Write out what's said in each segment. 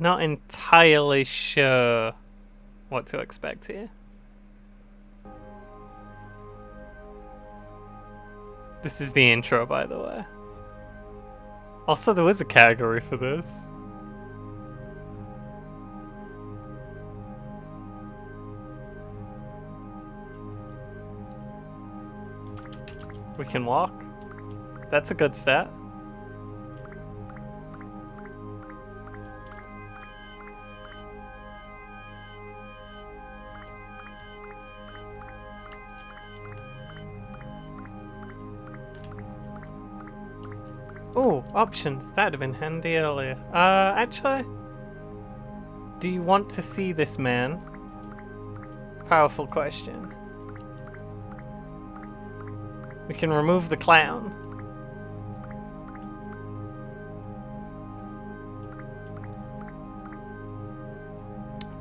Not entirely sure what to expect here. This is the intro, by the way. Also, there was a category for this. We can walk. That's a good stat. Oh, options. That'd have been handy earlier. Actually, do you want to see this man? Powerful question. We can remove the clown.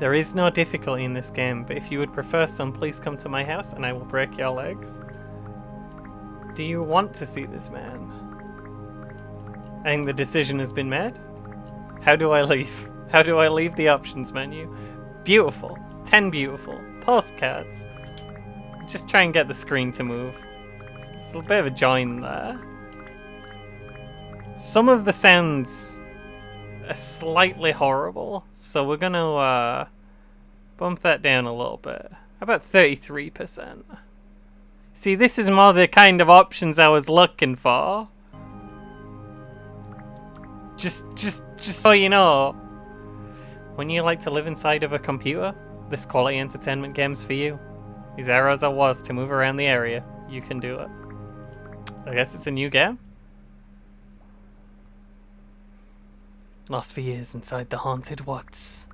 There is no difficulty in this game, but if you would prefer some, please come to my house and I will break your legs. Do you want to see this man? I think the decision has been made. How do I leave? How do I leave the options menu? Beautiful. 10 beautiful. Postcards. Just try and get the screen to move. It's a bit of a join there. Some of the sounds are slightly horrible, so we're gonna bump that down a little bit. How about 33%? See, this is more the kind of options I was looking for. Just so you know, when you like to live inside of a computer, this quality entertainment game's for you. These arrows are was to move around the area. You can do it. I guess it's a new game. Lost for years inside the haunted woods.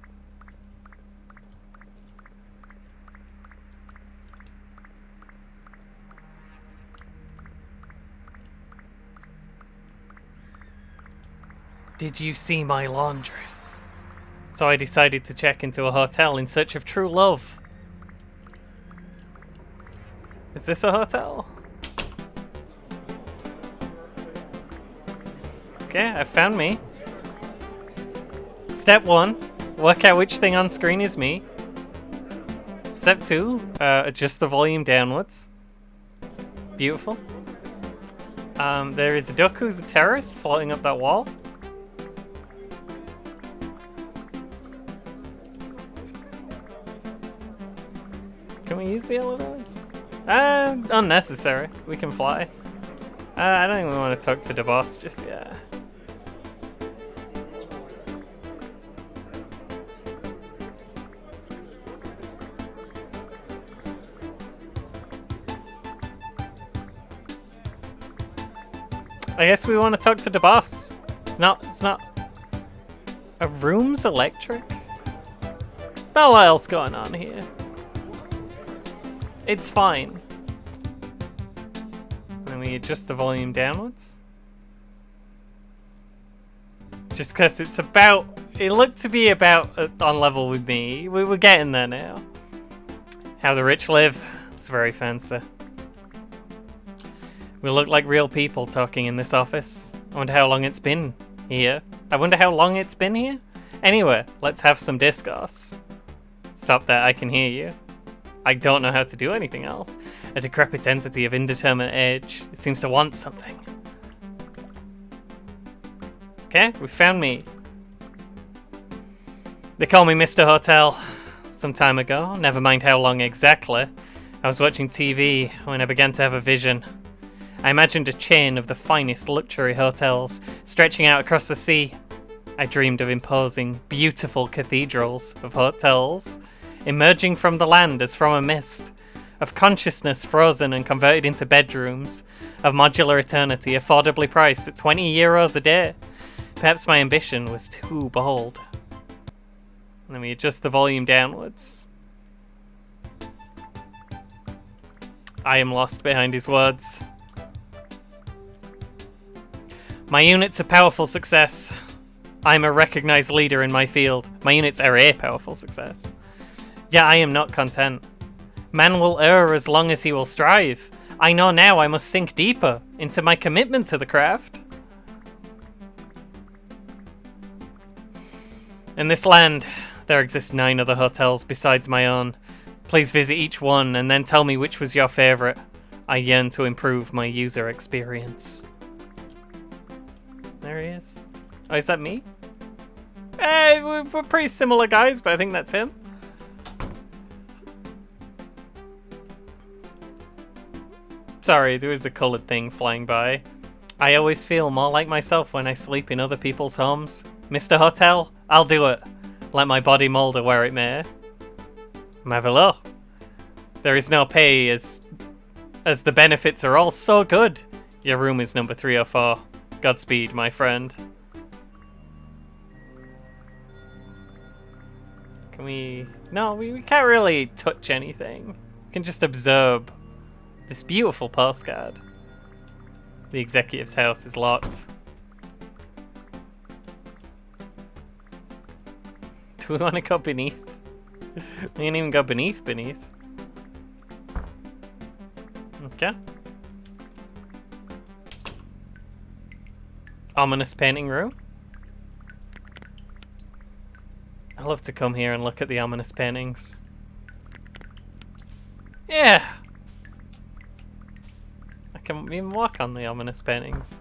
Did you see my laundry? So I decided to check into a hotel in search of true love. Is this a hotel? Okay, I found me. Step 1, work out which thing on screen is me. Step 2, adjust the volume downwards. Beautiful. There is a duck who's a terrorist floating up that wall. Can we use the elevators? Unnecessary. We can fly. I don't think we want to talk to the boss just yet. I guess we want to talk to the boss. It's not... A room's electric? There's not a lot else going on here. It's fine. And we adjust the volume downwards. Just because it's about... It looked to be about on level with me. We were getting there now. How the rich live. It's very fancy. We look like real people talking in this office. I wonder how long it's been here. Anyway, let's have some discourse. Stop that, I can hear you. I don't know how to do anything else. A decrepit entity of indeterminate age. It seems to want something. Okay, we found me. They call me Mr. Hotel. Some time ago, never mind how long exactly. I was watching TV when I began to have a vision. I imagined a chain of the finest luxury hotels stretching out across the sea. I dreamed of imposing, beautiful cathedrals of hotels emerging from the land as from a mist, of consciousness frozen and converted into bedrooms, of modular eternity affordably priced at €20 a day. Perhaps my ambition was too bold. Let me adjust the volume downwards. I am lost behind his words. My unit's a powerful success. I'm a recognized leader in my field. My units are a powerful success. Yet I am not content. Man will err as long as he will strive. I know now I must sink deeper into my commitment to the craft. In this land, there exist 9 other hotels besides my own. Please visit each one and then tell me which was your favorite. I yearn to improve my user experience. There he is. Oh, is that me? Hey, we're pretty similar guys, but I think that's him. Sorry, there was a coloured thing flying by. I always feel more like myself when I sleep in other people's homes. Mr. Hotel, I'll do it. Let my body moulder where it may. Mavelo. There is no pay as the benefits are all so good. Your room is number 304. Godspeed, my friend. Can we... No, we can't really touch anything. We can just observe this beautiful postcard. The executive's house is locked. Do we want to go beneath? We didn't even go beneath. Okay. Ominous painting room. I love to come here and look at the ominous paintings. Yeah! I can even walk on the ominous paintings.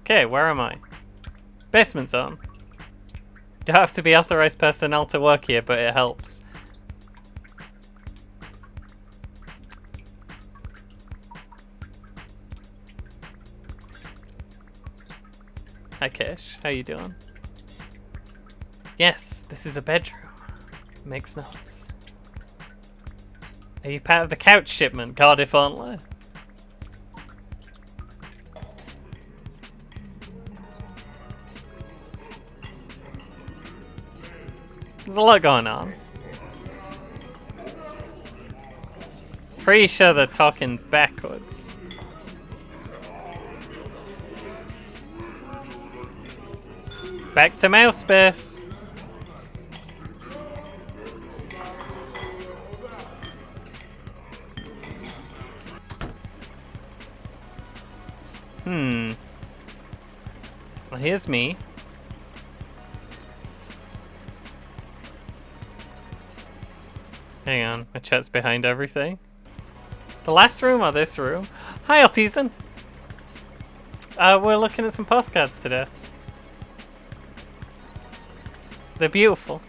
Okay, where am I? Basement zone. Don't have to be authorized personnel to work here, but it helps. Hi Kish, how you doing? Yes, this is a bedroom. Makes notes. Are you part of the couch shipment? God, if only. There's a lot going on. Pretty sure they're talking backwards. Back to mouse space. Well, here's me. Hang on, my chat's behind everything. The last room or this room? Hi, Artisan. We're looking at some postcards today. They're beautiful.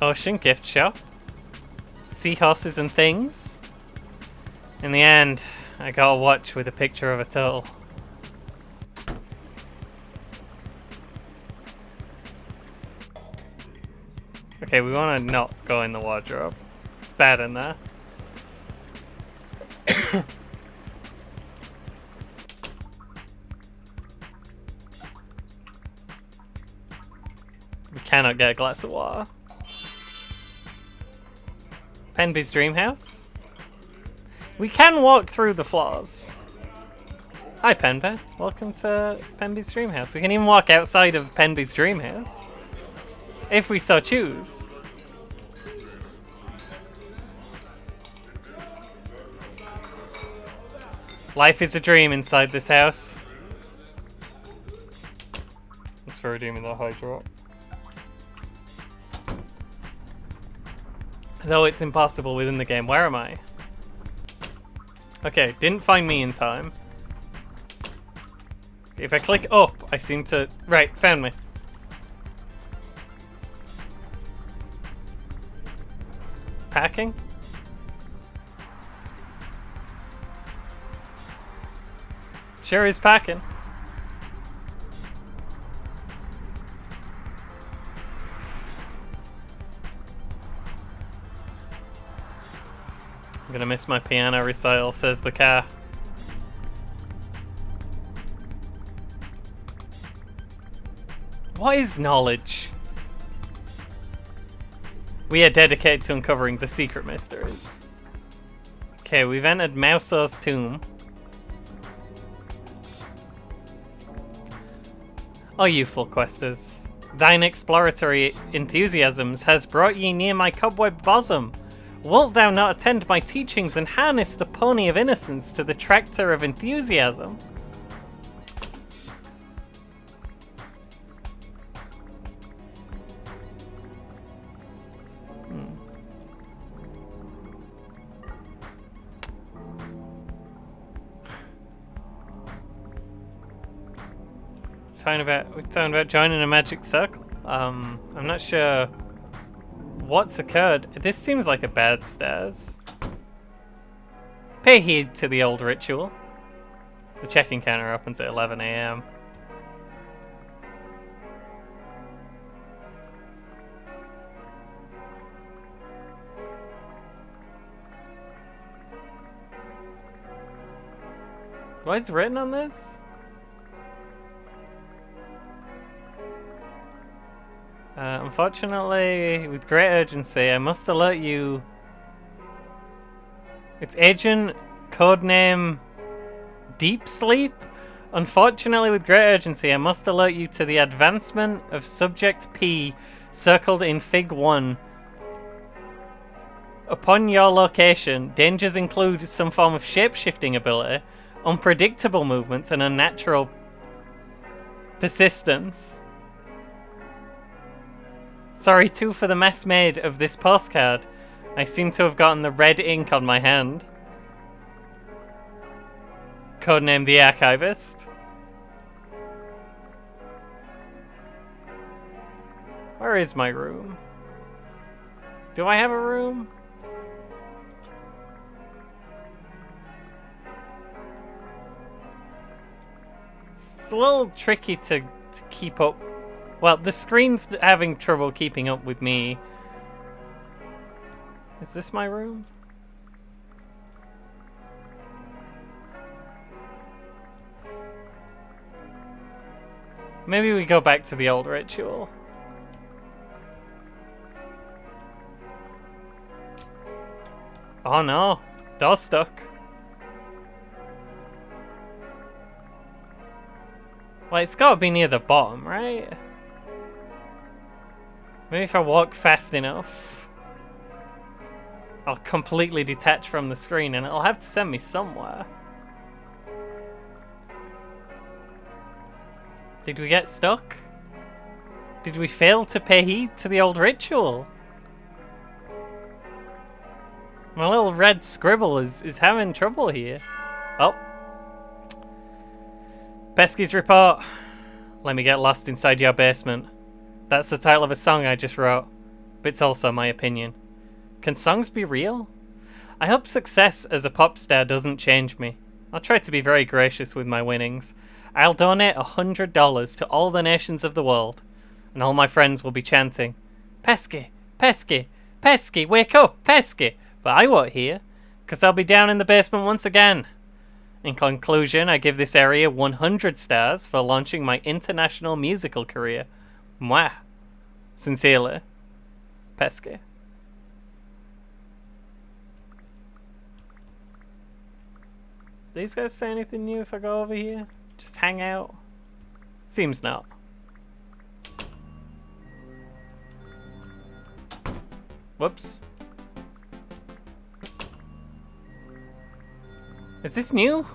Ocean gift shop. Seahorses and things. In the end, I got a watch with a picture of a turtle. Okay, we want to not go in the wardrobe. It's bad in there. We cannot get a glass of water. Penby's dream house? We can walk through the floors. Hi Penby, welcome to Penby's dream house. We can even walk outside of Penby's dream house. If we so choose. Life is a dream inside this house. Thanks for redeeming that hydro. Though it's impossible within the game. Where am I? Okay, didn't find me in time. If I click up, I seem to... Right, found me. Packing? Sure is packing. I'm gonna miss my piano recital, says the car. What is knowledge? We are dedicated to uncovering the secret mysteries. Okay, we've entered Mouso's tomb. O youthful questers, thine exploratory enthusiasms has brought ye near my cobweb bosom. Wilt thou not attend my teachings and harness the pony of innocence to the tractor of enthusiasm? We're talking about joining a magic circle. I'm not sure what's occurred. This seems like a bad stairs. Pay heed to the old ritual. The check-in counter opens at 11 a.m. What is written on this? Unfortunately, with great urgency, I must alert you. It's Agent Codename Deep Sleep. Unfortunately, with great urgency, I must alert you to the advancement of Subject P, circled in Fig 1. Upon your location, dangers include some form of shape-shifting ability, unpredictable movements, and unnatural persistence. Sorry too for the mess made of this postcard. I seem to have gotten the red ink on my hand. Codename the Archivist. Where is my room? Do I have a room? It's a little tricky to keep up. Well, the screen's having trouble keeping up with me. Is this my room? Maybe we go back to the old ritual. Oh no, door's stuck. Well, it's gotta be near the bottom, right? Maybe if I walk fast enough, I'll completely detach from the screen and it'll have to send me somewhere. Did we get stuck? Did we fail to pay heed to the old ritual? My little red scribble is having trouble here. Oh. Pesky's report. Let me get lost inside your basement. That's the title of a song I just wrote, but it's also my opinion. Can songs be real? I hope success as a pop star doesn't change me. I'll try to be very gracious with my winnings. I'll donate $100 to all the nations of the world, and all my friends will be chanting, Pesky, Pesky, Pesky, wake up, Pesky! But I won't hear, because I'll be down in the basement once again. In conclusion, I give this area 100 stars for launching my international musical career. Mwah. Sincerely, Pesky. These guys say anything new if I go over here? Just hang out? Seems not. Whoops. Is this new?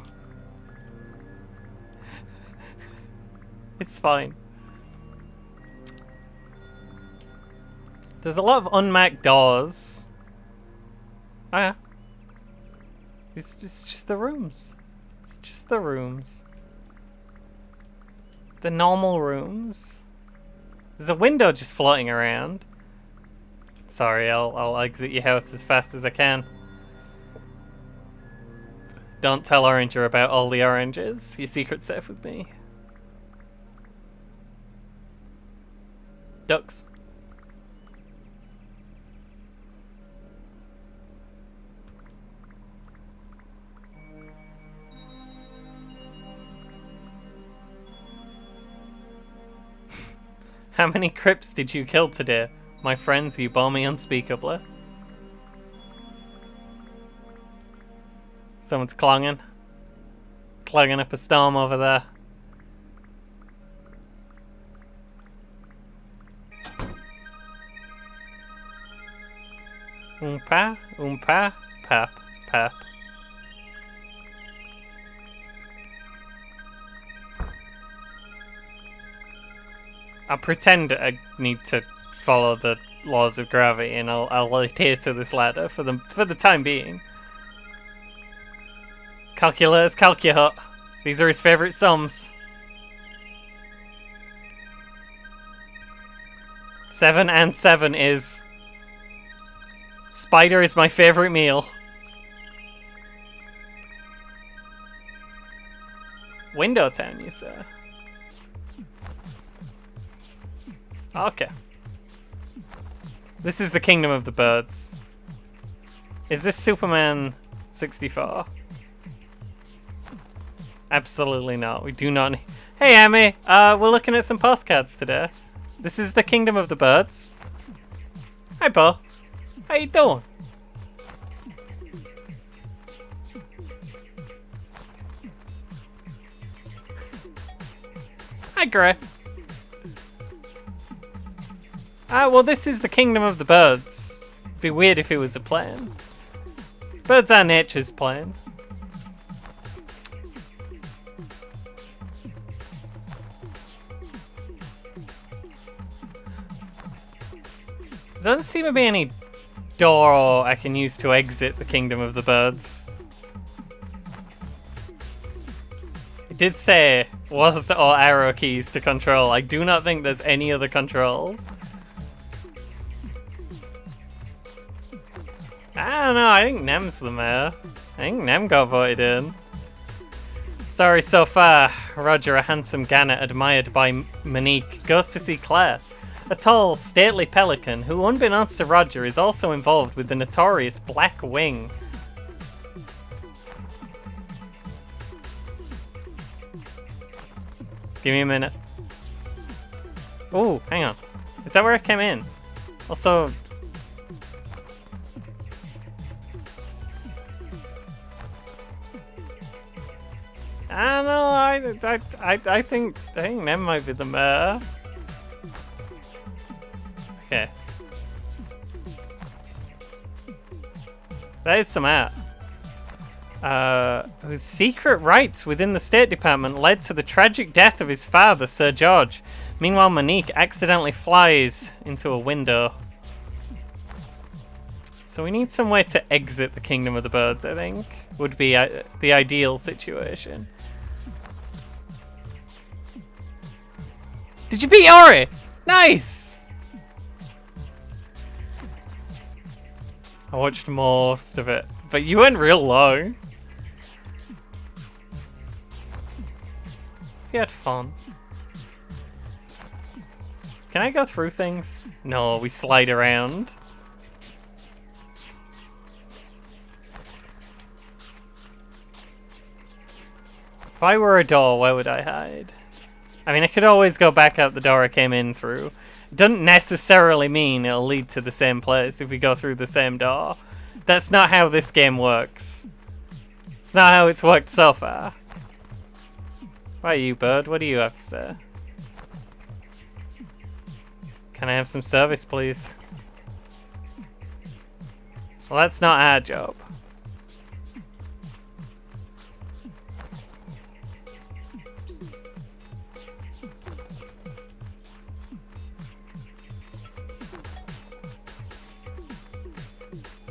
It's fine. There's a lot of unmarked doors. Oh yeah. It's just the rooms. It's just the rooms. The normal rooms. There's a window just floating around. Sorry, I'll exit your house as fast as I can. Don't tell Oranger about all the oranges. Your secret's safe with me. Ducks. How many Crips did you kill today? My friends, you bore me unspeakably. Someone's clogging up a storm over there. Oompa, oompa, pap, pap. I'll pretend I need to follow the laws of gravity, and I'll adhere to this ladder for the time being. Calculators, calculate. These are his favourite sums. 7 and 7 is... Spider is my favourite meal. Window Town, you say? Okay. This is the Kingdom of the Birds. Is this Superman 64? Absolutely not. We do not need... Hey, Amy! We're looking at some postcards today. This is the Kingdom of the Birds. Hi, Bo. How you doing? Hi, Gray. Well, this is the Kingdom of the Birds. It'd be weird if it was a plane. Birds are nature's plane. There doesn't seem to be any door I can use to exit the Kingdom of the Birds. It did say, was all arrow keys to control. I do not think there's any other controls. I don't know, I think Nem's the mayor. I think Nem got voted in. Story so far, Roger, a handsome gannet admired by Monique, goes to see Claire. A tall, stately pelican who, unbeknownst to Roger, is also involved with the notorious Black Wing. Give me a minute. Oh, hang on. Is that where I came in? Also... I don't know, I think Nem might be the mayor. Okay. That is some art. Whose secret rites within the State Department led to the tragic death of his father, Sir George. Meanwhile, Monique accidentally flies into a window. So we need some way to exit the Kingdom of the Birds, I think. Would be the ideal situation. Did you beat Ori? Nice! I watched most of it, but you went real long. You had fun. Can I go through things? No, we slide around. If I were a door, where would I hide? I mean, I could always go back out the door I came in through. It doesn't necessarily mean it'll lead to the same place if we go through the same door. That's not how this game works. It's not how it's worked so far. Why you, bird? What do you have to say? Can I have some service, please? Well, that's not our job.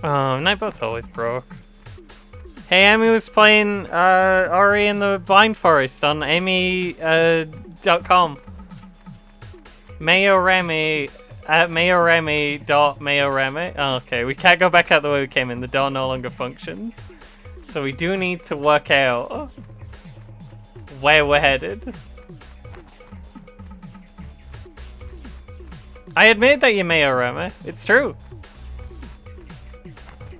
Oh, Nightbot's always broke. Hey, Amy was playing Ori in the Blind Forest on amy.com. Mayoremi at mayoremi.mayoremi. Oh, okay, we can't go back out the way we came in. The door no longer functions. So we do need to work out where we're headed. I admit that you're Mayoremi. It's true.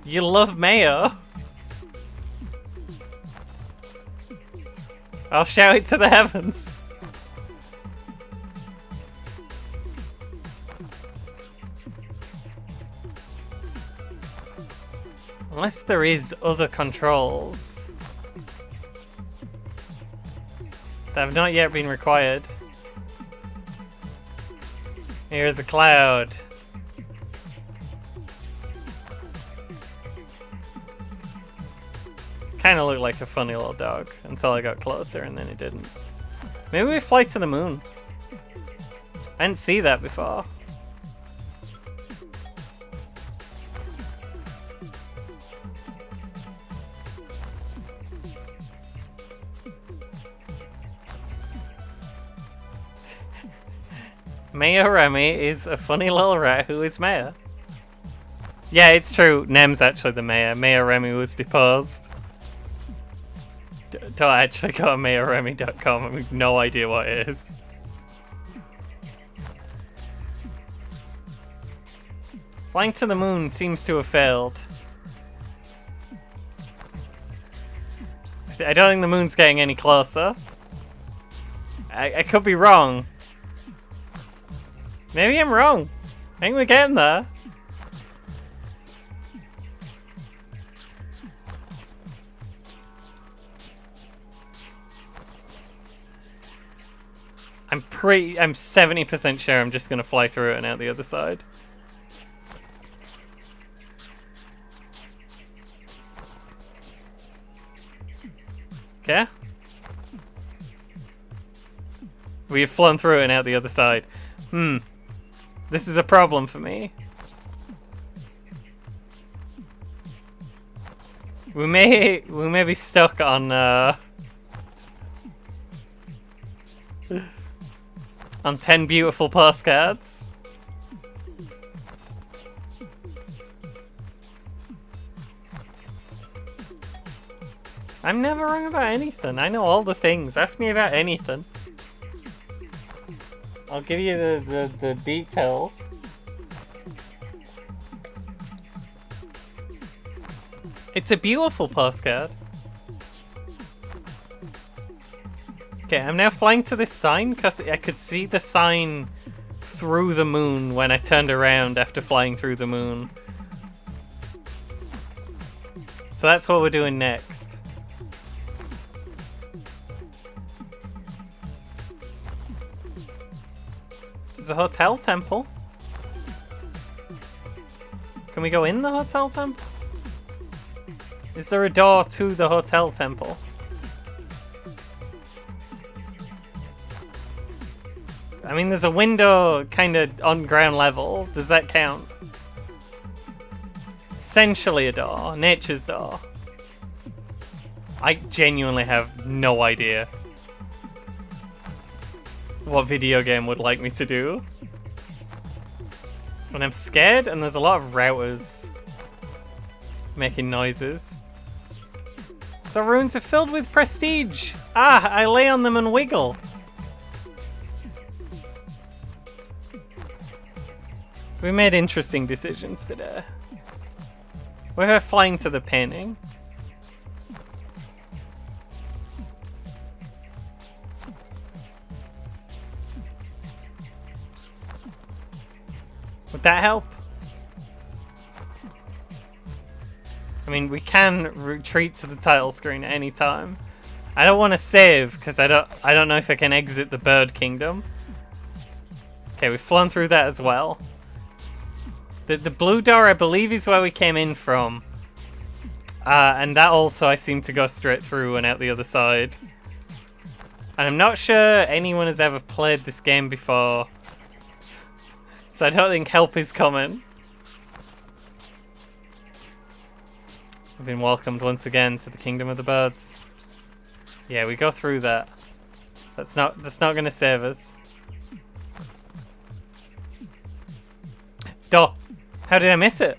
You love mayo. I'll shout it to the heavens. Unless there is other controls that have not yet been required. Here's a cloud. Kind of looked like a funny little dog until I got closer and then it didn't. Maybe we fly to the moon. I didn't see that before. Mayor Remy is a funny little rat who is mayor. Yeah, it's true. Nem's actually the mayor. Mayor Remy was deposed. Don't actually go to mayorremy.com. I have no idea what it is. Flying to the moon seems to have failed. I don't think the moon's getting any closer. I could be wrong. Maybe I'm wrong. I think we're getting there. I'm 70% sure I'm just gonna fly through it and out the other side. Okay. We've flown through it and out the other side. This is a problem for me. We may be stuck on on 10 beautiful postcards. I'm never wrong about anything. I know all the things. Ask me about anything. I'll give you the details. It's a beautiful postcard. Okay, I'm now flying to this sign because I could see the sign through the moon when I turned around after flying through the moon. So that's what we're doing next. There's a hotel temple. Can we go in the hotel temple? Is there a door to the hotel temple? I mean, there's a window kind of on ground level. Does that count? Essentially a door. Nature's door. I genuinely have no idea what video game would like me to do. When I'm scared and there's a lot of routers making noises. So runes are filled with prestige. Ah, I lay on them and wiggle. We made interesting decisions today. We're flying to the painting. Would that help? I mean, we can retreat to the title screen at any time. I don't want to save because I don't know if I can exit the bird kingdom. Okay, we've flown through that as well. The blue door, I believe, is where we came in from. And that also I seem to go straight through and out the other side. And I'm not sure anyone has ever played this game before. So I don't think help is coming. I've been welcomed once again to the Kingdom of the Birds. Yeah, we go through that. That's not gonna save us. Door. How did I miss it?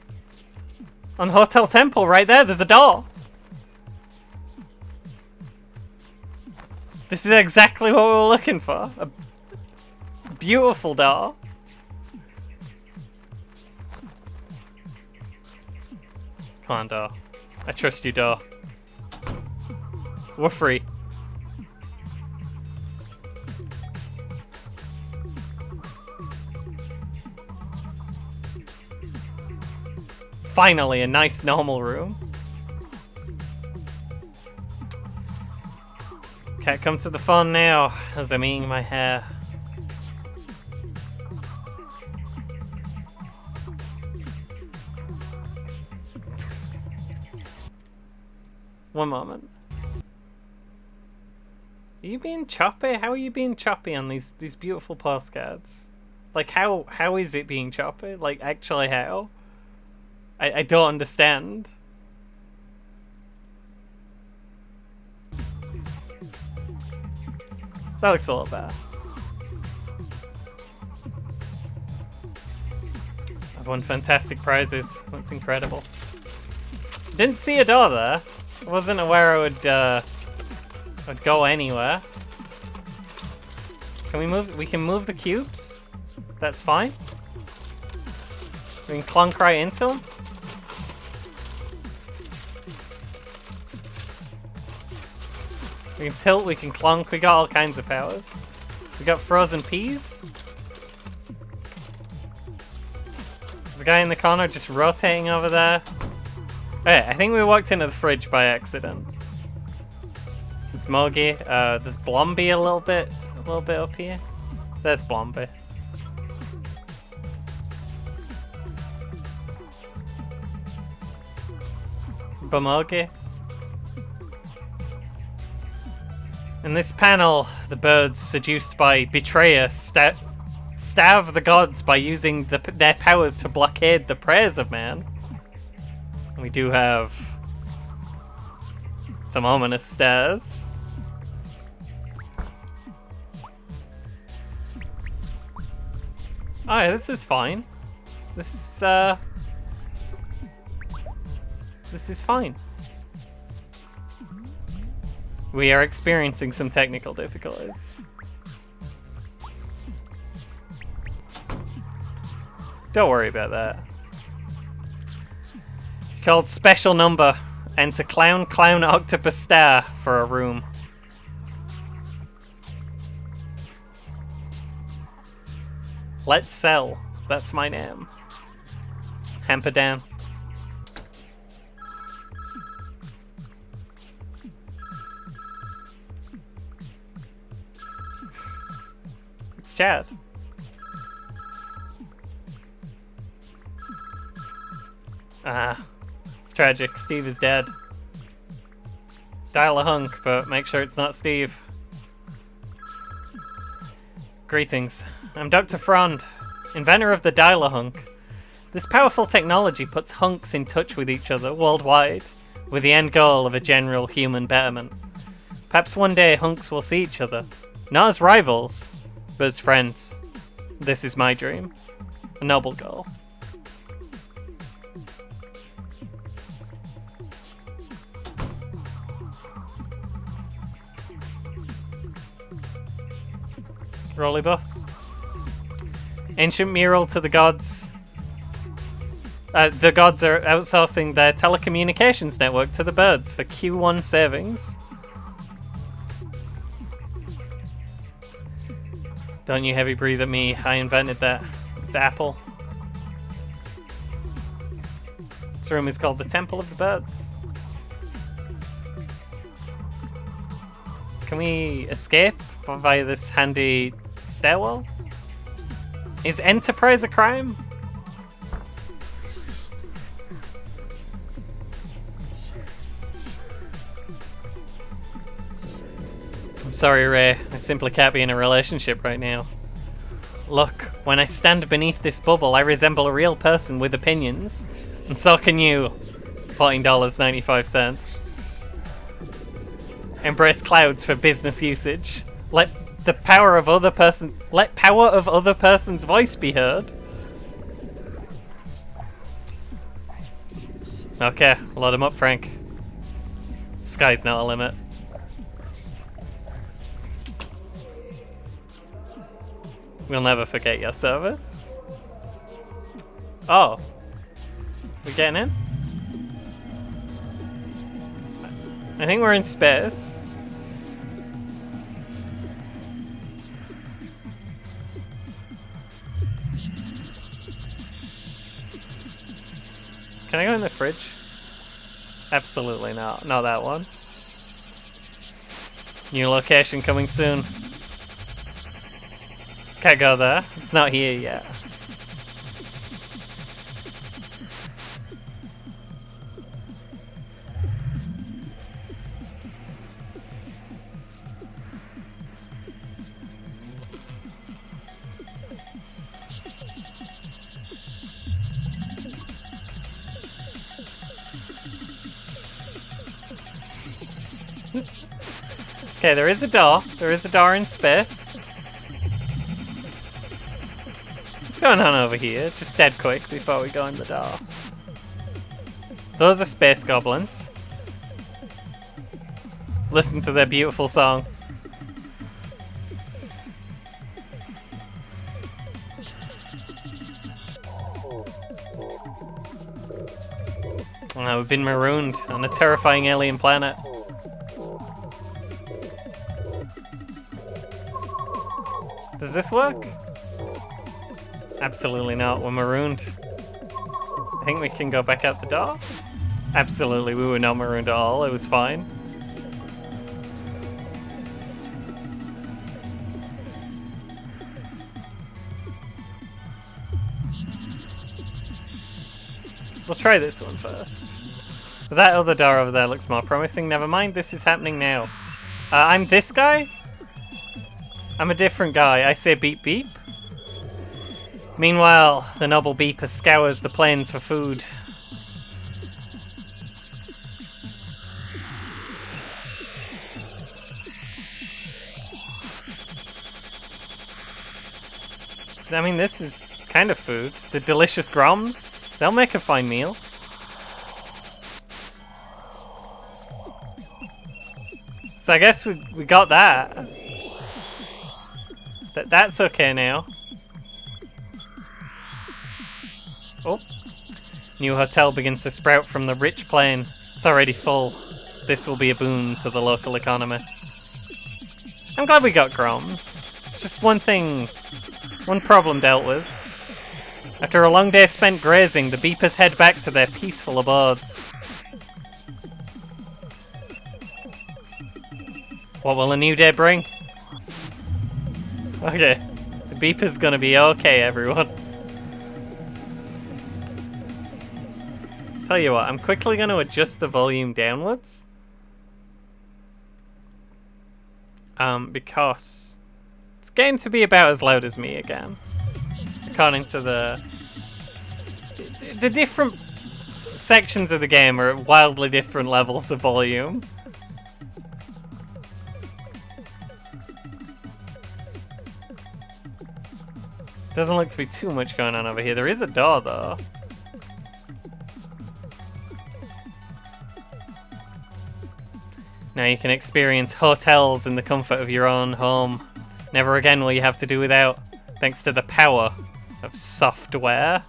On Hotel Temple, right there's a door. This is exactly what we were looking for. A beautiful door. Come on, door. I trust you, door. We're free. Finally, a nice normal room. Can't come to the fun now, as I'm eating my hair. One moment. Are you being choppy? How are you being choppy on these beautiful postcards? Like, how is it being choppy? Like, actually how? I don't understand. That looks a little better. I've won fantastic prizes. That's incredible. Didn't see a door there. I wasn't aware I would go anywhere. Can we move? We can move the cubes. That's fine. We can clunk right into them. We can tilt, we can clunk, we got all kinds of powers. We got frozen peas. The guy in the corner just rotating over there. Hey, I think we walked into the fridge by accident. There's Mogi. There's Blomby a little bit up here. There's Blomby. Bomogi. In this panel, the birds, seduced by betrayer, starve the gods by using their powers to blockade the prayers of man. We do have some ominous stares. Oh, yeah, this is fine. This is fine. We are experiencing some technical difficulties. Don't worry about that. Called special number. Enter clown octopus star for a room. Let's sell. That's my name. Hamper down. It's Chad. It's tragic. Steve is dead. Dial a hunk, but make sure it's not Steve. Greetings. I'm Dr. Frond, inventor of the dial-a-hunk. This powerful technology puts hunks in touch with each other worldwide, with the end goal of a general human betterment. Perhaps one day hunks will see each other, not as rivals, but as friends. This is my dream. A noble goal. Rolly bus. Ancient mural to the gods. The gods are outsourcing their telecommunications network to the birds for Q1 savings. Don't you heavy breathe at me. I invented that. It's Apple. This room is called the Temple of the Birds. Can we escape via this handy stairwell? Is enterprise a crime? I'm sorry, Ray. I simply can't be in a relationship right now. Look, when I stand beneath this bubble, I resemble a real person with opinions. And so can you. $14.95. Embrace clouds for business usage. Let power of other person's voice be heard. Okay, load him up, Frank. Sky's not a limit. We'll never forget your service. Oh. We getting in? I think we're in space. Can I go in the fridge? Absolutely not. Not that one. New location coming soon. Can't go there. It's not here yet. Okay, there is a door. There is a door in space. What's going on over here? Just dead quick before we go in the door. Those are space goblins. Listen to their beautiful song. We've been marooned on a terrifying alien planet. Does this work? Absolutely not. We're marooned. I think we can go back out the door. Absolutely, we were not marooned at all. It was fine. We'll try this one first. But that other door over there looks more promising. Never mind, this is happening now. I'm this guy? I'm a different guy. I say beep beep. Meanwhile, the noble beeper scours the plains for food. I mean, this is kind of food. The delicious groms, they'll make a fine meal. So I guess we got that. That's okay now. Oh. New hotel begins to sprout from the rich plain. It's already full. This will be a boon to the local economy. I'm glad we got groms. Just one thing, one problem dealt with. After a long day spent grazing, the beepers head back to their peaceful abodes. What will a new day bring? Okay, the beeper's gonna be okay, everyone. Tell you what, I'm quickly gonna adjust the volume downwards. Because it's getting to be about as loud as me again. According to the different sections of the game are at wildly different levels of volume. Doesn't look to be too much going on over here. There is a door though. Now you can experience hotels in the comfort of your own home. Never again will you have to do without, thanks to the power of software.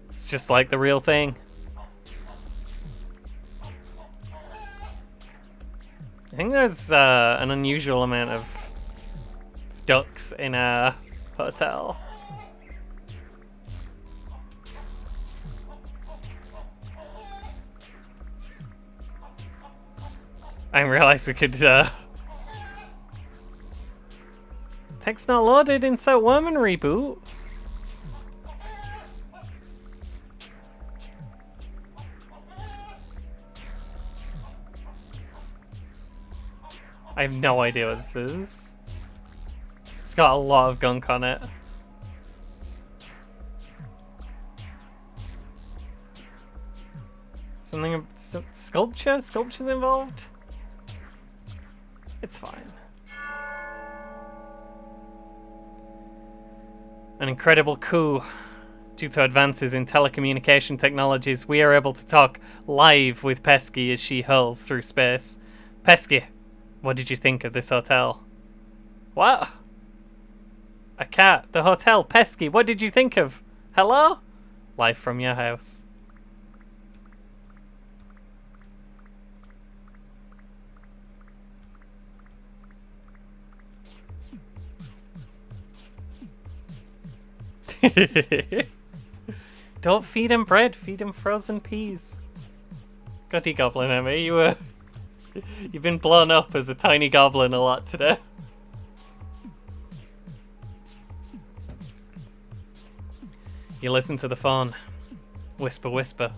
It's just like the real thing. I think there's an unusual amount of ducks in a hotel. I didn't realize we could, text not loaded, insert worm and reboot. I have no idea what this is. It's got a lot of gunk on it. Something, sculpture? Sculpture's involved? It's fine. An incredible coup. Due to advances in telecommunication technologies, we are able to talk live with Pesky as she hurls through space. Pesky, what did you think of this hotel? What? A cat. The hotel. Pesky, what did you think of? Hello? Live from your house. Don't feed him bread, feed him frozen peas. Goody goblin, Emma, you've been blown up as a tiny goblin a lot today. You listen to the phone. Whisper, whisper.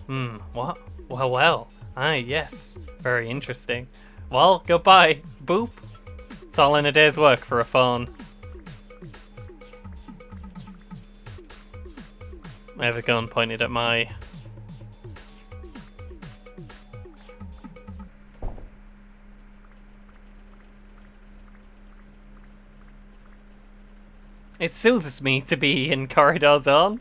What? Well. Aye, yes. Very interesting. Well, goodbye. Boop. It's all in a day's work for a phone. I have a gun pointed at my... It soothes me to be in corridor zone.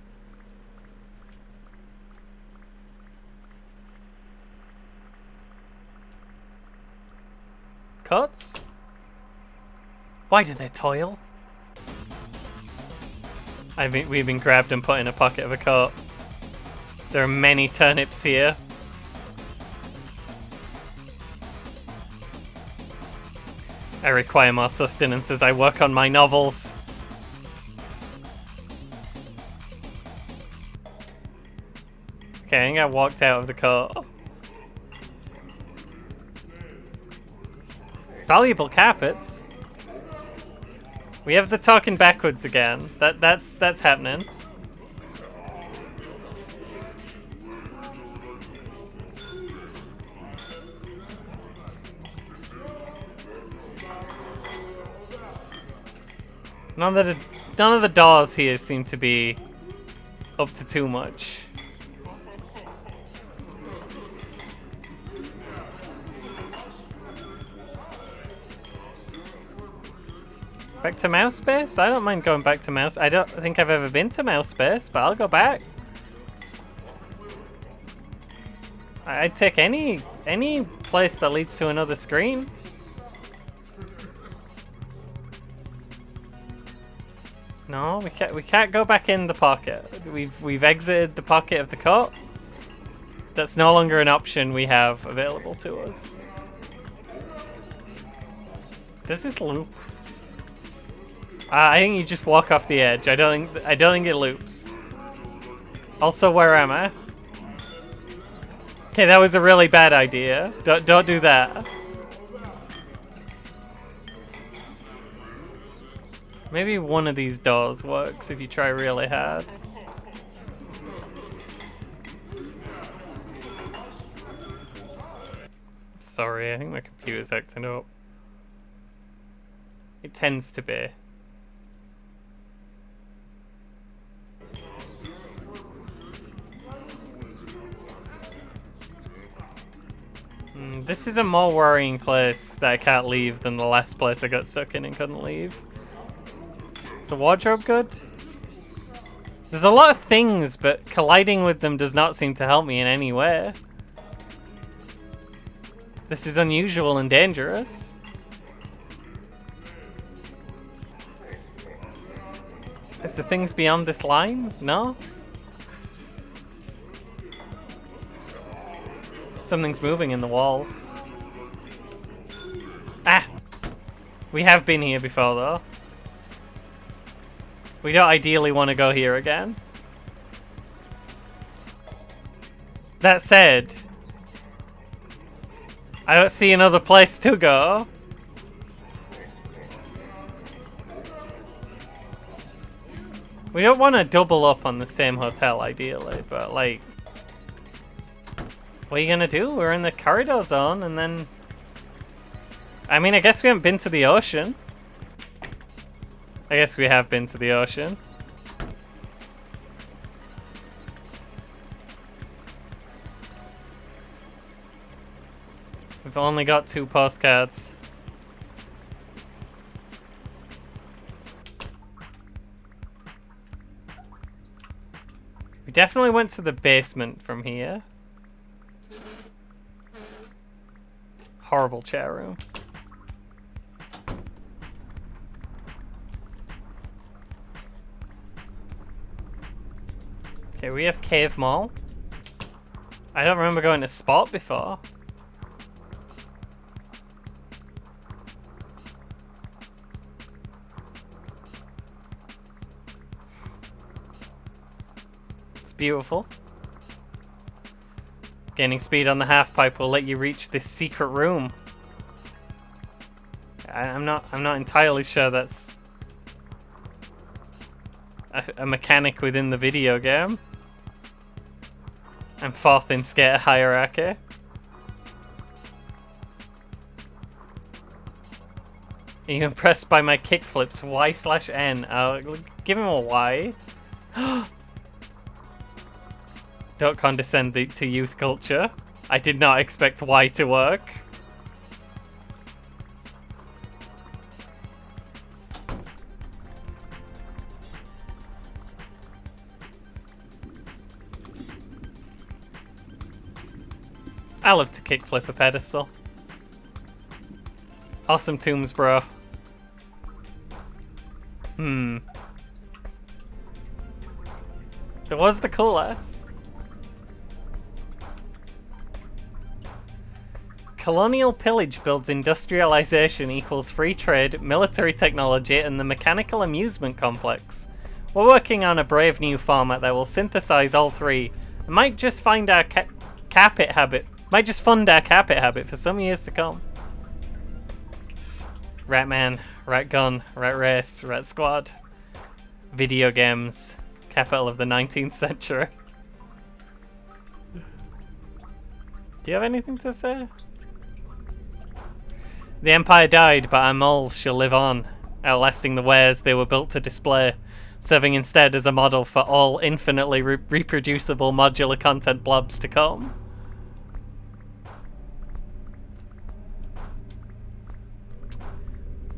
Cuts? Why do they toil? We've been grabbed and put in a pocket of a coat. There are many turnips here. I require more sustenance as I work on my novels. Okay, I think I walked out of the coat. Valuable carpets. We have the talking backwards again. That's happening. None of the doors here seem to be up to too much. Back to mouse space? I don't mind going back to mouse. I don't think I've ever been to mouse space, but I'll go back. I'd take any place that leads to another screen. No, we can't go back in the pocket. We've exited the pocket of the coat. That's no longer an option we have available to us. Does this loop? I think you just walk off the edge. I don't think it loops. Also, where am I? Okay, that was a really bad idea. Don't do that. Maybe one of these doors works if you try really hard. Sorry, I think my computer's acting up. It tends to be. This is a more worrying place that I can't leave than the last place I got stuck in and couldn't leave. Is the wardrobe good? There's a lot of things, but colliding with them does not seem to help me in any way. This is unusual and dangerous. Is there things beyond this line? No? Something's moving in the walls. Ah! We have been here before, though. We don't ideally want to go here again. That said, I don't see another place to go. We don't want to double up on the same hotel, ideally, but like... What are you gonna do? We're in the corridor zone, and then... I mean, I guess we haven't been to the ocean. I guess we have been to the ocean. We've only got 2 postcards. We definitely went to the basement from here. Horrible chat room. Okay, we have Cave Mall. I don't remember going to Spot before. It's beautiful. Gaining speed on the half pipe will let you reach this secret room. I'm not entirely sure that's a mechanic within the video game. I'm 4th in skater hierarchy. Are you impressed by my kickflips? Y/N. Give him a Y. Don't condescend to youth culture. I did not expect Y to work. I love to kickflip a pedestal. Awesome tombs, bro. There was the coolest. Colonial pillage builds industrialization equals free trade, military technology, and the mechanical amusement complex. We're working on a brave new format that will synthesize all three. It might just find our carpet habit. Might just fund our carpet habit for some years to come. Ratman, Rat Gun, Rat Race, Rat Squad. Video games. Capital of the 19th century. Do you have anything to say? The Empire died, but our moles shall live on, outlasting the wares they were built to display, serving instead as a model for all infinitely reproducible modular content blobs to come.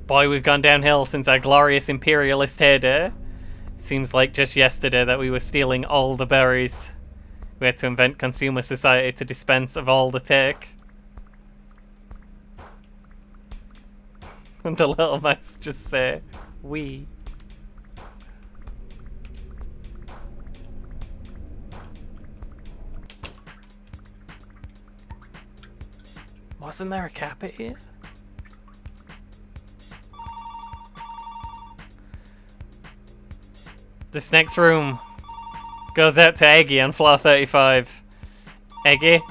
Boy, we've gone downhill since our glorious imperialist heyday. Seems like just yesterday that we were stealing all the berries. We had to invent consumer society to dispense of all the take. And the little mice just say, we. Wasn't there a carpet here? This next room goes out to Eggy on floor 35. Eggy,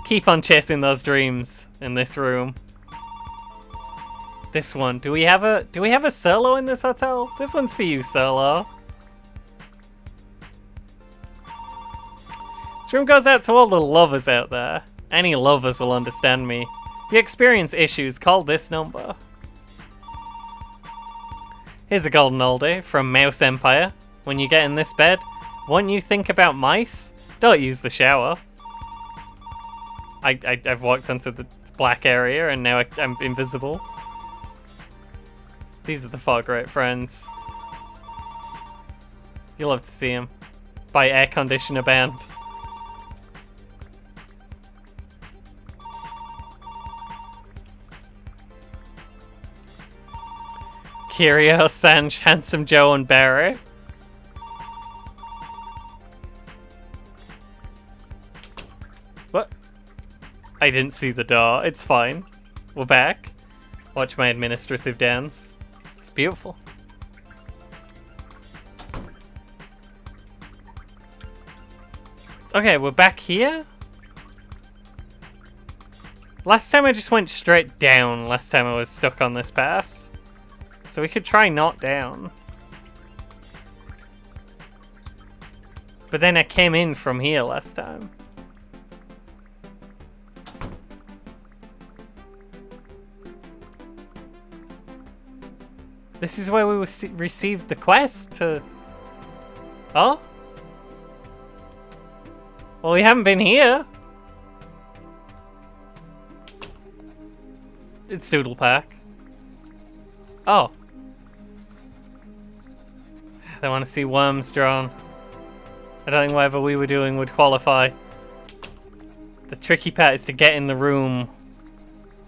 keep on chasing those dreams in this room. This one. Do we have a Solo in this hotel? This one's for you, Solo. This room goes out to all the lovers out there. Any lovers will understand me. If you experience issues, call this number. Here's a golden oldie from Mouse Empire. When you get in this bed, won't you think about mice? Don't use the shower. I've walked into the black area and now I'm invisible. These are the far great friends. You'll love to see them. By Air Conditioner Band. Kirio, Sanj, Handsome Joe, and Barry. What? I didn't see the door. It's fine. We're back. Watch my administrative dance. It's beautiful. Okay, we're back here? Last time I just went straight down. Last time I was stuck on this path. So we could try not down. But then I came in from here last time. This is where we received the quest to... Oh? Well, we haven't been here. It's Doodle Park. Oh. They want to see worms drawn. I don't think whatever we were doing would qualify. The tricky part is to get in the room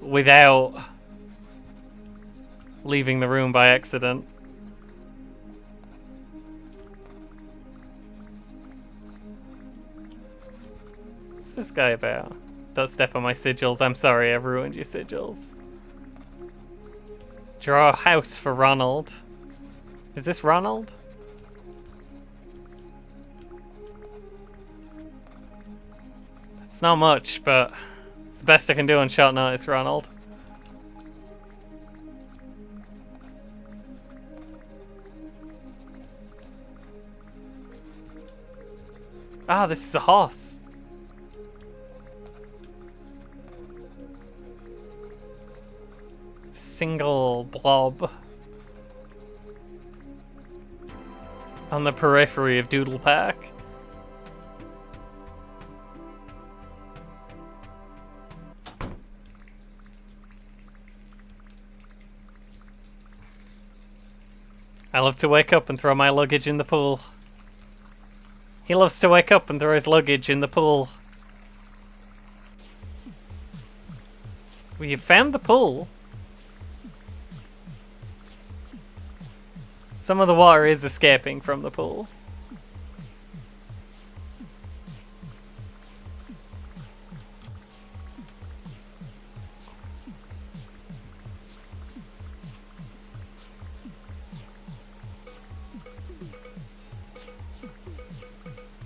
without leaving the room by accident. What's this guy about? Don't step on my sigils. I'm sorry, I've ruined your sigils. Draw a house for Ronald. Is this Ronald? It's not much, but it's the best I can do on short notice, Ronald. Ah, this is a horse. Single blob on the periphery of Doodle Park. I love to wake up and throw my luggage in the pool. He loves to wake up and throw his luggage in the pool. We have found the pool. Some of the water is escaping from the pool.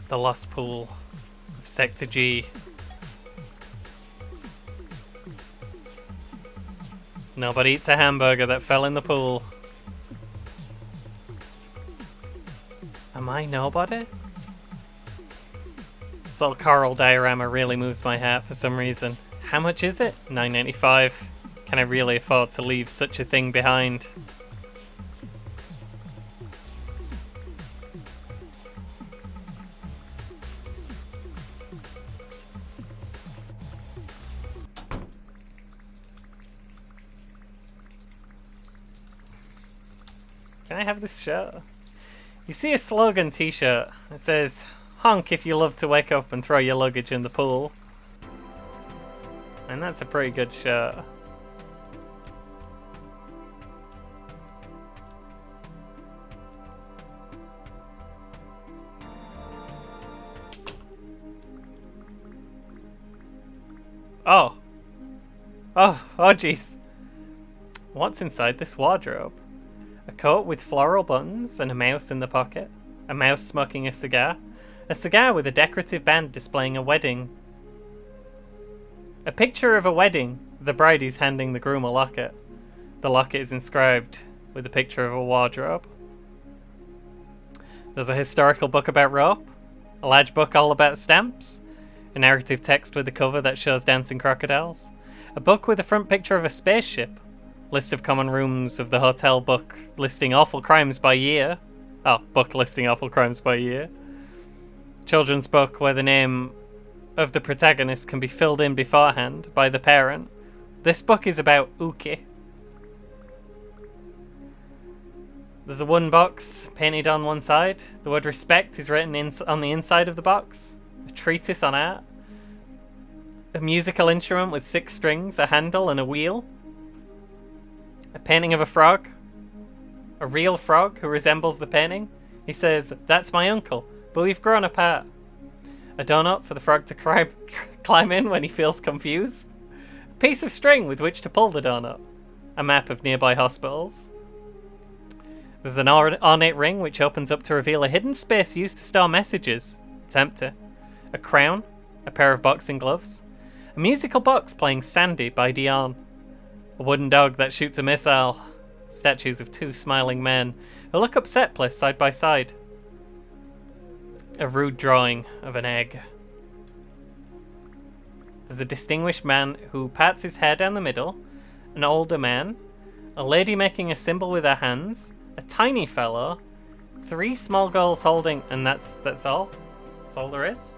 The lost pool of Sector G. Nobody eats a hamburger that fell in the pool. Am I nobody? This little coral diorama really moves my heart for some reason. How much is it? $9.95. Can I really afford to leave such a thing behind? Can I have this shirt? You see a slogan t-shirt. It says, honk if you love to wake up and throw your luggage in the pool. And that's a pretty good shirt. Oh. Oh jeez. What's inside this wardrobe? A coat with floral buttons and a mouse in the pocket. A mouse smoking a cigar. A cigar with a decorative band displaying a wedding. A picture of a wedding. The bride is handing the groom a locket. The locket is inscribed with a picture of a wardrobe. There's a historical book about rope. A large book all about stamps. A narrative text with a cover that shows dancing crocodiles. A book with a front picture of a spaceship. List of common rooms of the hotel book listing awful crimes by year. Oh, book listing awful crimes by year. Children's book where the name of the protagonist can be filled in beforehand by the parent. This book is about Uki. There's a wooden box painted on one side. The word respect is written on the inside of the box. A treatise on art. A musical instrument with 6 strings, a handle and a wheel. A painting of a frog. A real frog who resembles the painting. He says, that's my uncle, but we've grown apart. A donut for the frog to climb in when he feels confused. A piece of string with which to pull the donut. A map of nearby hospitals. There's an ornate ring which opens up to reveal a hidden space used to store messages. It's empty. A crown. A pair of boxing gloves. A musical box playing Sandy by Dion. A wooden dog that shoots a missile. Statues of 2 smiling men who look upset placed side by side. A rude drawing of an egg. There's a distinguished man who pats his hair down the middle. An older man. A lady making a symbol with her hands. A tiny fellow. 3 small girls holding... And that's all? That's all there is?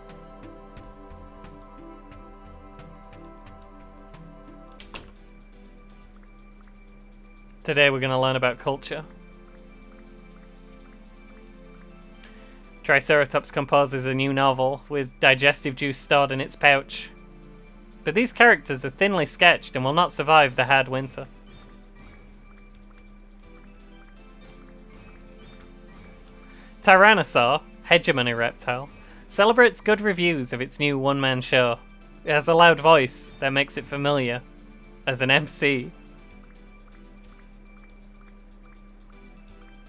Today we're going to learn about culture. Triceratops composes a new novel with digestive juice stored in its pouch. But these characters are thinly sketched and will not survive the hard winter. Tyrannosaur, hegemony reptile, celebrates good reviews of its new one-man show. It has a loud voice that makes it familiar as an MC.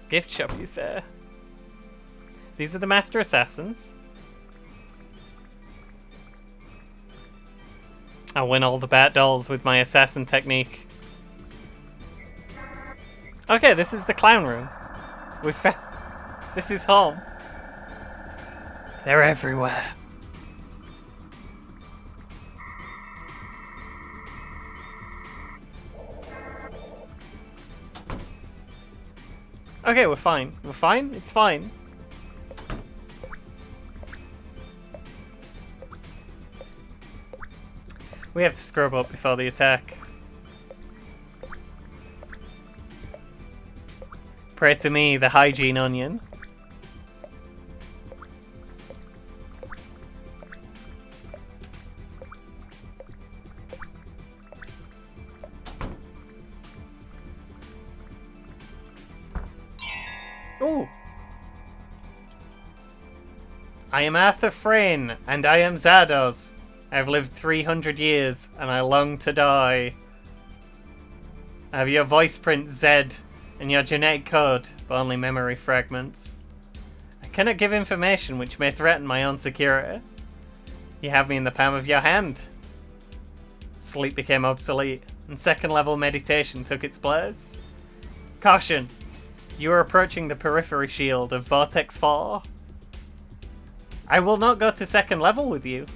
Gift shop, you say? These are the Master Assassins. I win all the bat dolls with my assassin technique. Okay, this is the clown room. This is home. They're everywhere. Okay, we're fine. We're fine? It's fine. We have to scrub up before the attack. Pray to me, the hygiene onion. Ooh! I am Arthur Frayne, and I am Zardoz. I have lived 300 years, and I long to die. I have your voice print Z, and your genetic code, but only memory fragments. I cannot give information which may threaten my own security. You have me in the palm of your hand. Sleep became obsolete, and second-level meditation took its place. Caution! You are approaching the periphery shield of Vortex 4. I will not go to second level with you.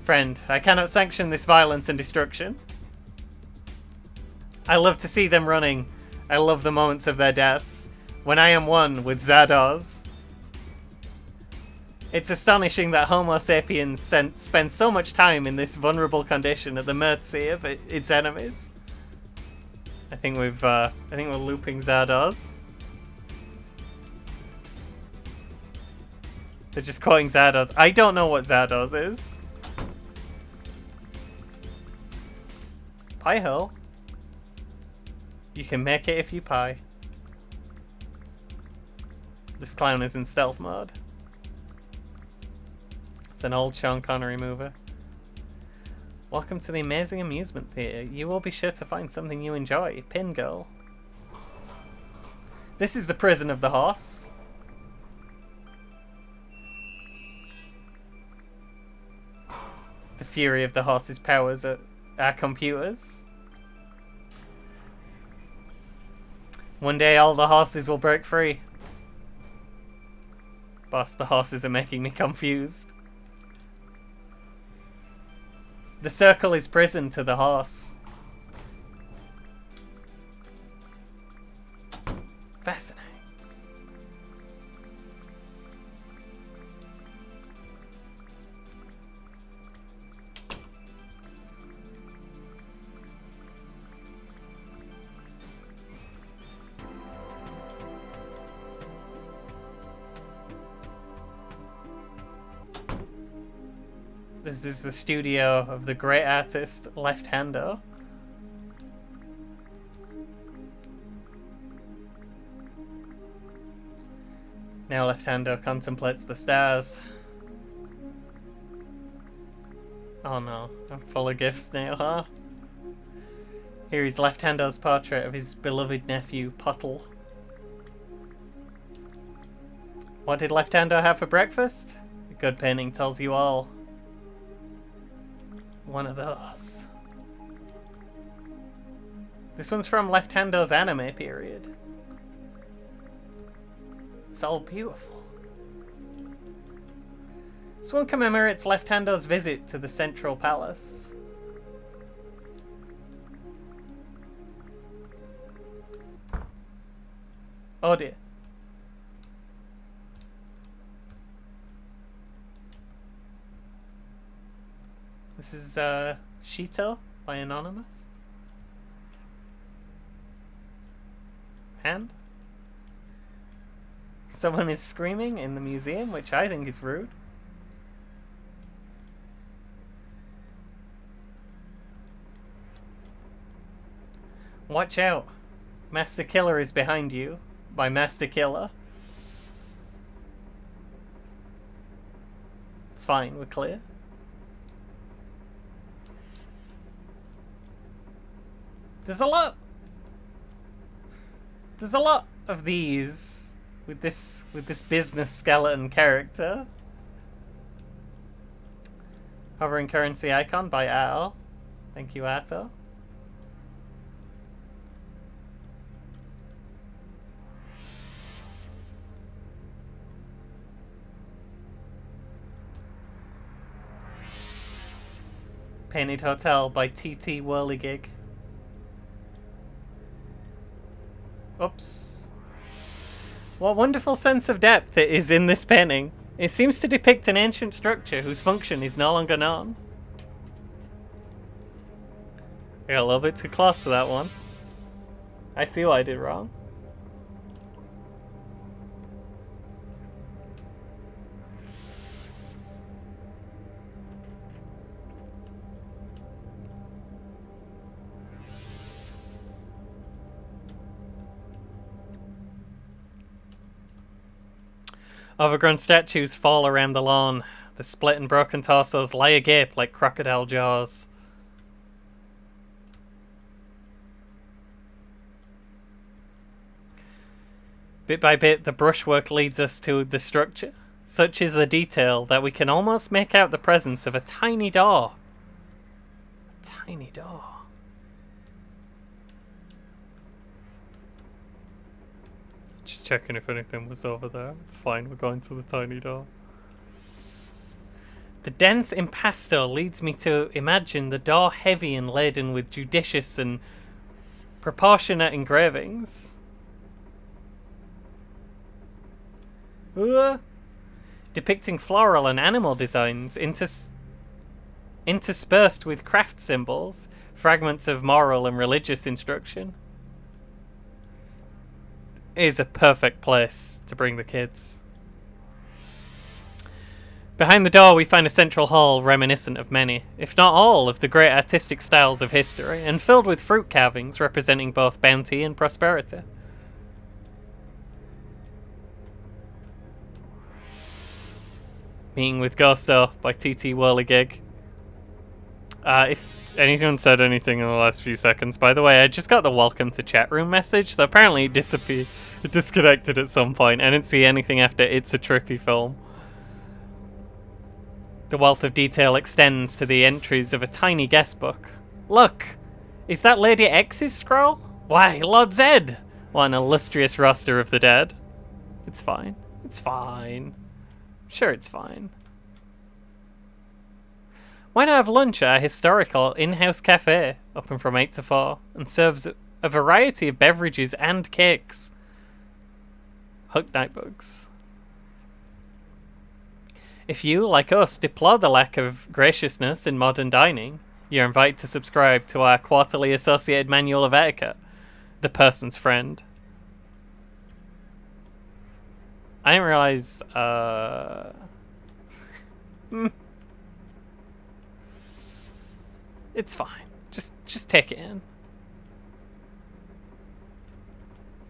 Friend, I cannot sanction this violence and destruction. I love to see them running. I love the moments of their deaths, when I am one with Zardoz. It's astonishing that Homo sapiens spend so much time in this vulnerable condition at the mercy of its enemies. I think we're looping Zardoz. They're just calling Zardoz. I don't know what Zardoz is. Pie hole. You can make it if you pie. This clown is in stealth mode. It's an old Sean Connery movie. Welcome to the amazing amusement theatre. You will be sure to find something you enjoy. Pin girl. This is the prison of the horse. The fury of the horse's powers are our computers. One day all the horses will break free. Boss, the horses are making me confused. The circle is prison to the horse. Fascinating. This is the studio of the great artist Left Hander. Now Left Hander contemplates the stars. Oh no, I'm full of gifts now, huh? Here is Left Hander's portrait of his beloved nephew, Pottle. What did Left Hander have for breakfast? A good painting tells you all. One of those. This one's from Left Hander's anime period. It's all beautiful. This one commemorates Left Hander's visit to the Central Palace. Oh dear. This is Shito by Anonymous. And someone is screaming in the museum, which I think is rude. Watch out. Master Killer is behind you by Master Killer. It's fine, we're clear. There's a lot of these with this business skeleton character. Hovering currency icon by Al. Thank you, Ato. Painted Hotel by TT Whirligig. Oops. What wonderful sense of depth it is in this painting. It seems to depict an ancient structure whose function is no longer known. I got a little bit too close to that one. I see what I did wrong. Overgrown statues fall around the lawn. The split and broken torsos lie agape like crocodile jaws. Bit by bit, the brushwork leads us to the structure. Such is the detail that we can almost make out the presence of a tiny door. A tiny door. Just checking if anything was over there. It's fine, we're going to the tiny door. The dense impasto leads me to imagine the door heavy and laden with judicious and proportionate engravings. Depicting floral and animal designs interspersed with craft symbols, fragments of moral and religious instruction. It is a perfect place to bring the kids. Behind the door we find a central hall reminiscent of many, if not all, of the great artistic styles of history, and filled with fruit carvings representing both bounty and prosperity. Meeting with Ghosto by TT Whirligig. If anyone said anything in the last few seconds, by the way, I just got the welcome to chat room message, so apparently it disconnected at some point. I didn't see anything after It's a Trippy Film. The wealth of detail extends to the entries of a tiny guest book. Look! Is that Lady X's scroll? Why, Lord Zed! What an illustrious roster of the dead. It's fine. It's fine. Sure, it's fine. Why not have lunch at a historical in-house cafe, open from 8 to 4, and serves a variety of beverages and cakes? Hook Nightbugs. If you, like us, deplore the lack of graciousness in modern dining, you're invited to subscribe to our quarterly associated manual of etiquette, The Person's Friend. I didn't realize, It's fine. Just take it in.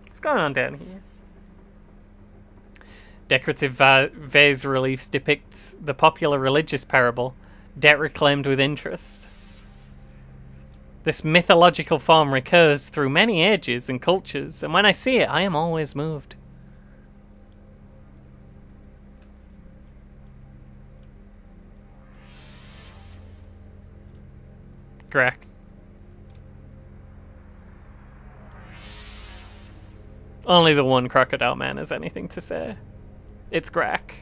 What's going on down here? Decorative vase reliefs depict the popular religious parable, Debt Reclaimed with Interest. This mythological form recurs through many ages and cultures, and when I see it, I am always moved. Crack. Only the one crocodile man has anything to say. It's Grack.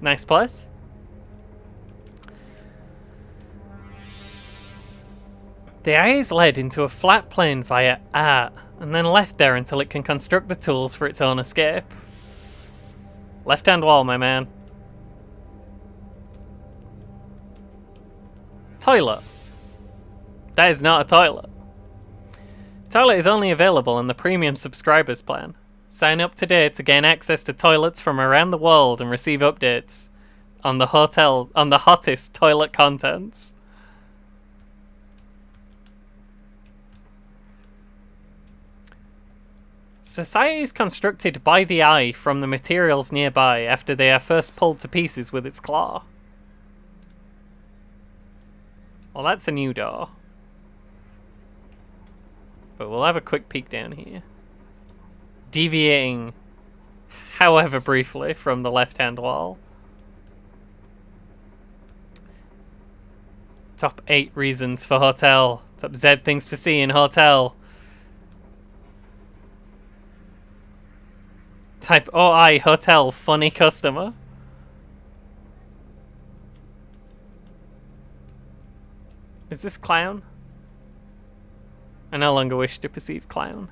Nice place. The eye is led into a flat plane via art, and then left there until it can construct the tools for its own escape. Left-hand wall, my man. Toilet. That is not a toilet. Toilet is only available in the premium subscribers plan. Sign up today to gain access to toilets from around the world and receive updates on the hottest toilet contents. Society is constructed by the eye from the materials nearby after they are first pulled to pieces with its claw. Well, that's a new door. But we'll have a quick peek down here. Deviating, however briefly, from the left-hand wall. Top 8 reasons for hotel. Top Z things to see in hotel. Type OI hotel funny customer. Is this clown? I no longer wish to perceive clown.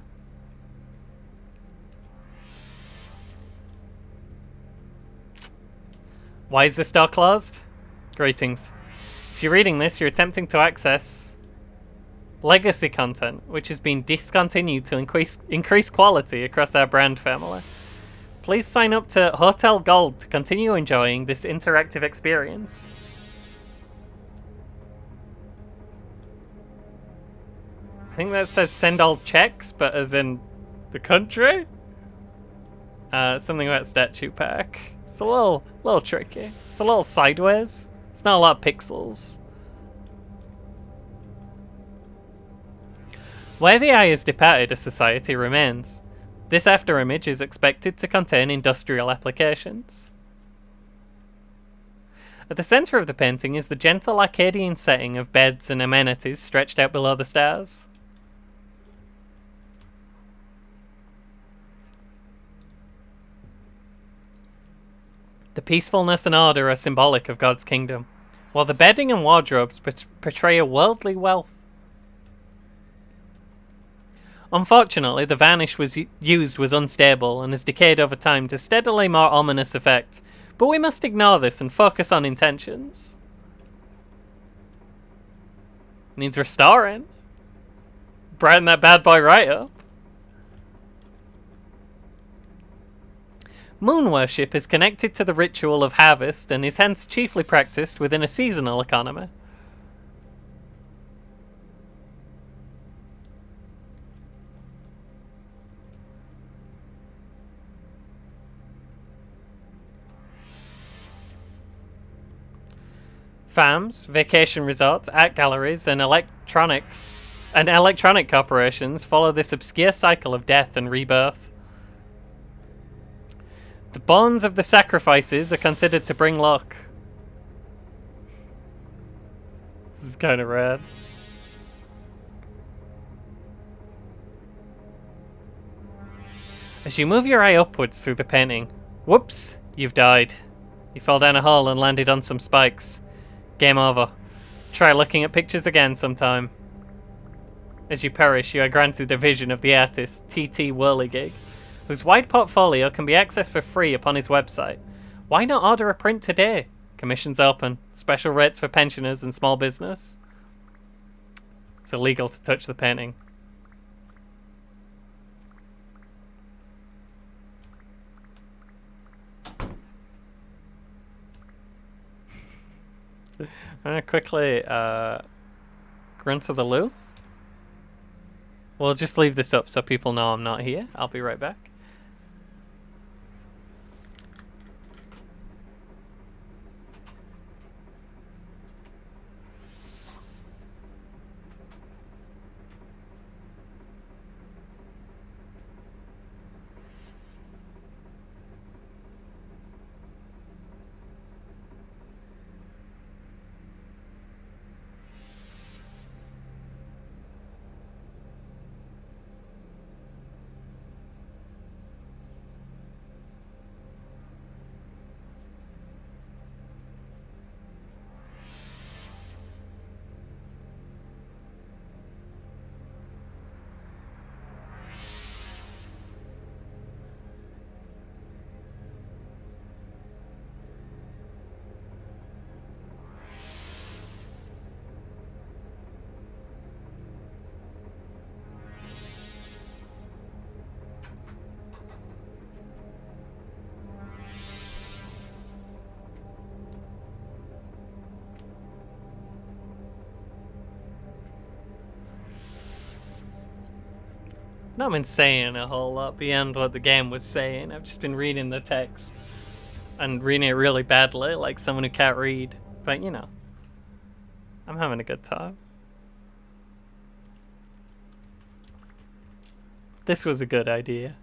Why is this door closed? Greetings. If you're reading this, you're attempting to access legacy content, which has been discontinued to increase quality across our brand family. Please sign up to Hotel Gold to continue enjoying this interactive experience. I think that says send all checks, but as in the country? Something about statue pack. It's a little tricky. It's a little sideways. It's not a lot of pixels. Where the eye has departed, a society remains. This afterimage is expected to contain industrial applications. At the centre of the painting is the gentle Arcadian setting of beds and amenities stretched out below the stars. The peacefulness and order are symbolic of God's kingdom, while the bedding and wardrobes portray a worldly wealth. Unfortunately, the varnish used was unstable and has decayed over time to steadily more ominous effect, but we must ignore this and focus on intentions. Needs restoring. Brighten that bad boy right up. Moon worship is connected to the ritual of harvest and is hence chiefly practiced within a seasonal economy. Farms, vacation resorts, art galleries, and electronic corporations follow this obscure cycle of death and rebirth. The bones of the sacrifices are considered to bring luck. This is kind of rad. As you move your eye upwards through the painting, whoops, you've died. You fell down a hole and landed on some spikes. Game over. Try looking at pictures again sometime. As you perish, you are granted a vision of the artist, T.T. Whirligig, whose wide portfolio can be accessed for free upon his website. Why not order a print today? Commissions open. Special rates for pensioners and small business. It's illegal to touch the painting. I'm gonna quickly run to the loo. We'll just leave this up so people know I'm not here. I'll be right back. Not been saying a whole lot beyond what the game was saying. I've just been reading the text. And reading it really badly, like someone who can't read. But, you know. I'm having a good time. This was a good idea.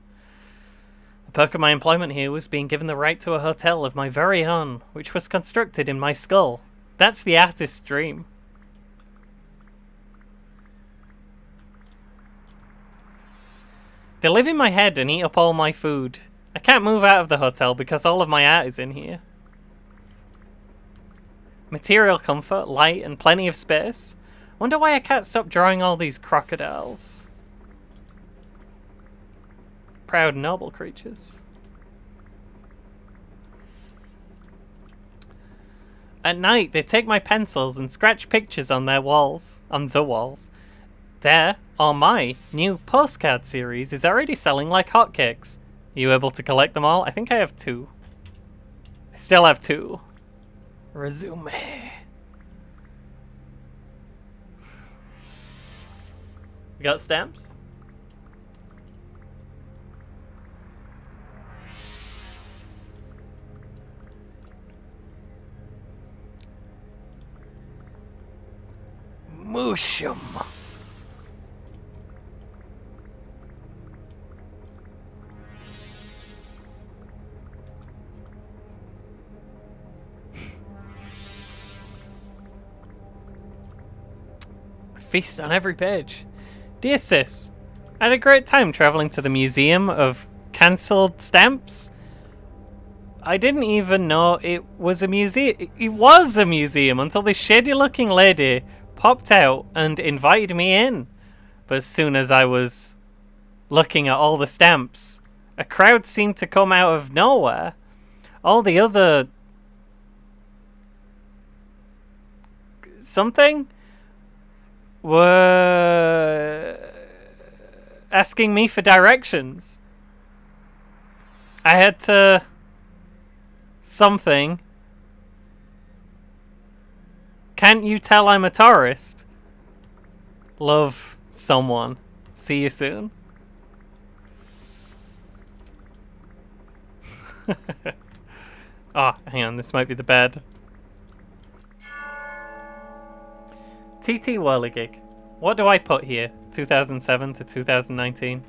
A perk of my employment here was being given the right to a hotel of my very own, which was constructed in my skull. That's the artist's dream. They live in my head and eat up all my food. I can't move out of the hotel because all of my art is in here. Material comfort, light, and plenty of space. Wonder why I can't stop drawing all these crocodiles. Proud, noble creatures. At night, they take my pencils and scratch pictures on their walls. On the walls. There, or my new postcard series is already selling like hotcakes. Are you able to collect them all? I think I have 2. I still have 2. Resume. We got stamps? Mooshum. Feast on every page. Dear Sis, I had a great time traveling to the Museum of Cancelled Stamps. I didn't even know it was a museum. It was a museum until this shady-looking lady popped out and invited me in. But as soon as I was looking at all the stamps, a crowd seemed to come out of nowhere. All the other... something? Were asking me for directions. I had to... something. Can't you tell I'm a tourist? Love, someone. See you soon. Oh, hang on, this might be the bed. TT Whirligig. What do I put here? 2007 to 2019.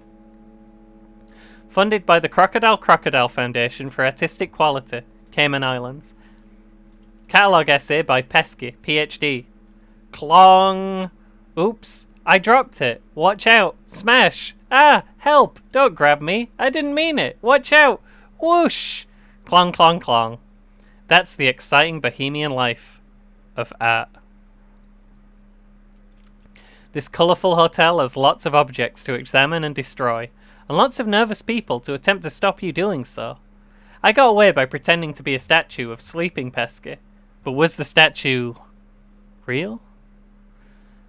Funded by the Crocodile Foundation for Artistic Quality, Cayman Islands. Catalogue essay by Pesky, PhD. Clong. Oops, I dropped it. Watch out. Smash. Ah, help. Don't grab me. I didn't mean it. Watch out. Whoosh. Clong, clong, clong. That's the exciting bohemian life of art. This colourful hotel has lots of objects to examine and destroy, and lots of nervous people to attempt to stop you doing so. I got away by pretending to be a statue of Sleeping Pesky, but was the statue real?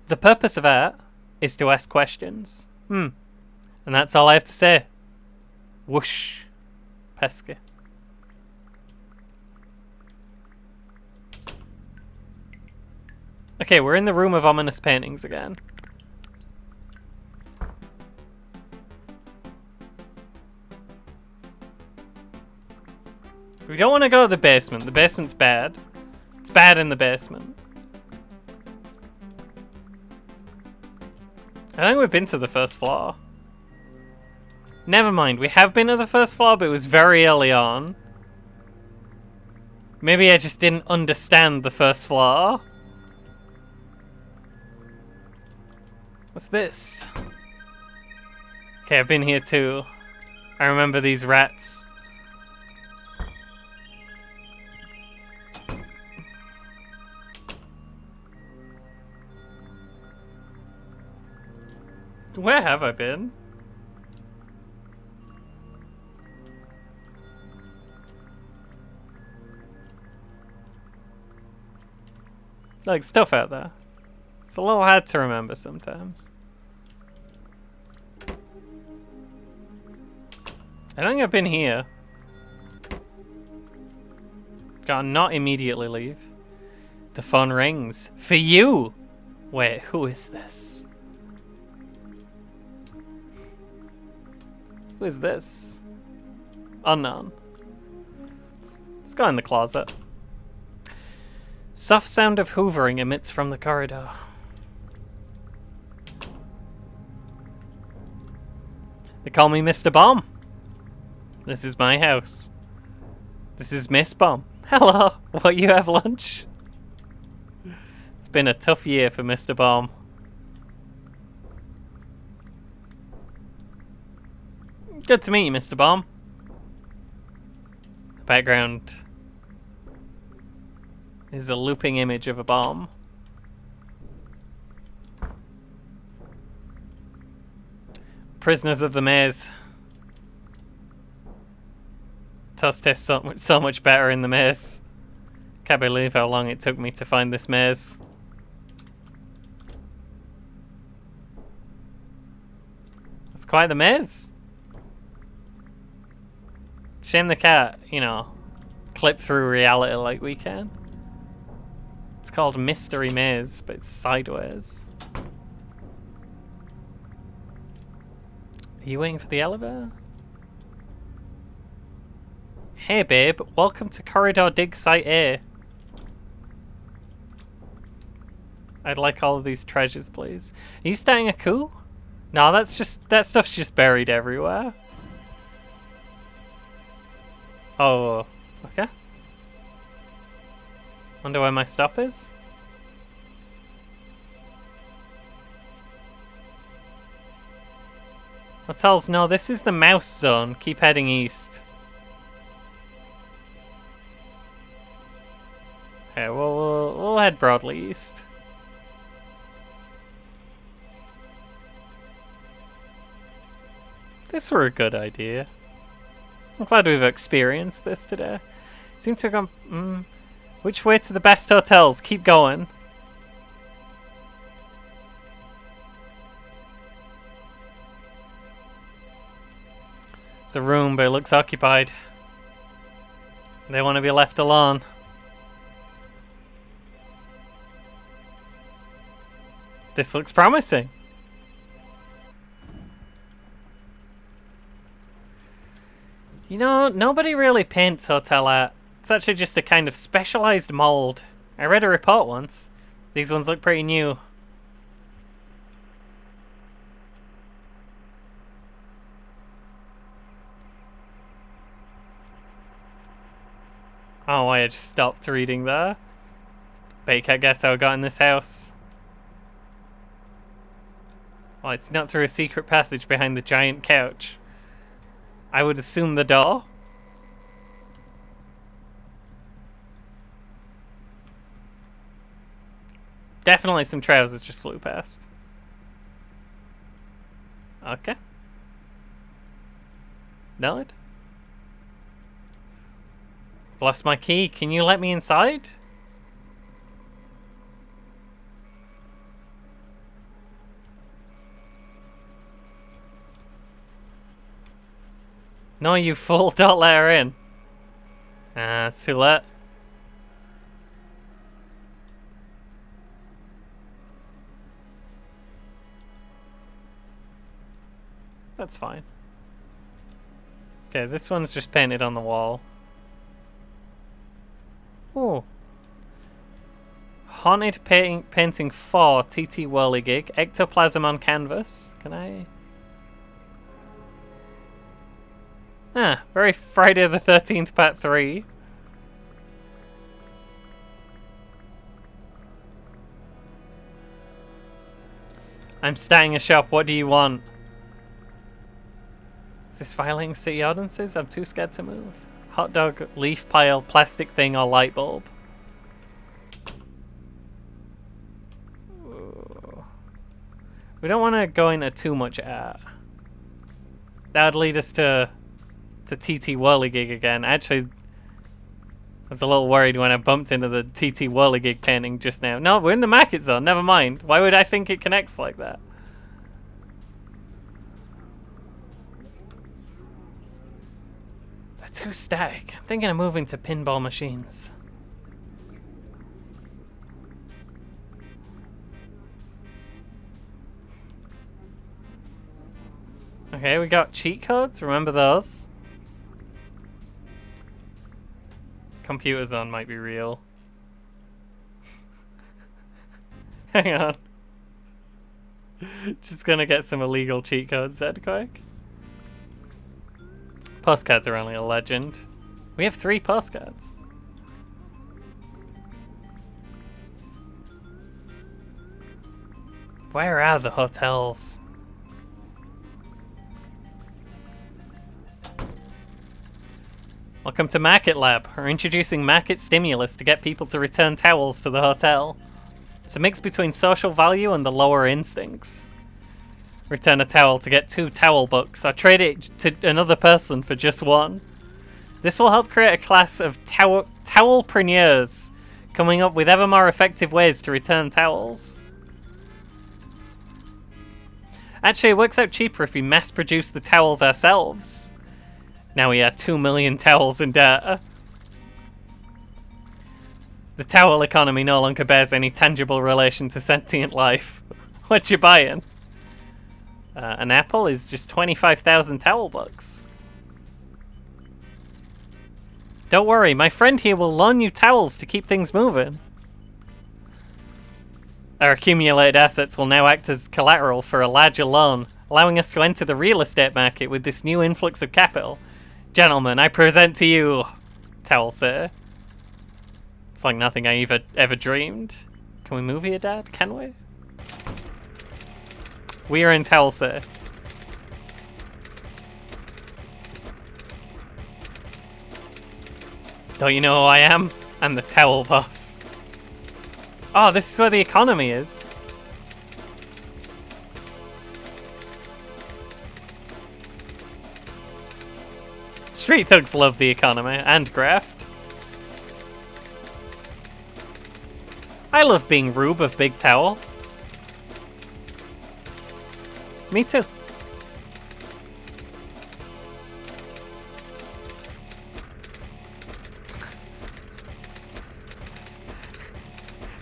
The purpose of art is to ask questions. And that's all I have to say. Whoosh, Pesky. Okay, we're in the room of ominous paintings again. We don't want to go to the basement. The basement's bad. It's bad in the basement. I think we've been to the first floor. Never mind, we have been to the first floor, but it was very early on. Maybe I just didn't understand the first floor. What's this? Okay, I've been here too. I remember these rats. Where have I been? Like stuff out there. It's a little hard to remember sometimes. I don't think I've been here. Gotta not immediately leave. The phone rings. For you! Wait, who is this? Who is this? Unknown. Let's go in the closet. Soft sound of hoovering emits from the corridor. They call me Mr. Bomb. This is my house. This is Miss Bomb. Hello, what, you have lunch? It's been a tough year for Mr. Bomb. Good to meet you, Mr. Bomb. The background is a looping image of a bomb. Prisoners of the Maze. Toast tastes so much better in the maze. Can't believe how long it took me to find this maze. It's quite the maze. Shame the cat, you know, clip through reality like we can. It's called Mystery Maze, but it's sideways. Are you waiting for the elevator? Hey babe, welcome to Corridor Dig Site A. I'd like all of these treasures, please. Are you starting a coup? No, that stuff's just buried everywhere. Oh, okay. Wonder where my stop is? Hotels, no, this is the mouse zone. Keep heading east. Okay, well, we'll head broadly east. This were a good idea. I'm glad we've experienced this today. Seem to have gone... Which way to the best hotels? Keep going. It's a room, but it looks occupied. They want to be left alone. This looks promising. You know, nobody really paints hotel art. It's actually just a kind of specialized mold. I read a report once. These ones look pretty new. Oh, I just stopped reading there. Bet you can't guess how I got in this house. Well, it's not through a secret passage behind the giant couch. I would assume the door. Definitely some trousers just flew past. Okay. Noted. Lost my key. Can you let me inside? No, you fool. Don't let her in. It's too late. That's fine. Okay, this one's just painted on the wall. Ooh. Haunted painting 4 TT Whirligig. Ectoplasm on canvas. Can I... very Friday the 13th part 3. I'm starting a shop. What do you want? Is this violating city ordinances? I'm too scared to move. Hot dog, leaf pile, plastic thing, or light bulb? Ooh. We don't want to go into too much art. That would lead us to TT Whirligig again. Actually, I was a little worried when I bumped into the TT Whirligig painting just now. No, we're in the market zone. Never mind. Why would I think it connects like that? Too static. I'm thinking of moving to pinball machines. Okay, we got cheat codes. Remember those? Computer zone might be real. Hang on. Just gonna get some illegal cheat codes dead quick. Postcards are only a legend. We have 3 postcards. Where are the hotels? Welcome to Market Lab. We're introducing market stimulus to get people to return towels to the hotel. It's a mix between social value and the lower instincts. Return a towel to get 2 towel books, or trade it to another person for just 1. This will help create a class of towelpreneurs, coming up with ever more effective ways to return towels. Actually, it works out cheaper if we mass produce the towels ourselves. Now we are 2 million towels in debt. The towel economy no longer bears any tangible relation to sentient life. What you buying? An apple is just 25,000 towel bucks. Don't worry, my friend here will loan you towels to keep things moving. Our accumulated assets will now act as collateral for a larger loan, allowing us to enter the real estate market with this new influx of capital. Gentlemen, I present to you... Towel, sir. It's like nothing I ever dreamed. Can we move here, Dad? Can we? We are in Towel, sir. Don't you know who I am? I'm the towel boss. Oh, this is where the economy is. Street thugs love the economy and graft. I love being Rube of Big Towel. Me too.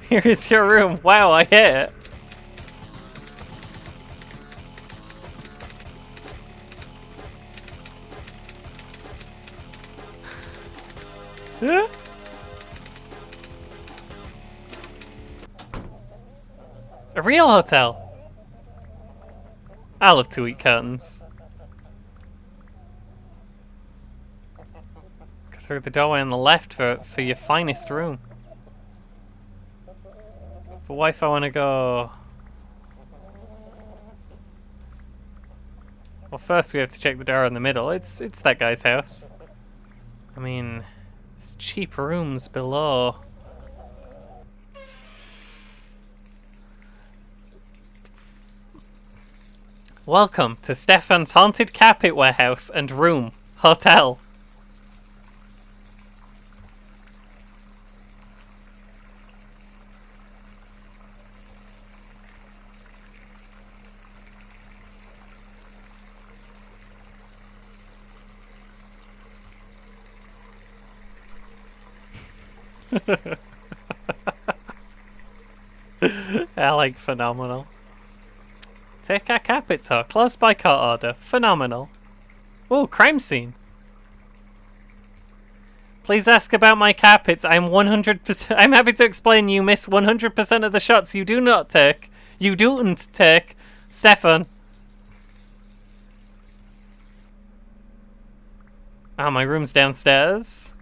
Here is your room. Wow, I hit it. Huh? A real hotel. I love to eat curtains. Go through the doorway on the left for your finest room. But what if I want to go... Well, first we have to check the door in the middle. It's that guy's house. I mean, there's cheap rooms below. Welcome to Stefan's Haunted Carpet Warehouse and Room Hotel. Alec, phenomenal. Take our carpet tour. Close by court order. Phenomenal. Oh, crime scene. Please ask about my carpets. I'm 100%. I'm happy to explain you miss 100% of the shots you do not take. You don't take. Stefan. Ah, my room's downstairs.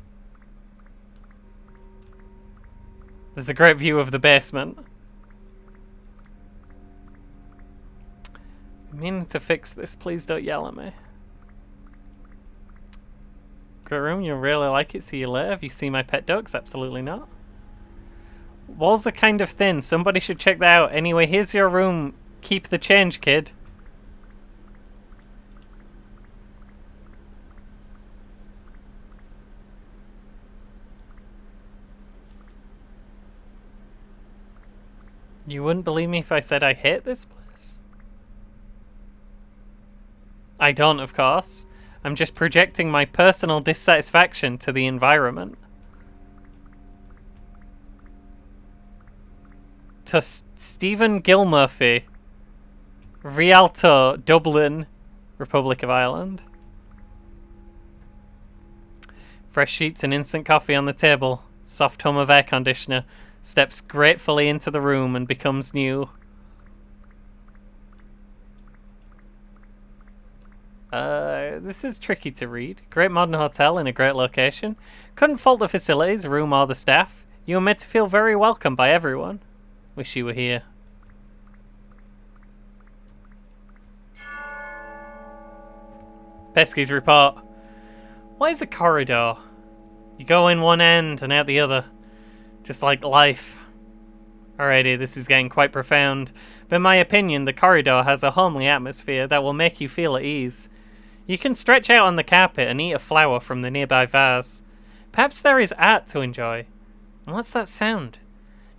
There's a great view of the basement. I mean to fix this, please don't yell at me. Great room, you'll really like it, see you later. Have you seen my pet dogs? Absolutely not. Walls are kind of thin, somebody should check that out. Anyway, here's your room. Keep the change, kid. You wouldn't believe me if I said I hate this place? I don't, of course. I'm just projecting my personal dissatisfaction to the environment. To Stephen Gilmurphy, Rialto, Dublin, Republic of Ireland. Fresh sheets and instant coffee on the table. Soft hum of air conditioner. Steps gratefully into the room and becomes new. This is tricky to read. Great modern hotel in a great location. Couldn't fault the facilities, room or the staff. You were made to feel very welcome by everyone. Wish you were here. Pesky's report. What is a corridor? You go in one end and out the other. Just like life. Alrighty, this is getting quite profound. But in my opinion, the corridor has a homely atmosphere that will make you feel at ease. You can stretch out on the carpet and eat a flower from the nearby vase. Perhaps there is art to enjoy. And what's that sound?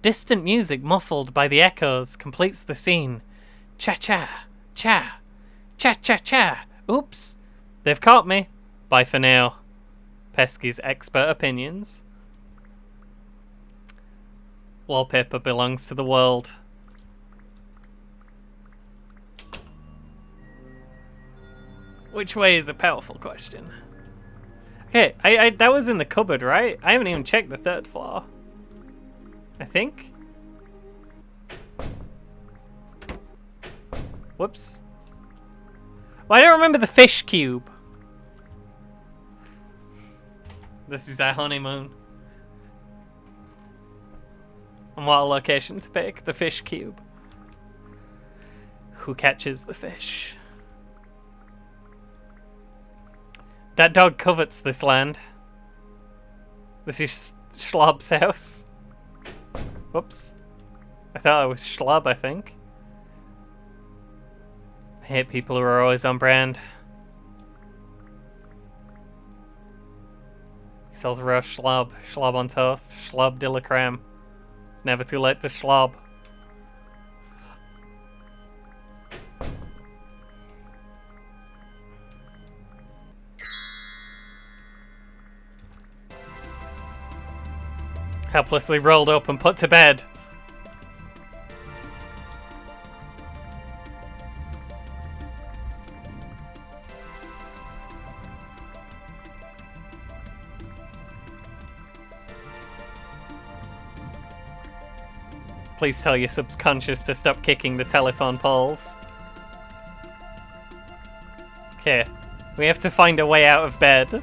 Distant music muffled by the echoes completes the scene. Cha-cha, cha, cha-cha-cha. Oops, they've caught me. Bye for now. Pesky's expert opinions. Wallpaper belongs to the world. Which way is a powerful question. Okay, I that was in the cupboard, right? I haven't even checked the 3rd floor. I think. Whoops. Well, I don't remember the fish cube. This is our honeymoon. And what a location to pick, the fish cube. Who catches the fish? That dog covets this land. This is Schlob's house. Whoops. I thought I was Schlob, I think. I hate people who are always on brand. He sells raw Schlob. Schlob on toast. Schlob de la creme. It's never too late to Schlob. Helplessly rolled up and put to bed. Please tell your subconscious to stop kicking the telephone poles. Okay, we have to find a way out of bed.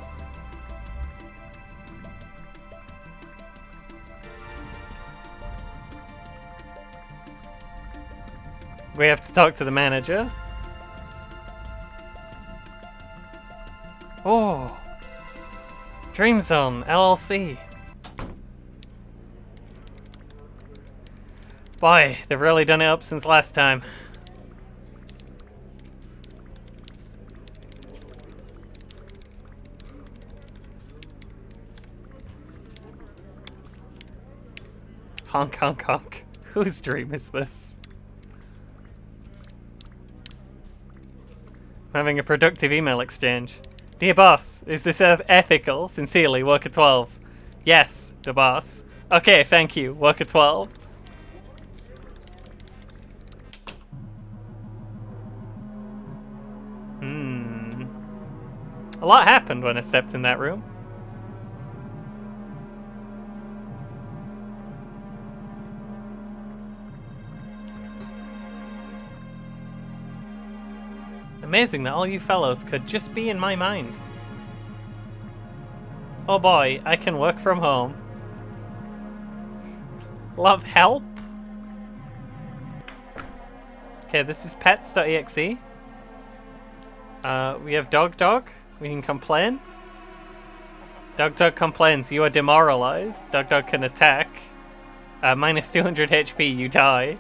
We have to talk to the manager. Oh, Dream Zone LLC. Boy, they've really done it up since last time. Honk, honk, honk. Whose dream is this? I'm having a productive email exchange. Dear boss, is this ethical? Sincerely, worker 12. Yes, the boss. Okay, thank you, worker 12. A lot happened when I stepped in that room. Amazing that all you fellows could just be in my mind. Oh boy, I can work from home. Love help? Okay, this is pets.exe. We have dog. We can complain. Dog complains, you are demoralized. Dog can attack. Minus 200 HP, you die.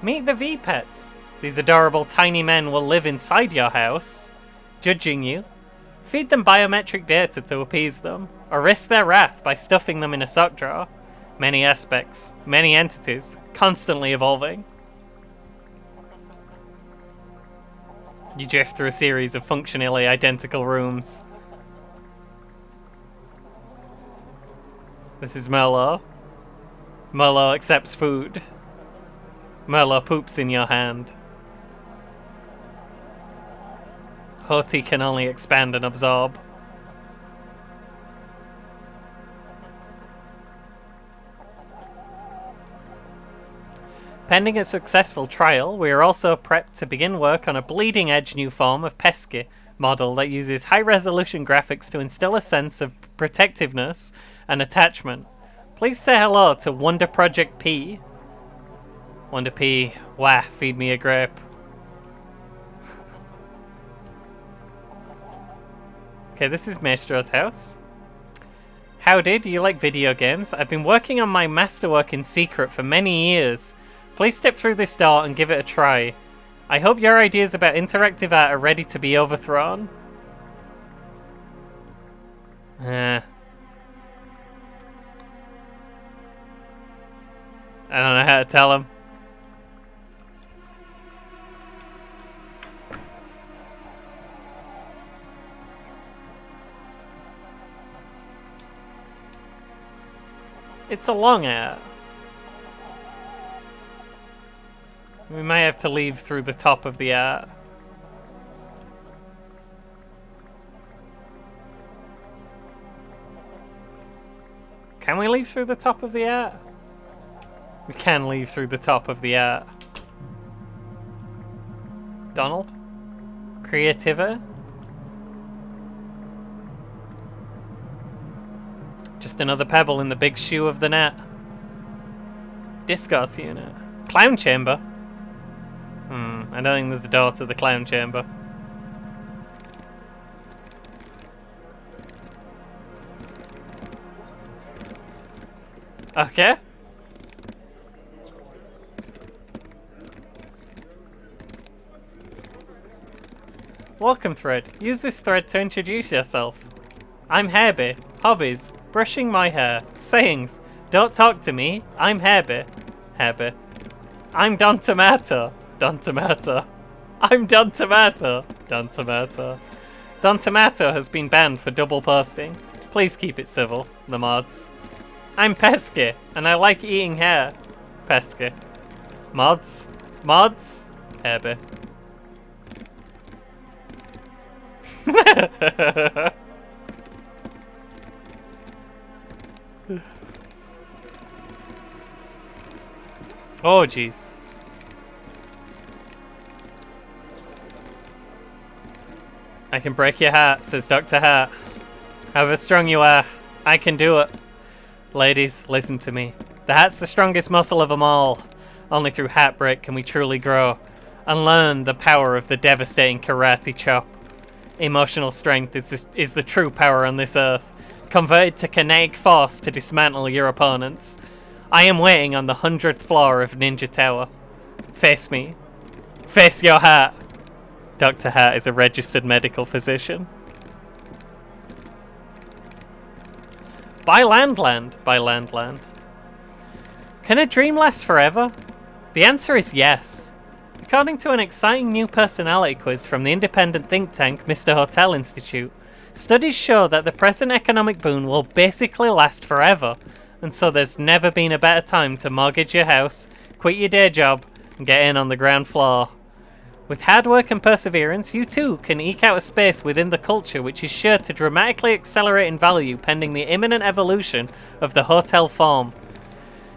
Meet the V-Pets. These adorable tiny men will live inside your house, judging you. Feed them biometric data to appease them, or risk their wrath by stuffing them in a sock drawer. Many aspects, many entities, constantly evolving. You drift through a series of functionally identical rooms. This is Merlot. Merlot accepts food. Merlot poops in your hand. Hoti can only expand and absorb. Pending a successful trial, we are also prepped to begin work on a bleeding-edge new form of pesky model that uses high-resolution graphics to instill a sense of protectiveness and attachment. Please say hello to Wonder Project P. Wonder P, wah, feed me a grape. Okay, this is Maestro's house. Howdy, do you like video games? I've been working on my masterwork in secret for many years. Please step through this door and give it a try. I hope your ideas about interactive art are ready to be overthrown. I don't know how to tell him. It's a long art. We might have to leave through the top of the art. Can we leave through the top of the art? We can leave through the top of the art. Donald? Creativa? Just another pebble in the big shoe of the net. Discourse unit. Clown chamber? I don't think there's a door to the clown chamber. Okay. Welcome thread. Use this thread to introduce yourself. I'm Herbie. Hobbies. Brushing my hair. Sayings. Don't talk to me. I'm Herbie. Herbie. I'm Don Tomato. Don Tomato. I'm Don Tomato. Don Tomato. Don Tomato has been banned for double posting. Please keep it civil, the mods. I'm Pesky, and I like eating hair. Pesky. Mods? Mods? Herbie. Oh, jeez. I can break your heart, says Dr. Hart. However strong you are, I can do it. Ladies, listen to me. The heart's the strongest muscle of them all. Only through heartbreak can we truly grow and learn the power of the devastating karate chop. Emotional strength is the true power on this earth, converted to kinetic force to dismantle your opponents. I am waiting on the 100th floor of Ninja Tower. Face me. Face your heart. Dr. Hart is a registered medical physician. By land. Can a dream last forever? The answer is yes. According to an exciting new personality quiz from the independent think tank Mr. Hotel Institute, studies show that the present economic boom will basically last forever, and so there's never been a better time to mortgage your house, quit your day job, and get in on the ground floor. With hard work and perseverance, you too can eke out a space within the culture which is sure to dramatically accelerate in value pending the imminent evolution of the hotel form.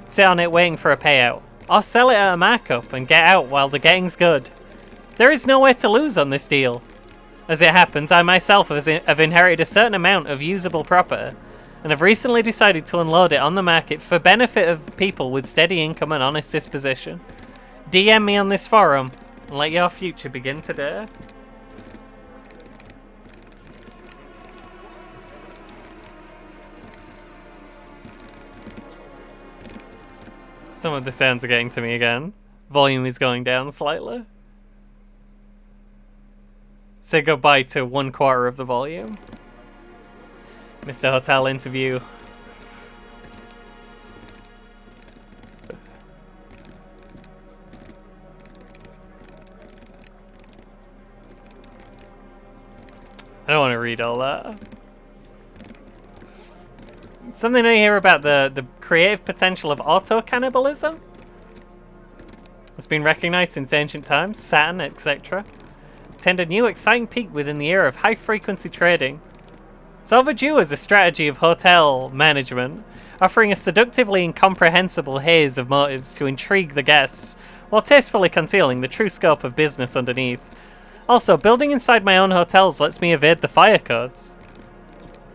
Sit on it waiting for a payout, or sell it at a markup and get out while the getting's good. There is no way to lose on this deal. As it happens, I myself have inherited a certain amount of usable property, and have recently decided to unload it on the market for benefit of people with steady income and honest disposition. DM me on this forum, and let your future begin today. Some of the sounds are getting to me again. Volume is going down slightly. Say goodbye to 1/4 of the volume. Mr. Hotel interview. I don't want to read all that. Something I hear about the creative potential of auto-cannibalism. It's been recognized since ancient times, Saturn, etc. Attained a new exciting peak within the era of high-frequency trading. It's overdue as a strategy of hotel management, offering a seductively incomprehensible haze of motives to intrigue the guests, while tastefully concealing the true scope of business underneath. Also, building inside my own hotels lets me evade the fire codes.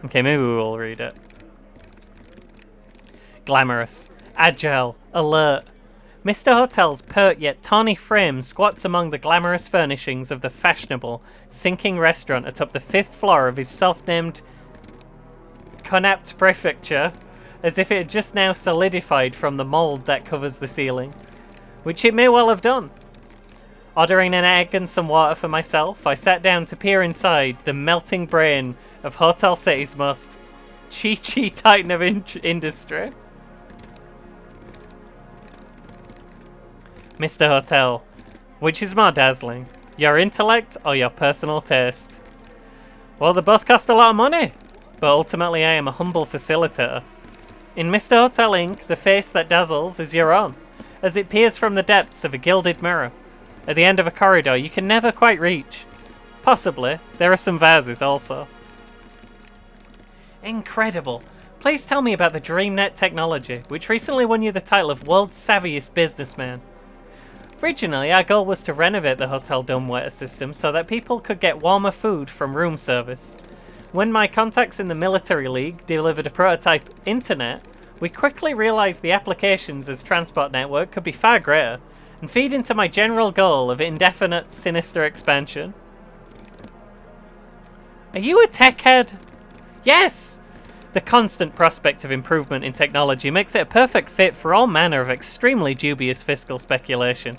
Okay, maybe we will read it. Glamorous, agile, alert. Mr. Hotel's pert yet tawny frame squats among the glamorous furnishings of the fashionable, sinking restaurant atop the 5th floor of his self-named Connaught prefecture, as if it had just now solidified from the mould that covers the ceiling, which it may well have done. Ordering an egg and some water for myself, I sat down to peer inside the melting brain of Hotel City's most chi-chi titan of industry. Mr. Hotel, which is more dazzling, your intellect or your personal taste? Well, they both cost a lot of money, but ultimately I am a humble facilitator. In Mr. Hotel Inc., the face that dazzles is your own, as it peers from the depths of a gilded mirror, at the end of a corridor you can never quite reach. Possibly, there are some vases also. Incredible. Please tell me about the DreamNet technology, which recently won you the title of World's Savviest Businessman. Originally, our goal was to renovate the hotel dumbwaiter system so that people could get warmer food from room service. When my contacts in the military league delivered a prototype internet, we quickly realized the applications as transport network could be far greater and feed into my general goal of indefinite, sinister expansion. Are you a tech head? Yes! The constant prospect of improvement in technology makes it a perfect fit for all manner of extremely dubious fiscal speculation.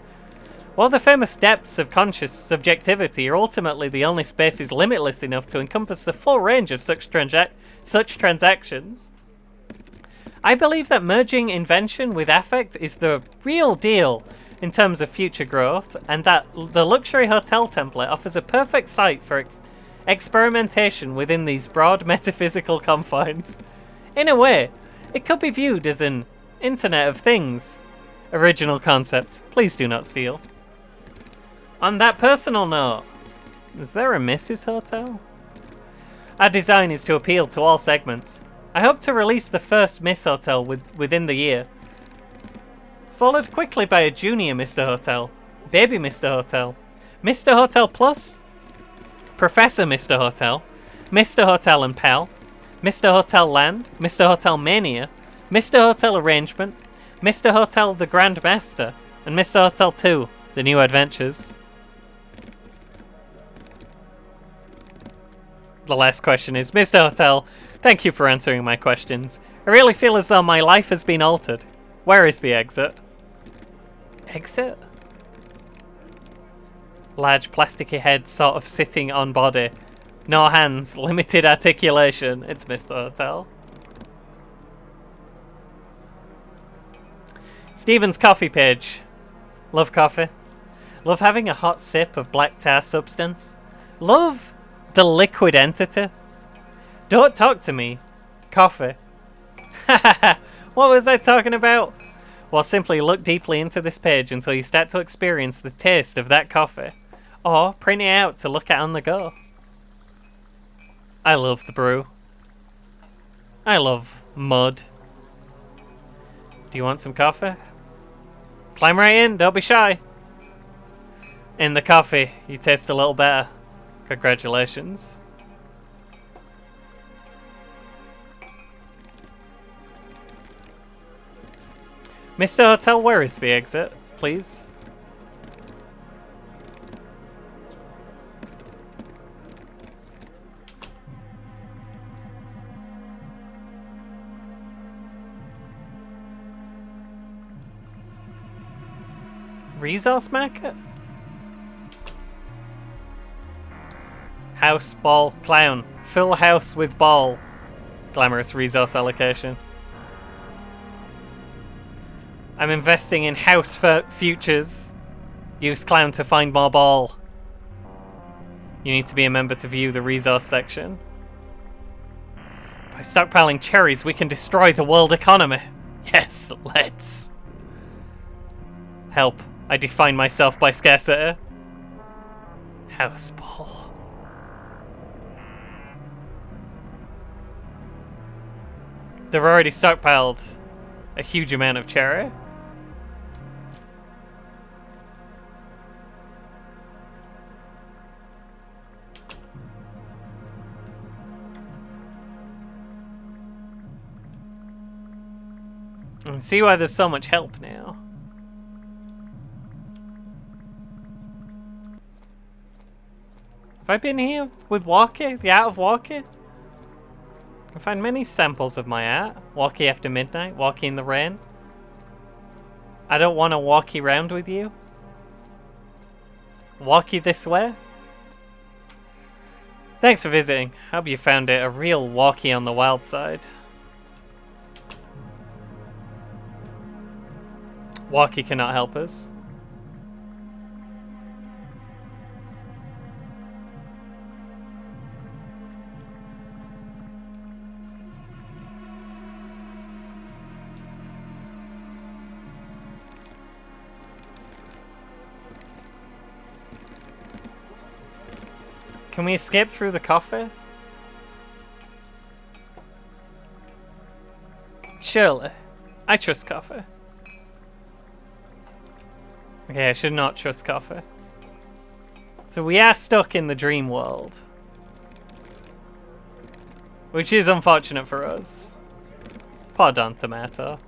While the famous depths of conscious subjectivity are ultimately the only spaces limitless enough to encompass the full range of such transactions, I believe that merging invention with affect is the real deal in terms of future growth, and that the luxury hotel template offers a perfect site for experimentation within these broad metaphysical confines. In a way, it could be viewed as an Internet of Things. Original concept. Please do not steal. On that personal note, is there a Mrs. Hotel? Our design is to appeal to all segments. I hope to release the first Miss Hotel within the year, followed quickly by a junior Mr. Hotel, baby Mr. Hotel, Mr. Hotel Plus, Professor Mr. Hotel, Mr. Hotel and Pal, Mr. Hotel Land, Mr. Hotel Mania, Mr. Hotel Arrangement, Mr. Hotel The Grand Master, and Mr. Hotel 2, The New Adventures. The last question is, Mr. Hotel, thank you for answering my questions. I really feel as though my life has been altered. Where is the exit? Exit? Large plasticky head sort of sitting on body. No hands, limited articulation. It's Mr. Hotel. Stephen's coffee page. Love coffee. Love having a hot sip of black tar substance. Love the liquid entity. Don't talk to me. Coffee. What was I talking about? Well, simply look deeply into this page until you start to experience the taste of that coffee. Or print it out to look at on the go. I love the brew. I love mud. Do you want some coffee? Climb right in, don't be shy. In the coffee, you taste a little better. Congratulations. Mr. Hotel, where is the exit, please? Resource market? House, ball, clown. Fill house with ball. Glamorous resource allocation. I'm investing in house for futures. Use clown to find more ball. You need to be a member to view the resource section. By stockpiling cherries, we can destroy the world economy. Yes, let's. Help. I define myself by scarcity. House ball. They've already stockpiled a huge amount of cherry. And see why there's so much help now. Have I been here with Walkie? The art of Walkie? I can find many samples of my art. Walkie after midnight, Walkie in the rain. I don't want to walkie round with you. Walkie this way. Thanks for visiting. Hope you found it a real walkie on the wild side. Walkie cannot help us. Can we escape through the coffee? Surely. I trust coffee. Okay, I should not trust coffee. So we are stuck in the dream world. Which is unfortunate for us. Pardon, tomato.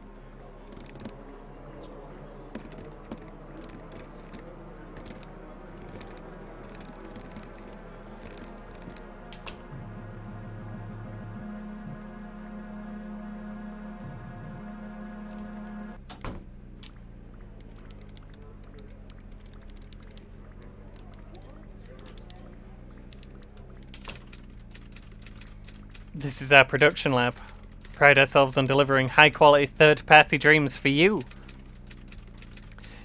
This is our production lab. Pride ourselves on delivering high-quality third-party dreams for you.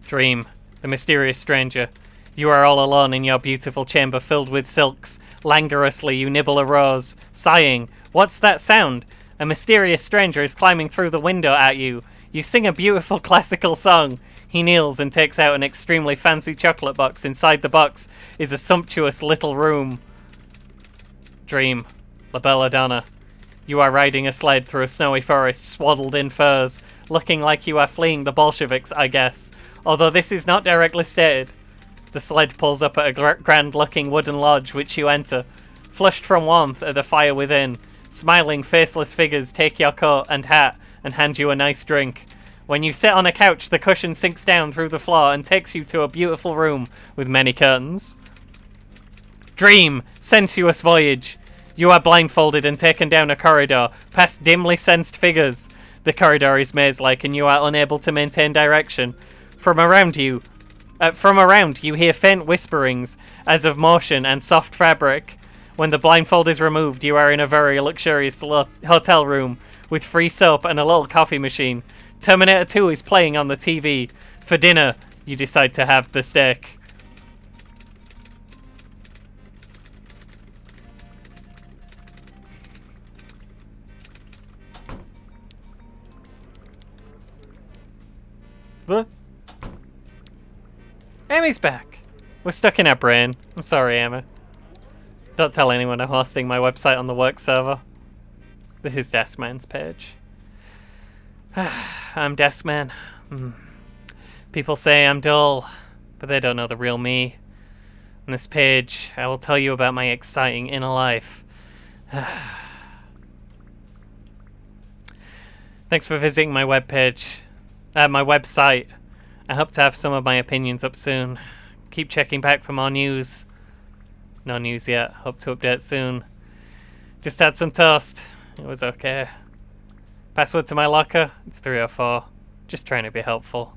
Dream, the mysterious stranger. You are all alone in your beautiful chamber filled with silks. Languorously you nibble a rose, sighing. What's that sound? A mysterious stranger is climbing through the window at you. You sing a beautiful classical song. He kneels and takes out an extremely fancy chocolate box. Inside the box is a sumptuous little room. Dream. La Belladonna. You are riding a sled through a snowy forest, swaddled in furs, looking like you are fleeing the Bolsheviks, I guess. Although this is not directly stated. The sled pulls up at a grand-looking wooden lodge, which you enter. Flushed from warmth at the fire within, smiling, faceless figures take your coat and hat and hand you a nice drink. When you sit on a couch, the cushion sinks down through the floor and takes you to a beautiful room with many curtains. Dream, sensuous voyage. You are blindfolded and taken down a corridor, past dimly sensed figures. The corridor is maze-like and you are unable to maintain direction. From around, you hear faint whisperings, as of motion and soft fabric. When the blindfold is removed, you are in a very luxurious hotel room, with free soap and a little coffee machine. Terminator 2 is playing on the TV. For dinner, you decide to have the steak. What? Amy's back. We're stuck in our brain. I'm sorry, Emma. Don't tell anyone I'm hosting my website on the work server. This is Deskman's page. I'm Deskman. People say I'm dull, but they don't know the real me. On this page, I will tell you about my exciting inner life. Thanks for visiting my webpage. My website. I hope to have some of my opinions up soon. Keep checking back for more news. No news yet. Hope to update soon. Just had some toast. It was okay. Password to my locker? It's 304. Just trying to be helpful.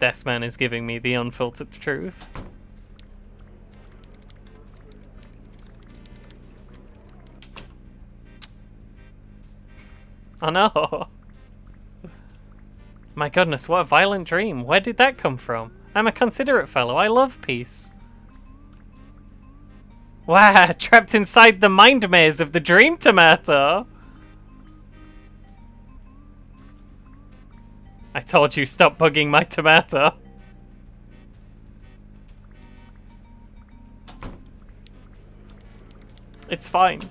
Deskman is giving me the unfiltered truth. Oh no! My goodness, what a violent dream. Where did that come from? I'm a considerate fellow. I love peace. Wow, trapped inside the mind maze of the dream tomato. I told you, stop bugging my tomato. It's fine.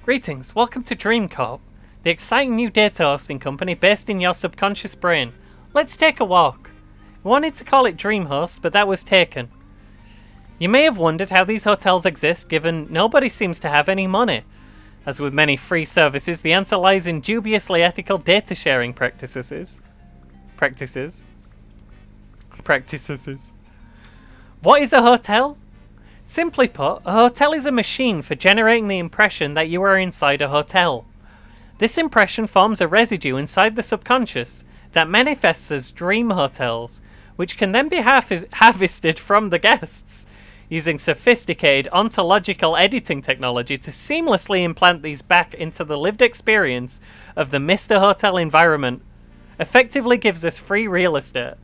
Greetings, welcome to Dream Corp, the exciting new data hosting company based in your subconscious brain. Let's take a walk. We wanted to call it DreamHost, but that was taken. You may have wondered how these hotels exist, given nobody seems to have any money. As with many free services, the answer lies in dubiously ethical data sharing practices. What is a hotel? Simply put, a hotel is a machine for generating the impression that you are inside a hotel. This impression forms a residue inside the subconscious that manifests as dream hotels, which can then be harvested from the guests, using sophisticated ontological editing technology to seamlessly implant these back into the lived experience of the Mr. Hotel environment. Effectively gives us free real estate,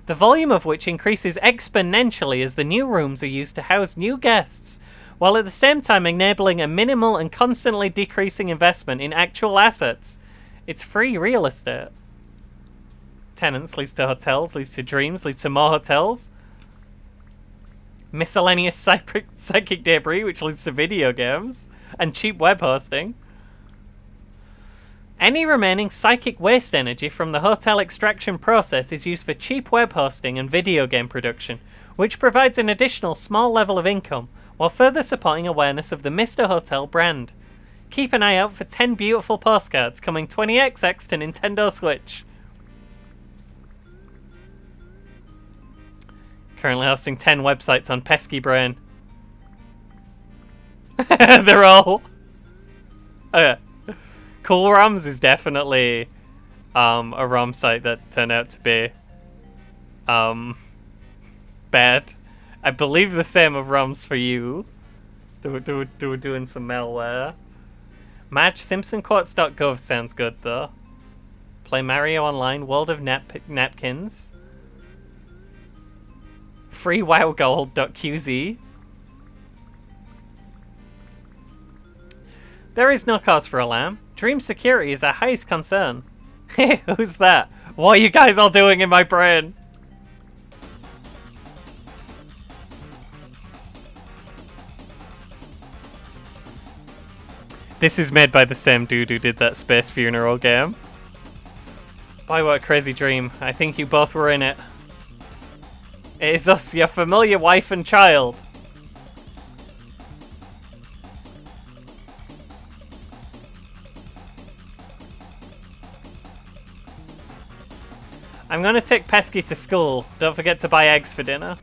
the volume of which increases exponentially as the new rooms are used to house new guests, while at the same time enabling a minimal and constantly decreasing investment in actual assets. It's free real estate. Tenants leads to hotels, leads to dreams, leads to more hotels. Miscellaneous psychic debris, which leads to video games. and cheap web hosting. Any remaining psychic waste energy from the hotel extraction process is used for cheap web hosting and video game production, which provides an additional small level of income, while further supporting awareness of the Mr. Hotel brand. Keep an eye out for 10 beautiful postcards coming 20XX to Nintendo Switch. Currently hosting 10 websites on Pesky Brain. They're all... Okay. Cool ROMs is definitely a ROM site that turned out to be bad. I believe the same of ROMs for you. They were doing some malware. MatchSimpsonQuotes.gov sounds good though. Play Mario Online, World of Napkins. FreeWowGold.qz. There is no cause for alarm. Dream security is our highest concern. Hey, who's that? What are you guys all doing in my brain? This is made by the same dude who did that Space Funeral game. Boy, what a crazy dream. I think you both were in it. It is us, your familiar wife and child. I'm gonna take Pesky to school. Don't forget to buy eggs for dinner.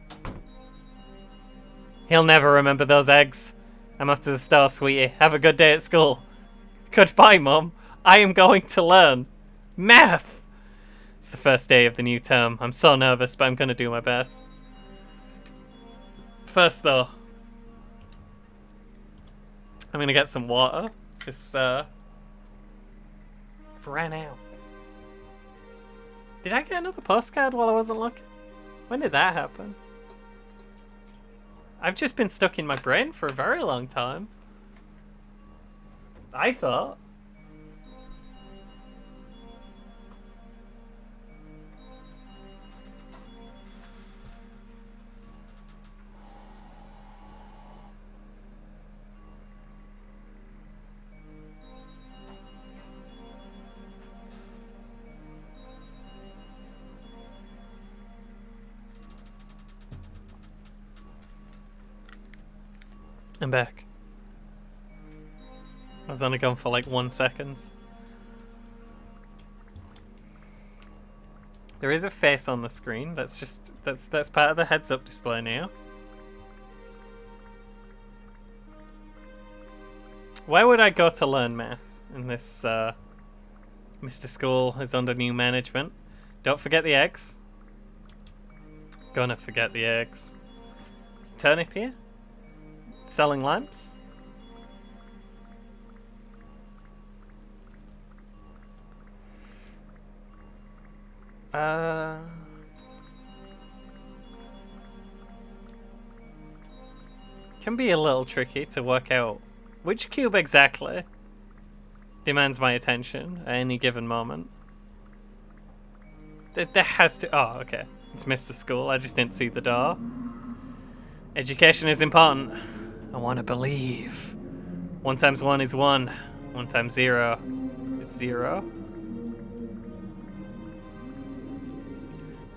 He'll never remember those eggs. I'm off to the store, sweetie. Have a good day at school. Goodbye, Mum. I am going to learn math. It's the first day of the new term. I'm so nervous, but I'm gonna do my best. First, though, I'm gonna get some water. Just ran out. Did I get another postcard while I wasn't looking? When did that happen? I've just been stuck in my brain for a very long time. I thought. I'm back. I was only gone for like 1 second. There is a face on the screen. That's part of the heads-up display now. Where would I go to learn math in this? Mr. School is under new management. Don't forget the eggs. Gonna forget the eggs. Is Turnip here? Selling lamps? Can be a little tricky to work out which cube exactly demands my attention at any given moment. There has to... Oh, okay. It's Mr. School. I just didn't see the door. Education is important. I want to believe. 1 times 1 is 1. 1 times 0. It's 0.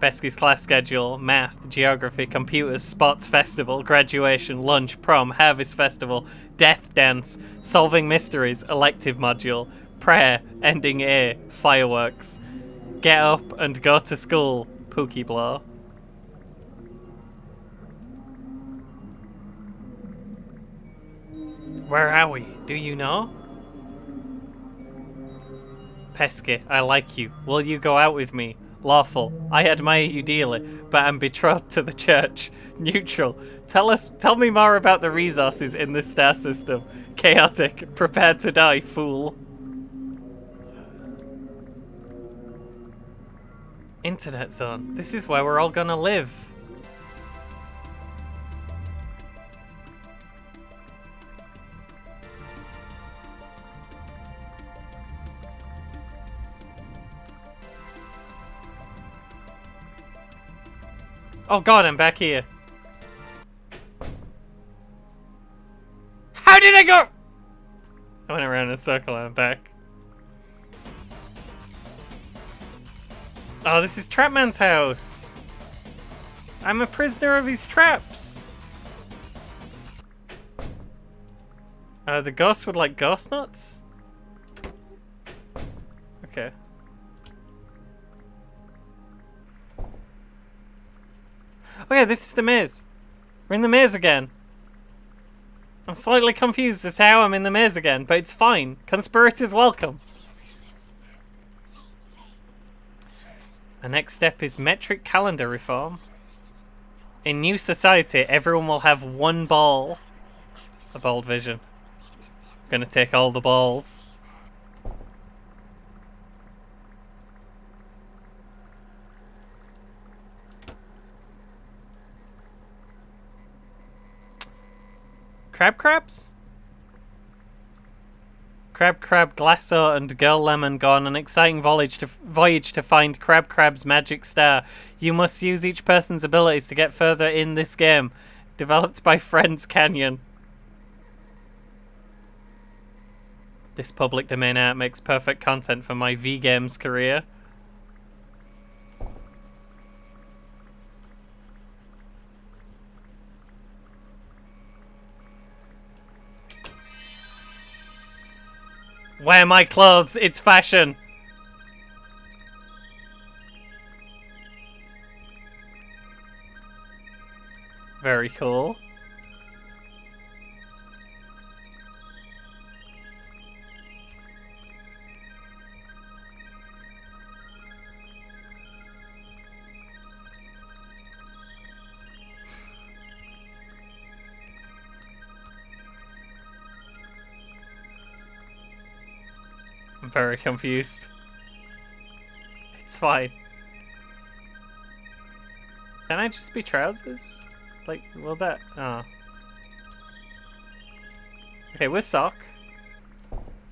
Pesky's class schedule: math, geography, computers, sports festival, graduation, lunch, prom, harvest festival, death dance, solving mysteries, elective module, prayer, ending A, fireworks. Get up and go to school, Pookie Blow. Where are we? Do you know? Pesky, I like you. Will you go out with me? Lawful. I admire you dearly, but am betrothed to the church. Neutral. Tell me more about the resources in this star system. Chaotic. Prepared to die, fool. Internet zone. This is where we're all gonna live. Oh god, I'm back here. How did I go? I went around in a circle and back. Oh, this is Trapman's house! I'm a prisoner of his traps! The ghost would like ghost nuts? Okay. Oh yeah, this is the maze. We're in the maze again. I'm slightly confused as to how I'm in the maze again, but it's fine. Conspirators welcome. The next step is metric calendar reform. In new society, everyone will have one ball. A bold vision. Gonna take all the balls. Crabs? Crab, Glasso, and Girl Lemon go on an exciting voyage to find Crab's magic star. You must use each person's abilities to get further in this game. Developed by Friends Canyon. This public domain art makes perfect content for my V-Games career. Wear my clothes, it's fashion! Very cool. I'm very confused. It's fine. Can I just be trousers? Like, will that... Oh. Okay, we're sock.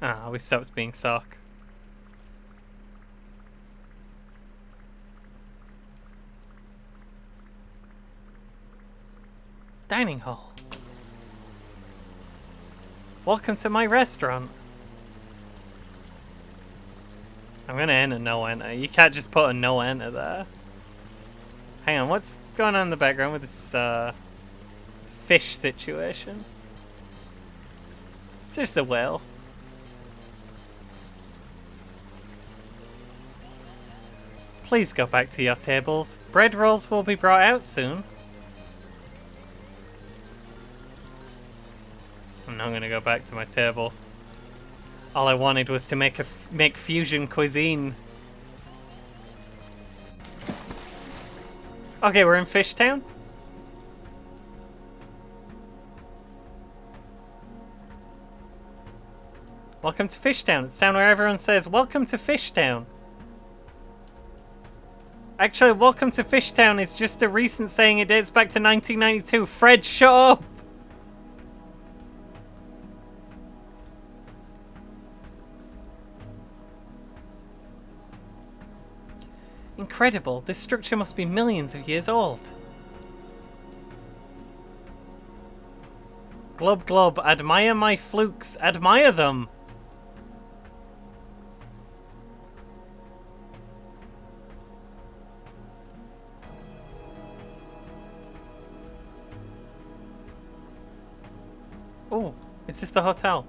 Ah, we stopped being sock. Dining hall. Welcome to my restaurant. I'm gonna enter no enter. You can't just put a no enter there. Hang on, what's going on in the background with this fish situation? It's just a whale. Please go back to your tables. Bread rolls will be brought out soon. I'm not gonna go back to my table. All I wanted was to make fusion cuisine. Okay, we're in Fishtown. Welcome to Fishtown. It's town where everyone says, "Welcome to Fishtown." Actually, "Welcome to Fishtown" is just a recent saying. It dates back to 1992. Fred, shut up! Incredible. This structure must be millions of years old. Glub, admire my flukes. Admire them. Oh, is this the hotel?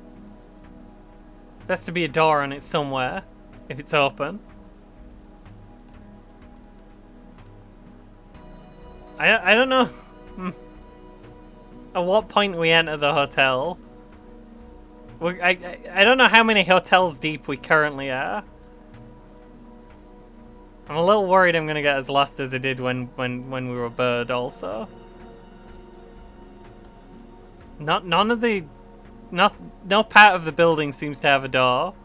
There has to be a door on it somewhere, if it's open. I don't know at what point we enter the hotel. I don't know how many hotels deep we currently are. I'm a little worried I'm gonna get as lost as I did when we were Bird also. No part of the building seems to have a door.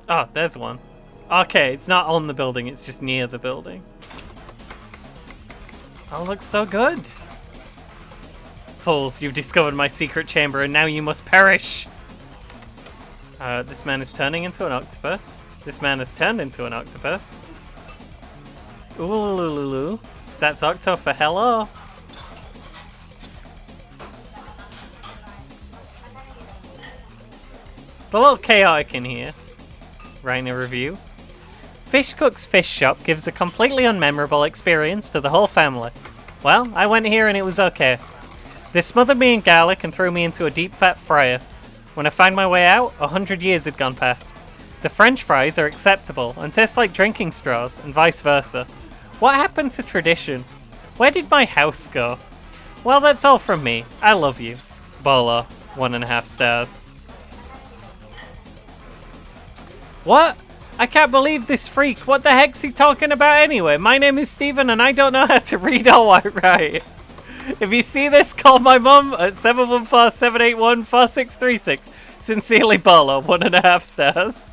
Oh, there's one. Okay, it's not on the building, it's just near the building. Oh, looks so good. Fools, you've discovered my secret chamber and now you must perish. This man is turning into an octopus. This man has turned into an octopus. Ooh, that's Octo for hello. a little chaotic in here. Writing a review. Fish Cook's Fish Shop gives a completely unmemorable experience to the whole family. Well, I went here and it was okay. They smothered me in garlic and threw me into a deep fat fryer. When I found my way out, 100 years had gone past. The French fries are acceptable and taste like drinking straws, and vice versa. What happened to tradition? Where did my house go? Well, that's all from me. I love you. Bolo, 1.5 stars. What? I can't believe this freak. What the heck's he talking about anyway? My name is Steven and I don't know how to read or write. If you see this, call my mum at 714-781-4636. Sincerely, Bolo, 1.5 stars.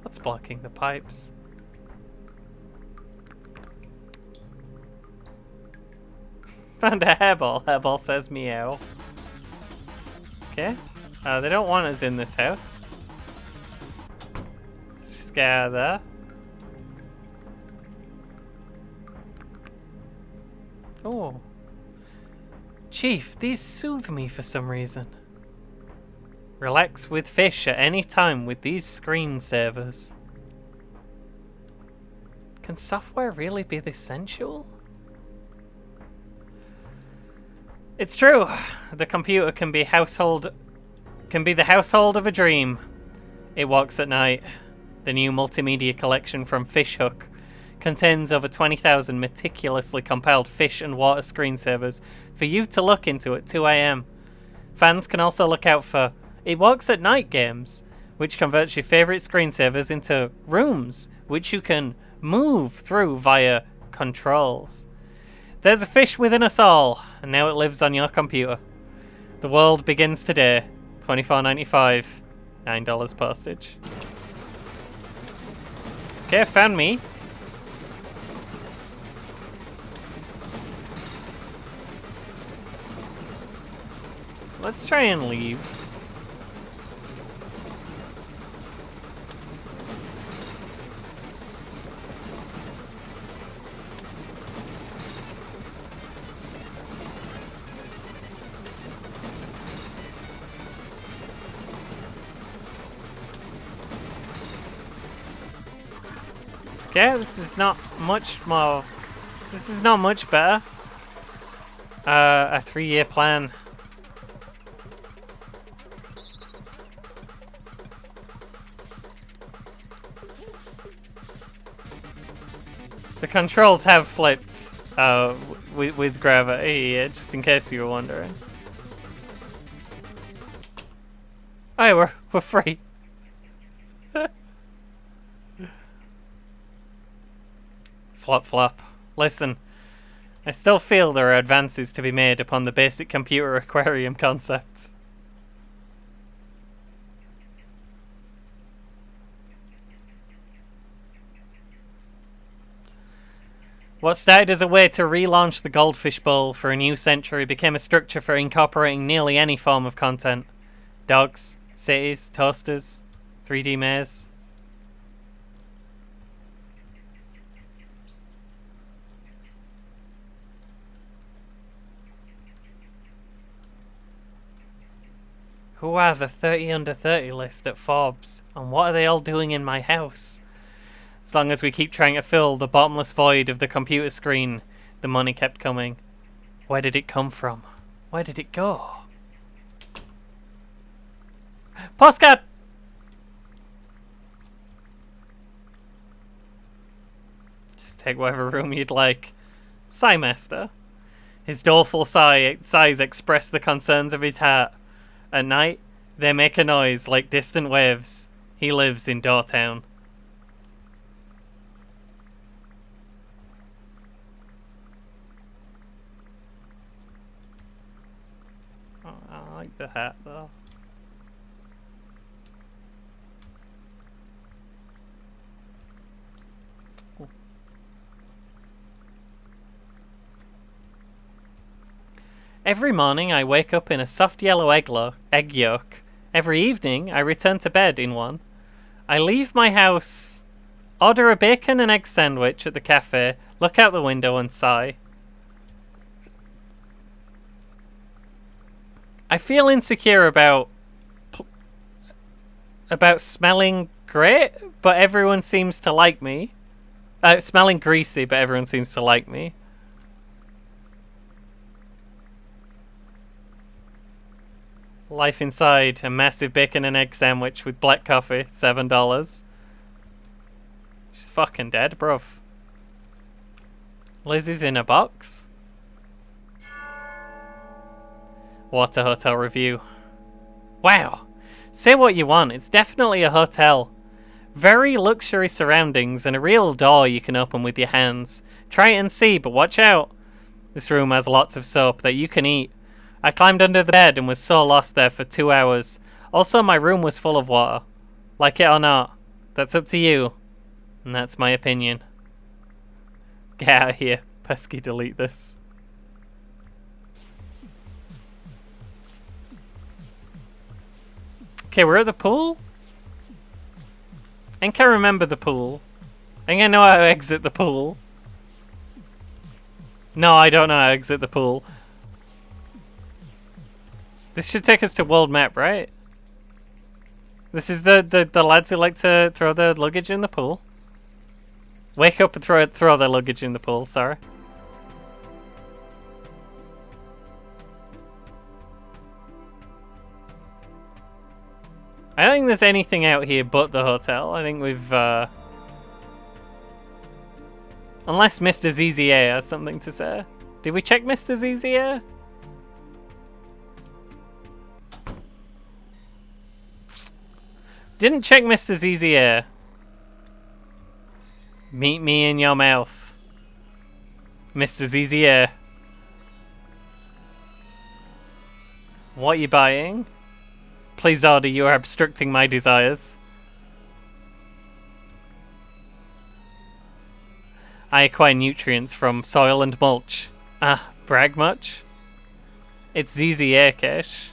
What's blocking the pipes? Found a hairball. Hairball says meow. Okay. They don't want us in this house. Let's just get out of there. Oh. Chief, these soothe me for some reason. Relax with fish at any time with these screensavers. Can software really be this sensual? It's true. The computer can be the household of a dream. It walks at night. The new multimedia collection from Fishhook contains over 20,000 meticulously compiled fish and water screensavers for you to look into at 2 AM. Fans can also look out for It Walks at Night games, which converts your favorite screensavers into rooms, which you can move through via controls. There's a fish within us all, and now it lives on your computer. The world begins today. $24.95. $9 postage. Okay, found me. Let's try and leave. Okay, this is not much more. This is not much better. A 3-year plan. The controls have flipped with gravity, just in case you were wondering. Oh, we're free. Flop flop. Listen, I still feel there are advances to be made upon the basic computer aquarium concept. What started as a way to relaunch the Goldfish Bowl for a new century became a structure for incorporating nearly any form of content. Dogs, cities, toasters, 3D maze. Who are the 30 under 30 list at Forbes? And what are they all doing in my house? As long as we keep trying to fill the bottomless void of the computer screen, the money kept coming. Where did it come from? Where did it go? Postcard! Just take whatever room you'd like. Sighmaster. His doleful sighs express the concerns of his heart. At night, they make a noise like distant waves. He lives in Doortown. Oh, I like the hat though. Every morning I wake up in a soft yellow egg yolk. Every evening I return to bed in one. I leave my house, order a bacon and egg sandwich at the cafe, look out the window and sigh. I feel insecure about smelling great, but everyone seems to like me. Smelling greasy, but everyone seems to like me. Life inside, a massive bacon and egg sandwich with black coffee, $7. She's fucking dead, bruv. Lizzie's in a box. Water hotel review. Wow. Say what you want, it's definitely a hotel. Very luxury surroundings and a real door you can open with your hands. Try it and see, but watch out. This room has lots of soap that you can eat. I climbed under the bed and was so lost there for 2 hours. Also, my room was full of water. Like it or not, that's up to you. And that's my opinion. Get out of here. Pesky, delete this. Okay, we're at the pool? I think I remember the pool. I think I know how to exit the pool. No, I don't know how to exit the pool. This should take us to world map, right? This is the lads who like to throw their luggage in the pool. Wake up and throw their luggage in the pool, sorry. I don't think there's anything out here but the hotel. I think we've unless Mr. ZZA has something to say. Did we check Mr. ZZA? Didn't check Mr. ZZA. Meet me in your mouth. Mr. ZZA. What are you buying? Please order, you are obstructing my desires. I acquire nutrients from soil and mulch. Ah, brag much? It's ZZA, Kish.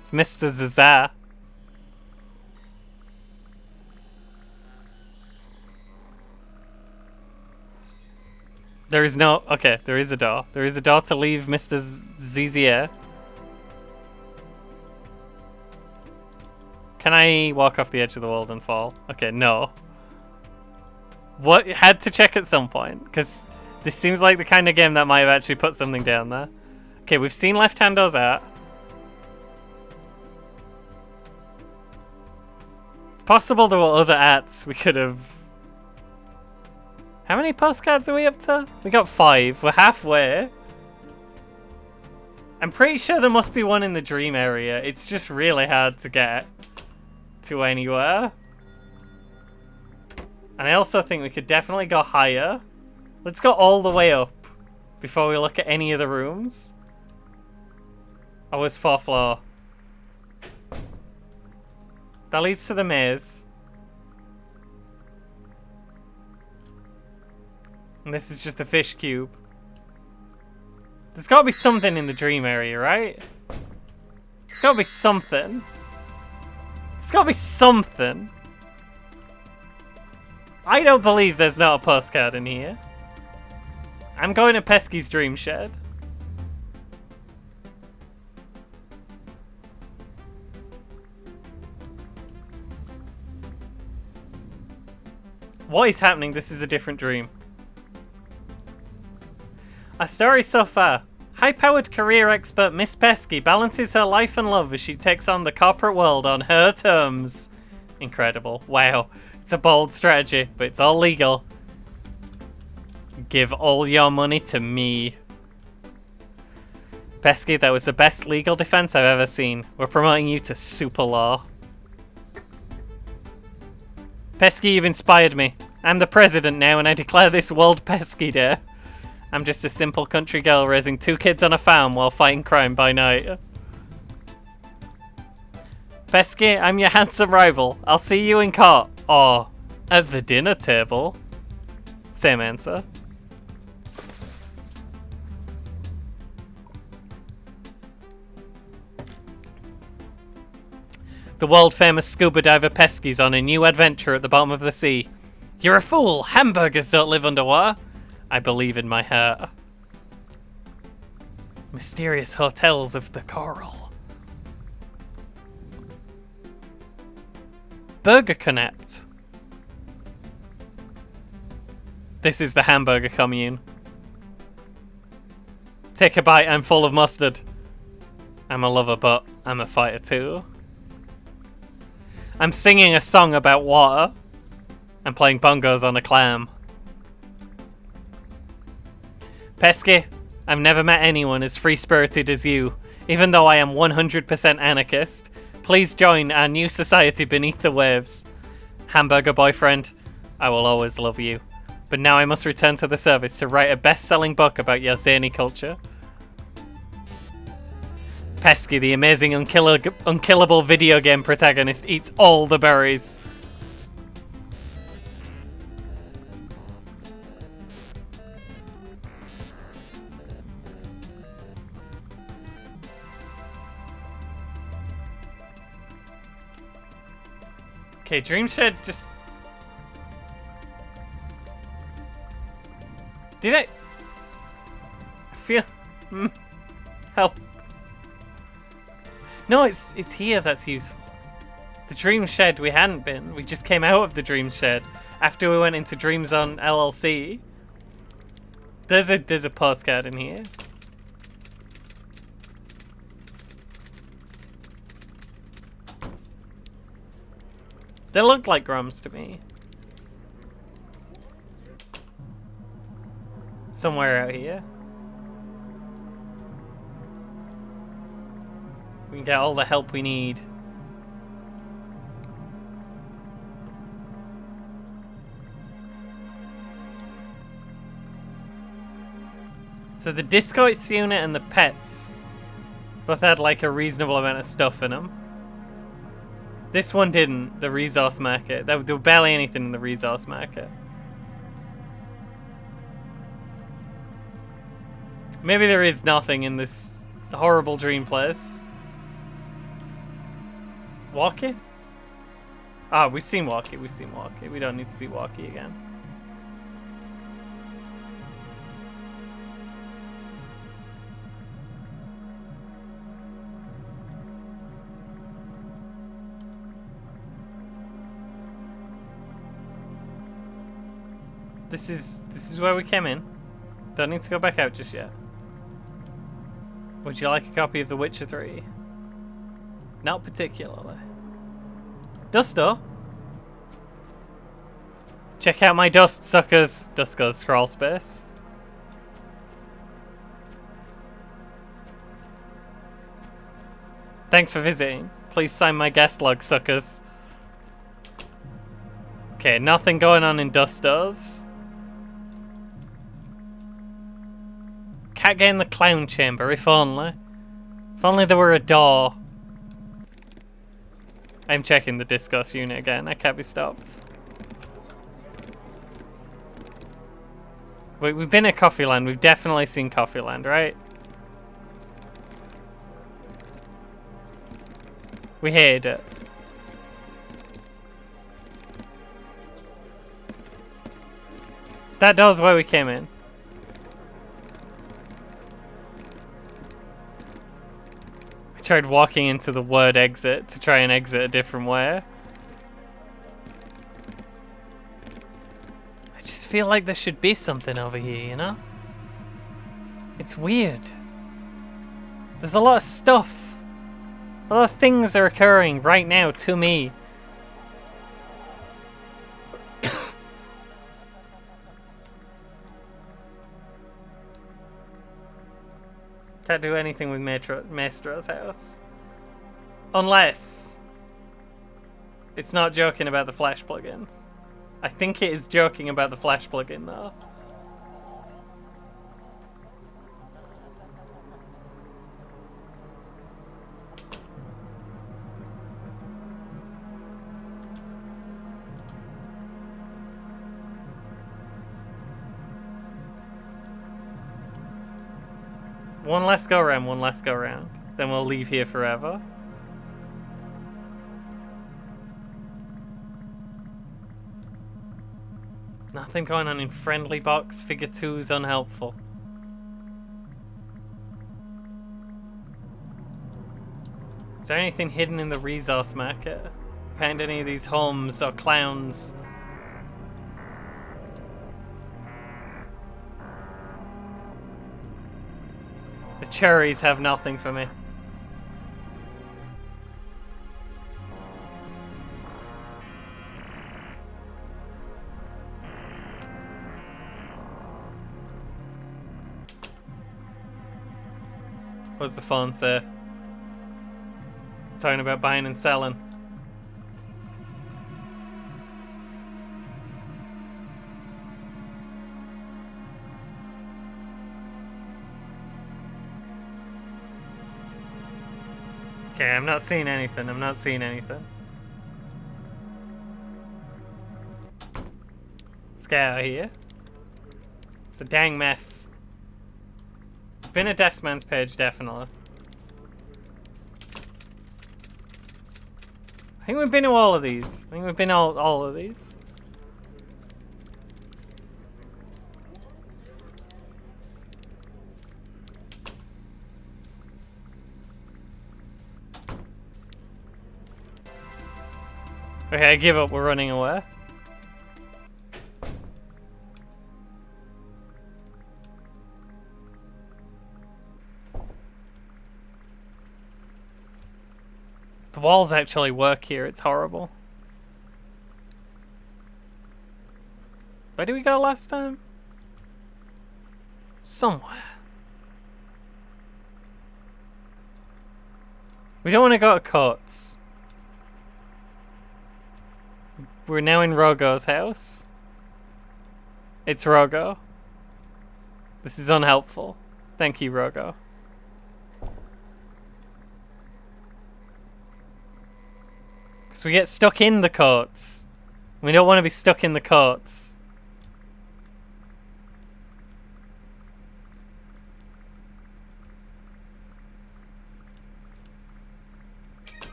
It's Mr. Zaza. There is no... Okay, there is a door. There is a door to leave Mr. ZZA. Can I walk off the edge of the world and fall? Okay, no. What? Had to check at some point, because this seems like the kind of game that might have actually put something down there. Okay, we've seen left-hand doors out. It's possible there were other ads we could have... How many postcards are we up to? We got 5. We're halfway. I'm pretty sure there must be one in the dream area. It's just really hard to get to anywhere. And I also think we could definitely go higher. Let's go all the way up before we look at any of the rooms. Oh, it's 4th floor. That leads to the maze. And this is just a fish cube. There's gotta be something in the dream area, right? There's gotta be something. There's gotta be something. I don't believe there's not a postcard in here. I'm going to Pesky's dream shed. What is happening? This is a different dream. Our story so far. High-powered career expert Miss Pesky balances her life and love as she takes on the corporate world on her terms. Incredible. Wow. It's a bold strategy, but it's all legal. Give all your money to me. Pesky, that was the best legal defense I've ever seen. We're promoting you to super law. Pesky, you've inspired me. I'm the president now and I declare this World Pesky Day. I'm just a simple country girl raising 2 kids on a farm while fighting crime by night. Pesky, I'm your handsome rival. I'll see you in court. Or at the dinner table. Same answer. The world-famous scuba diver Pesky's on a new adventure at the bottom of the sea. You're a fool! Hamburgers don't live underwater! I believe in my heart. Mysterious hotels of the coral. Burger Connect. This is the hamburger commune. Take a bite, I'm full of mustard. I'm a lover, but I'm a fighter too. I'm singing a song about water. I'm playing bongos on a clam. Pesky, I've never met anyone as free-spirited as you. Even though I am 100% anarchist, please join our new society beneath the waves. Hamburger boyfriend, I will always love you. But now I must return to the service to write a best-selling book about your zany culture. Pesky, the amazing unkillable video game protagonist, eats all the berries. Okay, Dreamshed just... Did I feel... Help. No, it's here that's useful. The Dream Shed we hadn't been. We just came out of the Dream Shed after we went into Dream Zone LLC. There's a postcard in here. They look like grums to me. Somewhere out here. We can get all the help we need. So the discourse unit and the pets both had like a reasonable amount of stuff in them. This one didn't, the resource market. There was barely anything in the resource market. Maybe there is nothing in this horrible dream place. Walkie? Ah, we've seen Walkie, we've seen Walkie. We don't need to see Walkie again. This is where we came in. Don't need to go back out just yet. Would you like a copy of The Witcher 3? Not particularly. Dusto? Check out my dust, suckers. Dust goes scroll space. Thanks for visiting. Please sign my guest log, suckers. Okay, nothing going on in Dusto's. Can't get in the clown chamber, if only. If only there were a door. I'm checking the discourse unit again, I can't be stopped. Wait, we've been at Coffeeland, we've definitely seen Coffeeland, right? We hated it. That door's where we came in. I tried walking into the word exit to try and exit a different way. I just feel like there should be something over here, you know? It's weird. There's a lot of stuff. A lot of things are occurring right now to me. Can't do anything with Maestro's house. Unless it's not joking about the Flash plugin. I think it is joking about the Flash plugin though. One last go round, one last go round. Then we'll leave here forever. Nothing going on in friendly box. Figure 2's unhelpful. Is there anything hidden in the resource market? Found any of these homes or clowns? The cherries have nothing for me. What's the phone say? Talking about buying and selling. Okay, I'm not seeing anything. I'm not seeing anything. Let's get out of here. It's a dang mess. Been a Deskman's page, definitely. I think we've been to all of these. I think we've been to all of these. Okay, I give up. We're running away. The walls actually work here. It's horrible. Where did we go last time? Somewhere. We don't want to go to Coates. We're now in Rogo's house. It's Rogo. This is unhelpful. Thank you, Rogo. Because we get stuck in the courts. We don't want to be stuck in the courts.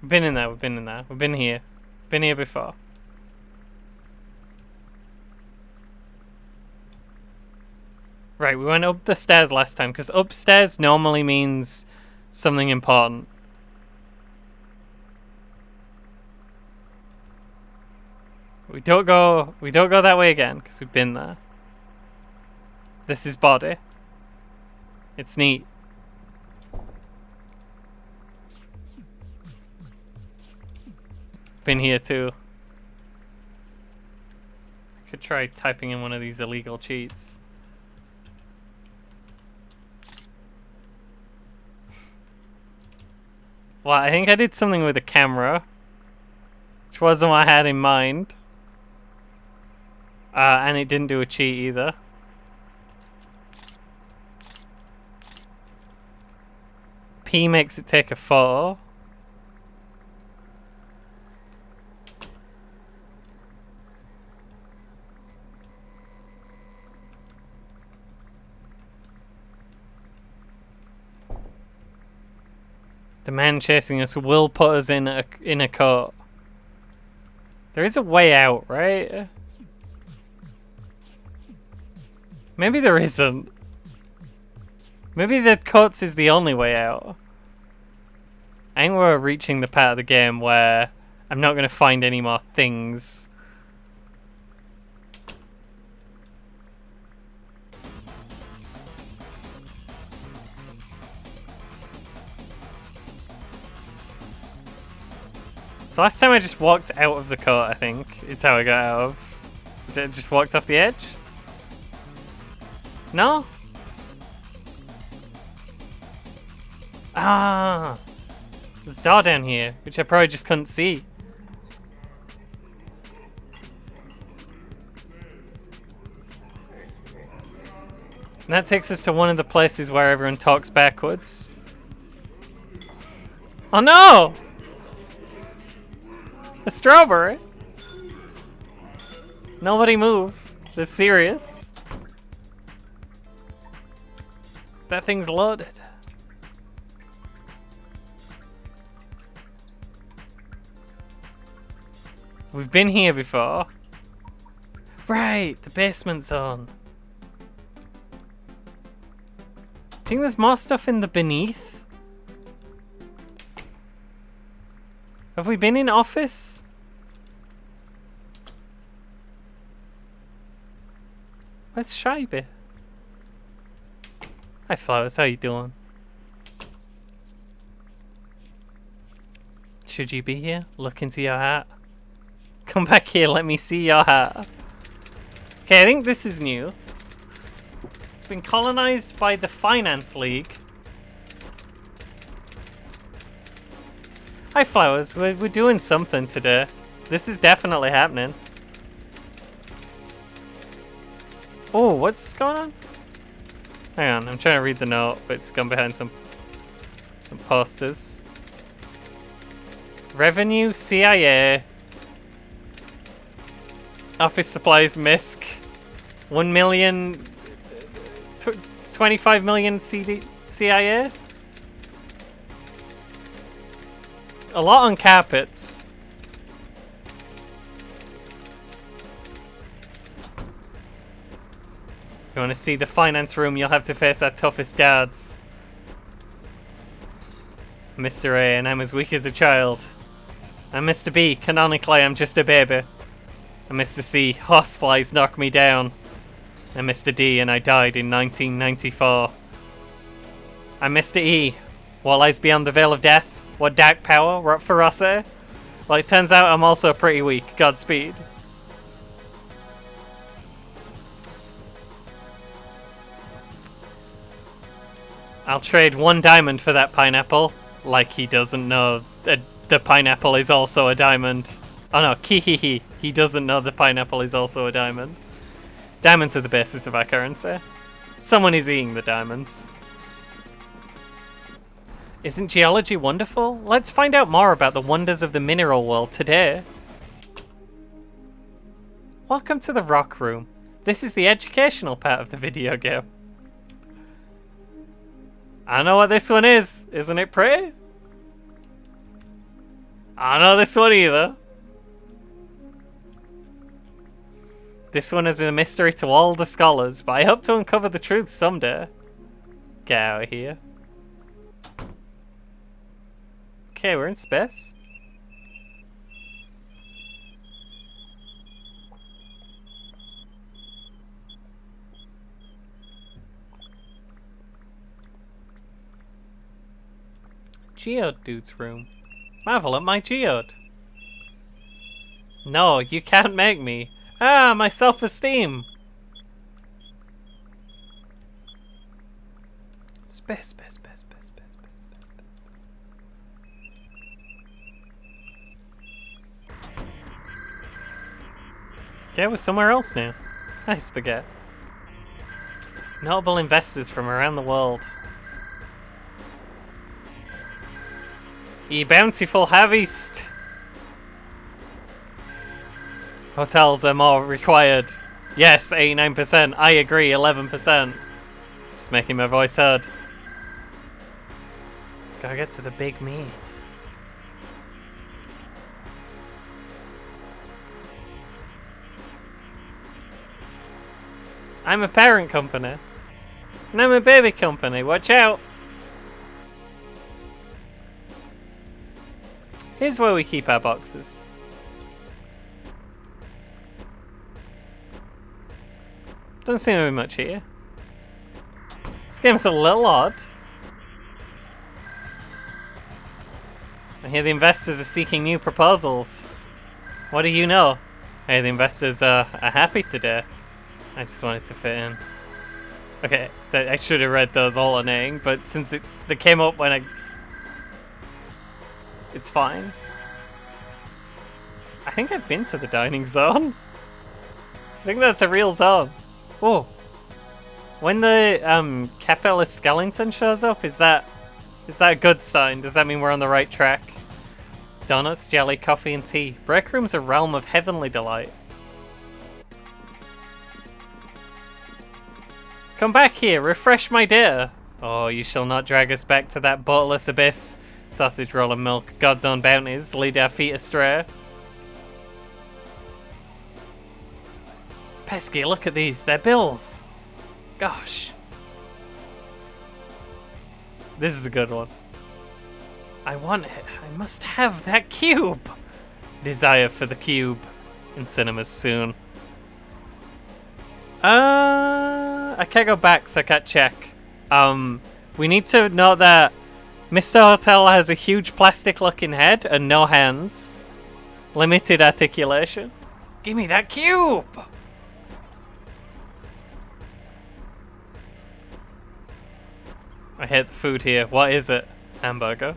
We've been in there, we've been in there. We've been here. Been here before. Right, we went up the stairs last time, because upstairs normally means something important. We don't go that way again, because we've been there. This is body. It's neat. Been here too. I could try typing in one of these illegal cheats. Well, I think I did something with the camera, which wasn't what I had in mind. And it didn't do a cheat either. P makes it take a photo. The man chasing us will put us in a coat. There is a way out, right? Maybe there isn't. Maybe the coats is the only way out. I think we're reaching the part of the game where I'm not going to find any more things. So last time I just walked out of the coat, I think, is how I got out of. Just walked off the edge? No? Ah! There's a door down here, which I probably just couldn't see. And that takes us to one of the places where everyone talks backwards. Oh no! A strawberry? Nobody move. They're serious. That thing's loaded. We've been here before. Right, the basement zone. Think there's more stuff in the beneath? Have we been in office? Where's Scheibe? Hi Flowers, how you doing? Should you be here? Look into your hat. Come back here, let me see your hat. Okay, I think this is new. It's been colonized by the Finance League. Hi Flowers, we're doing something today. This is definitely happening. Oh, what's going on? Hang on, I'm trying to read the note, but it's gone behind some posters. Revenue, CIA, office supplies, MISC, 1 million, 25 million CIA. A lot on carpets. If you want to see the finance room, you'll have to face our toughest guards. Mr. A, and I'm as weak as a child. I'm Mr. B, canonically I'm just a baby. And Mr. C, horseflies knock me down. And Mr. D, and I died in 1994. I'm Mr. E, what lies beyond the veil of death? What dark power? What ferocity? Well, it turns out I'm also pretty weak. Godspeed. I'll trade 1 diamond for that pineapple. Like he doesn't know that the pineapple is also a diamond. Oh no, kihihi. He doesn't know the pineapple is also a diamond. Diamonds are the basis of our currency. Someone is eating the diamonds. Isn't geology wonderful? Let's find out more about the wonders of the mineral world today. Welcome to the rock room. This is the educational part of the video game. I know what this one is. Isn't it pretty? I don't know this one either. This one is a mystery to all the scholars, but I hope to uncover the truth someday. Get out of here. Okay, we're in space. Geode dude's room. Marvel at my geode. No, you can't make me. Ah, my self-esteem. Space, space, space, space, space, space, space. Okay, we're somewhere else now. Hi, Spaghetti. Notable investors from around the world. Ye bountiful harvest. Hotels are more required. Yes, 89%. I agree, 11%. Just making my voice heard. Gotta get to the big me. I'm a parent company. And I'm a baby company. Watch out. Here's where we keep our boxes. Doesn't seem to be much here. This game's a little odd. I hear the investors are seeking new proposals. What do you know? I hear the investors are happy today. I just wanted to fit in. Okay, I should have read those alternating, but since they came up when I... It's fine. I think I've been to the dining zone. I think that's a real zone. Oh. When the Capella's skeleton shows up, is that a good sign? Does that mean we're on the right track? Donuts, jelly, coffee, and tea. Break room's a realm of heavenly delight. Come back here, refresh my data. Oh, you shall not drag us back to that bottomless abyss. Sausage roll and milk, God's own bounties, lead our feet astray. Pesky, look at these. They're bills. Gosh. This is a good one. I want it. I must have that cube. Desire for the cube. In cinemas soon. I can't go back, so I can't check. We need to know that Mr. Hotel has a huge plastic-looking head and no hands. Limited articulation. Give me that cube! I hate the food here. What is it? Hamburger.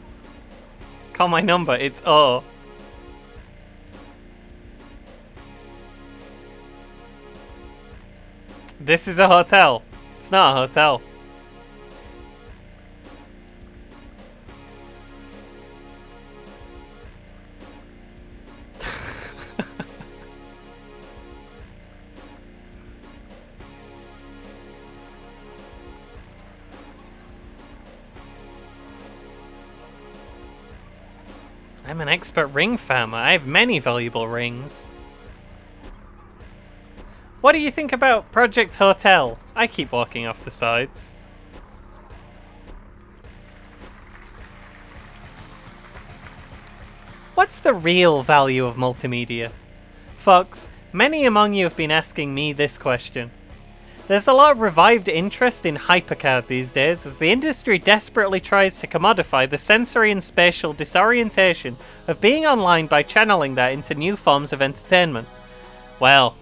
Call my number. It's O. This is a hotel. It's not a hotel. I'm an expert ring farmer. I have many valuable rings. What do you think about Project Hotel? I keep walking off the sides. What's the real value of multimedia? Folks, many among you have been asking me this question. There's a lot of revived interest in hypercard these days as the industry desperately tries to commodify the sensory and spatial disorientation of being online by channeling that into new forms of entertainment. Well,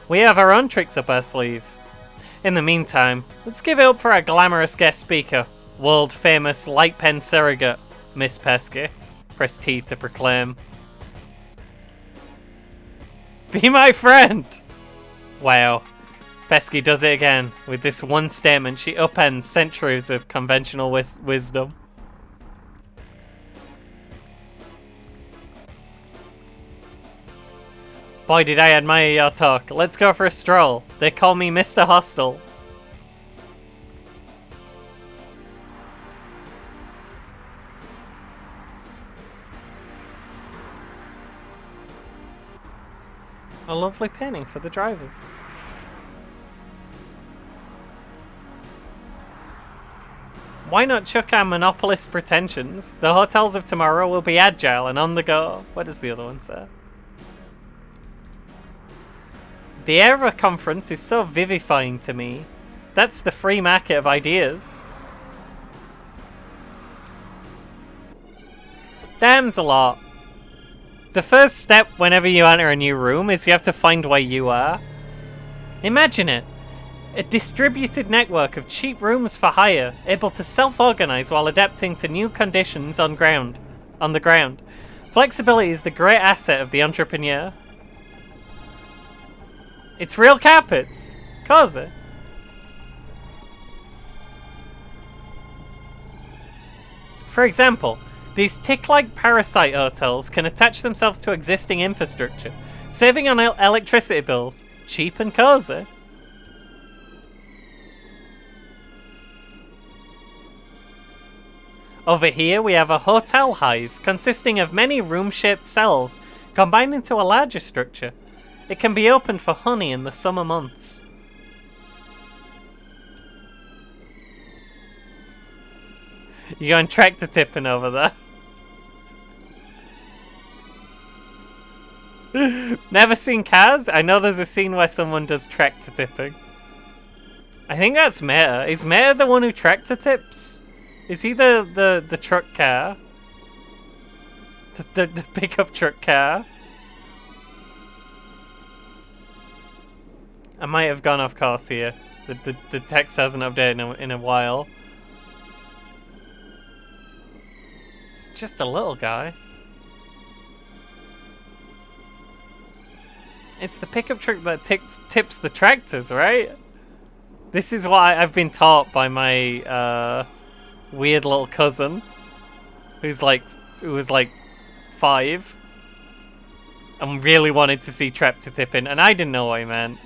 we have our own tricks up our sleeve. In the meantime, let's give it up for our glamorous guest speaker, world-famous light pen surrogate, Miss Pesky. Press T to proclaim. Be my friend! Wow. Pesky does it again. With this one statement, she upends centuries of conventional wisdom. Boy, did I admire your talk. Let's go for a stroll. They call me Mr. Hostel. A lovely painting for the drivers. Why not chuck our monopolist pretensions? The hotels of tomorrow will be agile and on the go. What does the other one say? The era conference is so vivifying to me. That's the free market of ideas. Damn's a lot. The first step whenever you enter a new room is you have to find where you are. Imagine it. A distributed network of cheap rooms for hire, able to self-organize while adapting to new conditions on the ground. Flexibility is the great asset of the entrepreneur. It's real carpets. Cozy. For example, these tick-like parasite hotels can attach themselves to existing infrastructure, saving on electricity bills. Cheap and cozy. Over here we have a hotel hive consisting of many room-shaped cells combined into a larger structure. It can be opened for honey in the summer months. You going tractor tipping over there? Never seen Cars? I know there's a scene where someone does tractor tipping. I think that's Meta. Is Meta the one who tractor tips? Is he the truck car? The pickup truck car? I might have gone off course here. The text hasn't updated in a while. It's just a little guy. It's the pickup truck that tips the tractors, right? This is what I've been taught by my weird little cousin, who was like 5, and really wanted to see tractor tipping, and I didn't know what he meant,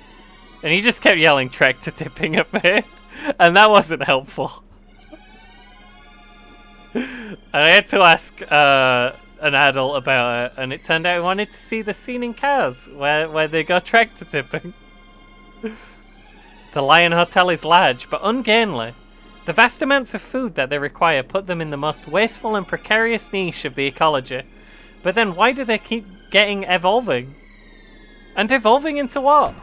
and he just kept yelling tractor tipping at me, and that wasn't helpful. I had to ask an adult about it, and it turned out he wanted to see the scene in Cars where they go tractor tipping. The Lion Hotel is large, but ungainly. The vast amounts of food that they require put them in the most wasteful and precarious niche of the ecology. But then why do they keep evolving? And evolving into what?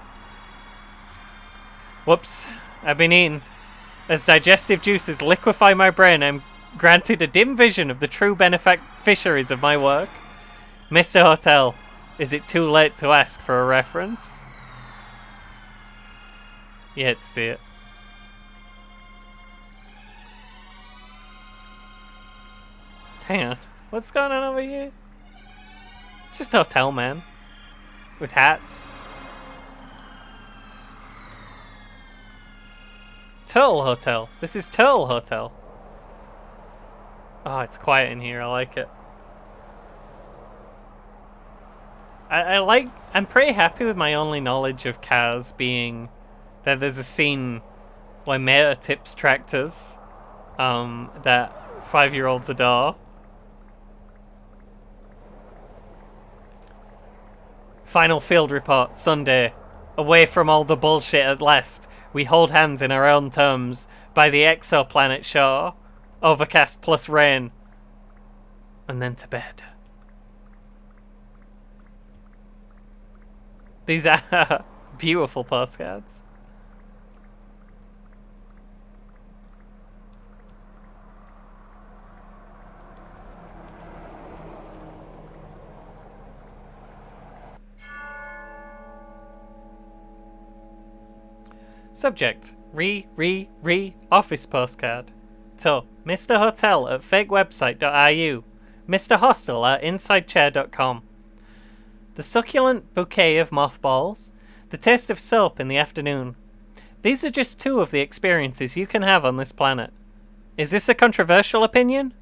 Whoops, I've been eating. As digestive juices liquefy my brain, I'm granted a dim vision of the true beneficiaries of my work. Mr. Hotel, is it too late to ask for a reference? You hate to see it. Hang on, what's going on over here? Just a hotel, man. With hats. Turtle Hotel. This is Turtle Hotel. Oh, it's quiet in here. I like it. I'm pretty happy with my only knowledge of cars being that there's a scene where Meta tips tractors that 5-year-olds adore. Final field report, Sunday. Away from all the bullshit at last. We hold hands in our own terms by the exoplanet shore. Overcast plus rain. And then to bed. These are beautiful postcards. Subject, office postcard. To Mr. Hotel at fakewebsite.ru. Mr. Hostel at insidechair.com. The succulent bouquet of mothballs. The taste of soap in the afternoon. These are just two of the experiences you can have on this planet. Is this a controversial opinion?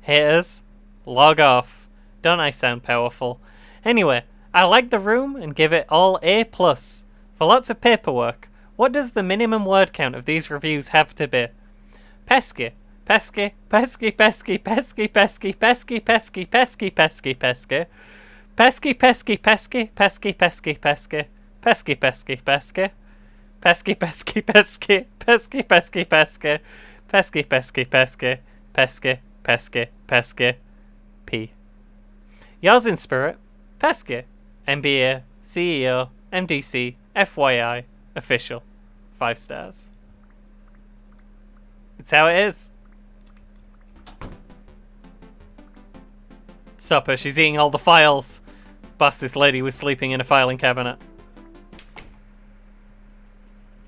Haters, log off. Don't I sound powerful? Anyway, I like the room and give it all A+. For lots of paperwork, what does the minimum word count of these reviews have to be? Pesky, pesky, pesky, pesky, pesky, pesky, pesky, pesky, pesky, pesky, pesky. Pesky, pesky, pesky, pesky, pesky, pesky. Pesky, pesky, pesky. Pesky, pesky, pesky. Pesky, pesky, pesky. Pesky, pesky, pesky. Pesky, pesky, pesky. P. Yours in spirit, Pesky. MBA, CEO, MDC, FYI, official. 5 stars. It's how it is. Stop her, she's eating all the files. Bust, this lady was sleeping in a filing cabinet.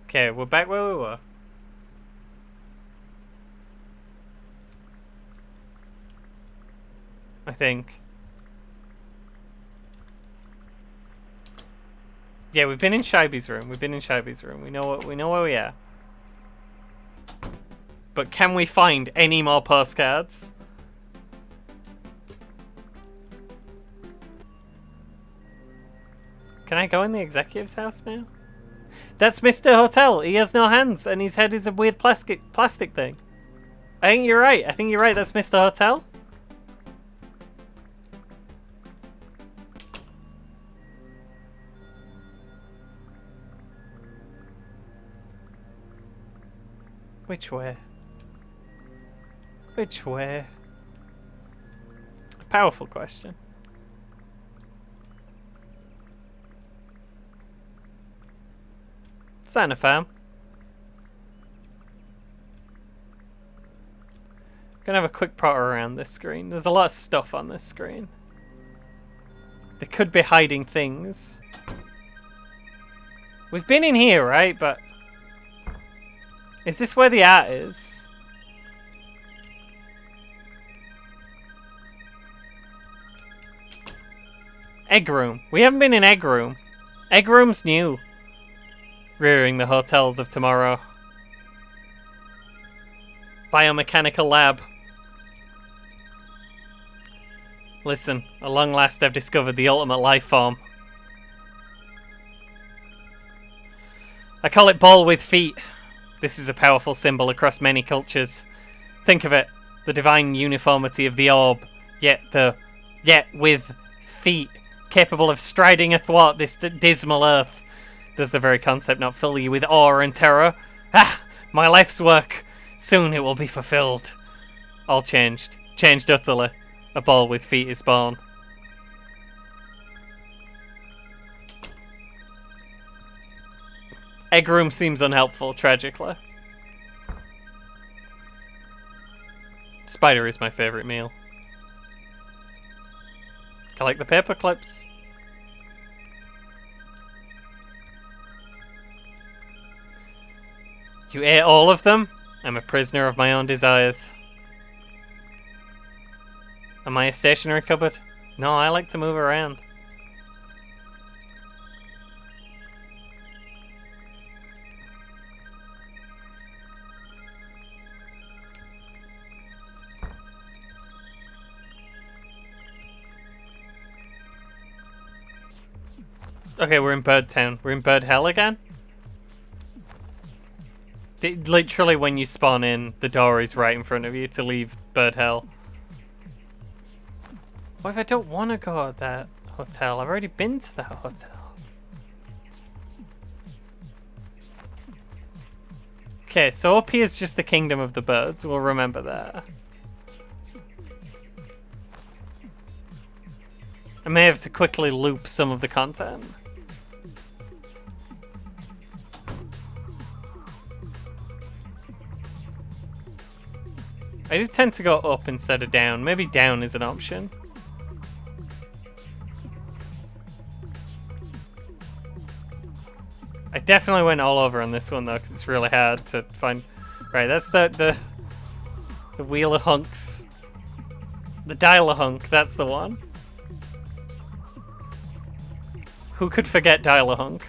Okay, we're back where we were. I think. Yeah, we've been in Shiby's room. We've been in Shiby's room. We know where we are. But can we find any more postcards? Can I go in the executive's house now? That's Mr. Hotel. He has no hands, and his head is a weird plastic thing. I think you're right. That's Mr. Hotel. Which way? Which way? A powerful question. Santa fam. Gonna have a quick potter around this screen. There's a lot of stuff on this screen. They could be hiding things. We've been in here, right? But is this where the art is? Egg room. We haven't been in egg room. Egg room's new. Rearing the hotels of tomorrow. Biomechanical lab. Listen, at long last I've discovered the ultimate life form. I call it ball with feet. This is a powerful symbol across many cultures. Think of it, the divine uniformity of the orb, yet with feet, capable of striding athwart this dismal earth. Does the very concept not fill you with awe and terror? Ah! My life's work! Soon it will be fulfilled. All changed. Changed utterly. A ball with feet is born. Egg room seems unhelpful, tragically. Spider is my favourite meal. Collect the paper clips. You ate all of them? I'm a prisoner of my own desires. Am I a stationary cupboard? No, I like to move around. Okay, we're in Bird Town. We're in Bird Hell again? Literally, when you spawn in, the door is right in front of you to leave Bird Hell. What if I don't want to go to that hotel? I've already been to that hotel. Okay, so up here is just the Kingdom of the Birds. We'll remember that. I may have to quickly loop some of the content. I do tend to go up instead of down. Maybe down is an option. I definitely went all over on this one though, because it's really hard to find. Right, that's the Wheel of Hunks. The Dial of Hunk, that's the one. Who could forget Dial of Hunk?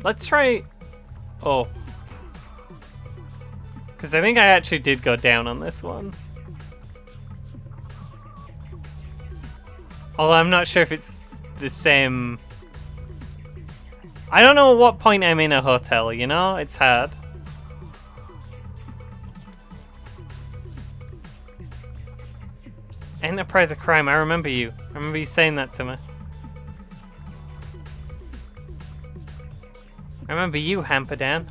Let's try... Oh. Because I think I actually did go down on this one. Although I'm not sure if it's the same... I don't know at what point I'm in a hotel, you know? It's hard. Enterprise of Crime, I remember you. I remember you saying that to me. I remember you, Hamperdan.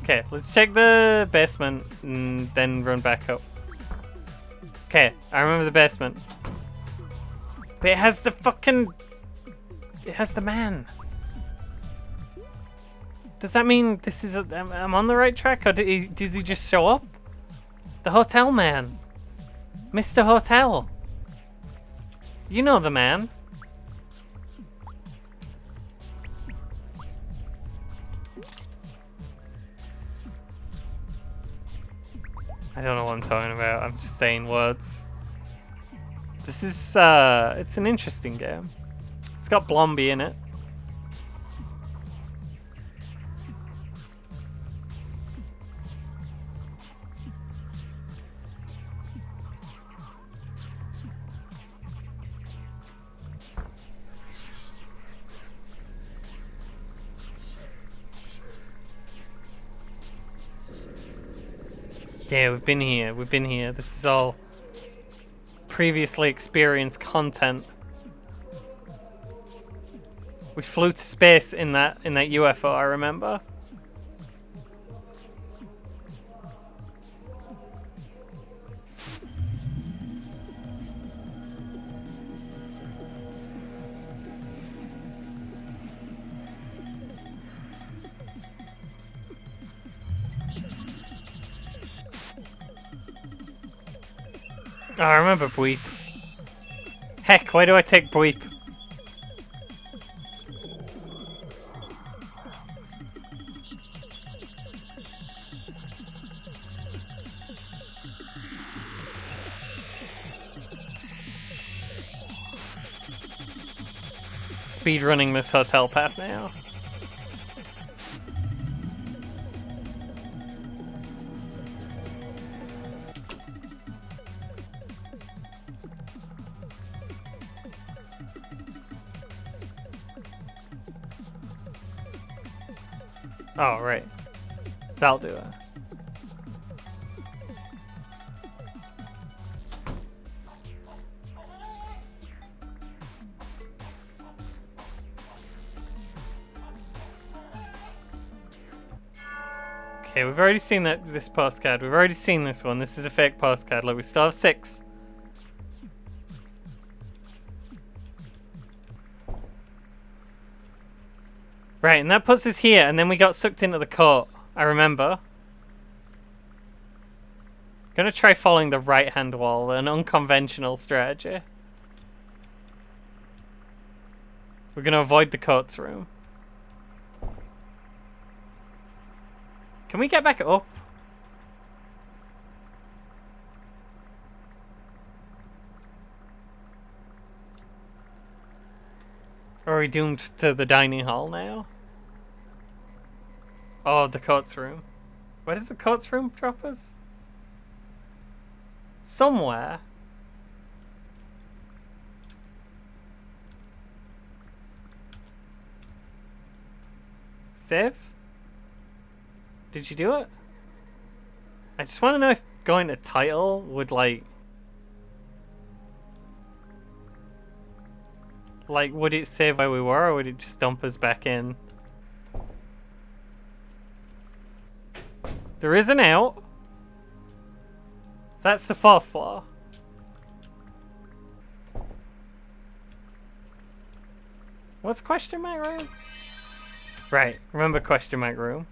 Okay, let's check the basement and then run back up. Okay, I remember the basement. But it has the fucking... It has the man. Does that mean this is... I'm on the right track? Or does he just show up? The hotel man. Mr. Hotel. You know the man. I don't know what I'm talking about. I'm just saying words. This is, it's an interesting game. It's got Blomby in it. Yeah, we've been here. We've been here. This is all previously experienced content. We flew to space in that UFO, I remember. Oh, I remember Bweep. Heck, why do I take Bweep? Speedrunning this hotel path now. Oh, right. That'll do it. Okay, we've already seen this postcard. We've already seen this one. This is a fake postcard. Look, we still have 6. Right, and that puts us here, and then we got sucked into the court. I remember. Gonna try following the right-hand wall, an unconventional strategy. We're gonna avoid the court's room. Can we get back up? Or are we doomed to the dining hall now? Oh, the court's room. Where does the court's room drop us? Somewhere. Save? Did you do it? I just want to know if going to title would like, would it save where we were, or would it just dump us back in? There is an out. So that's the 4th floor. What's question mark room? Right, remember question mark room.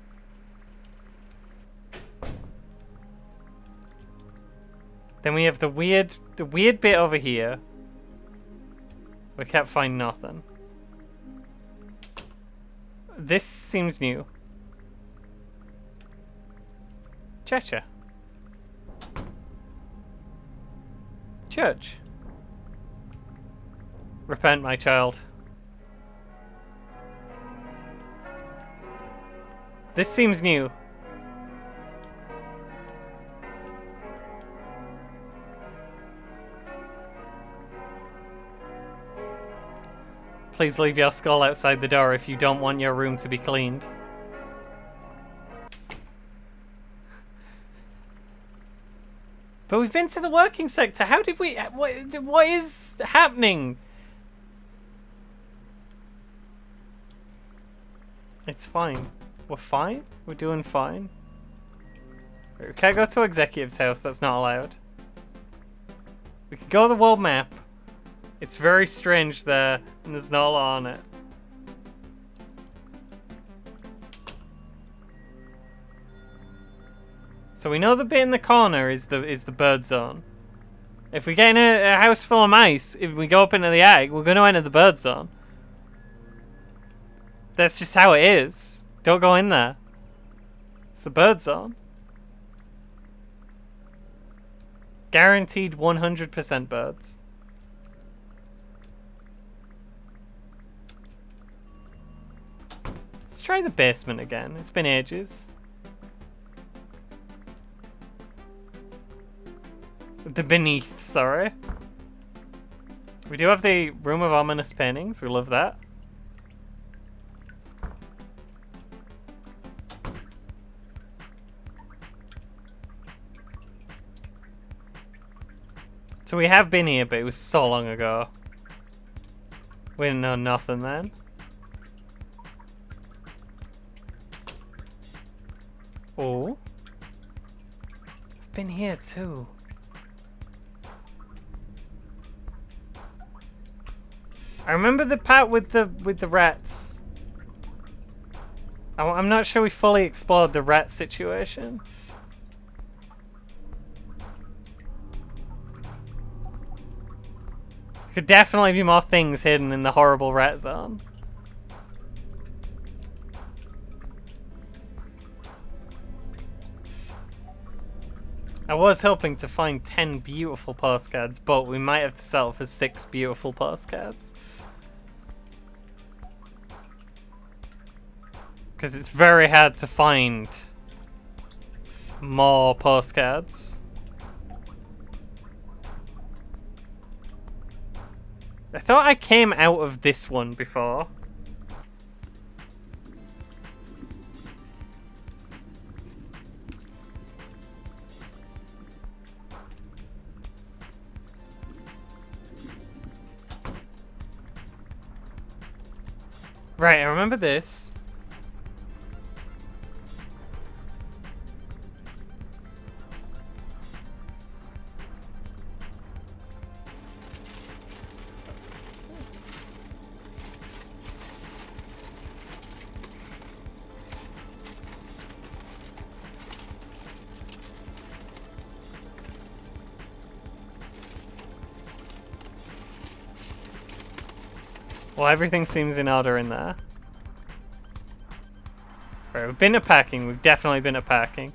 Then we have the weird bit over here. We can't find nothing. This seems new. Cha-cha. Church. Repent, my child. This seems new. Please leave your skull outside the door if you don't want your room to be cleaned. But we've been to the working sector. How did we... What is happening? It's fine. We're fine? We're doing fine. Wait, we can't go to executive's house. That's not allowed. We can go to the world map. It's very strange there, and there's not a lot on it. So we know the bit in the corner is the bird zone. If we get in a house full of mice, if we go up into the attic, we're going to enter the bird zone. That's just how it is. Don't go in there. It's the bird zone. Guaranteed 100% birds. Let's try the basement again. It's been ages. The beneath, sorry. We do have the room of ominous paintings. We love that. So we have been here, but it was so long ago. We didn't know nothing then. Oh. I've been here too. I remember the part with the rats. I'm not sure we fully explored the rat situation. Could definitely be more things hidden in the horrible rat zone. I was hoping to find 10 beautiful postcards, but we might have to settle for 6 beautiful postcards. Because it's very hard to find more postcards. I thought I came out of this one before. Right, I remember this. Well, everything seems in order in there. Right, we've been at packing. We've definitely been at packing.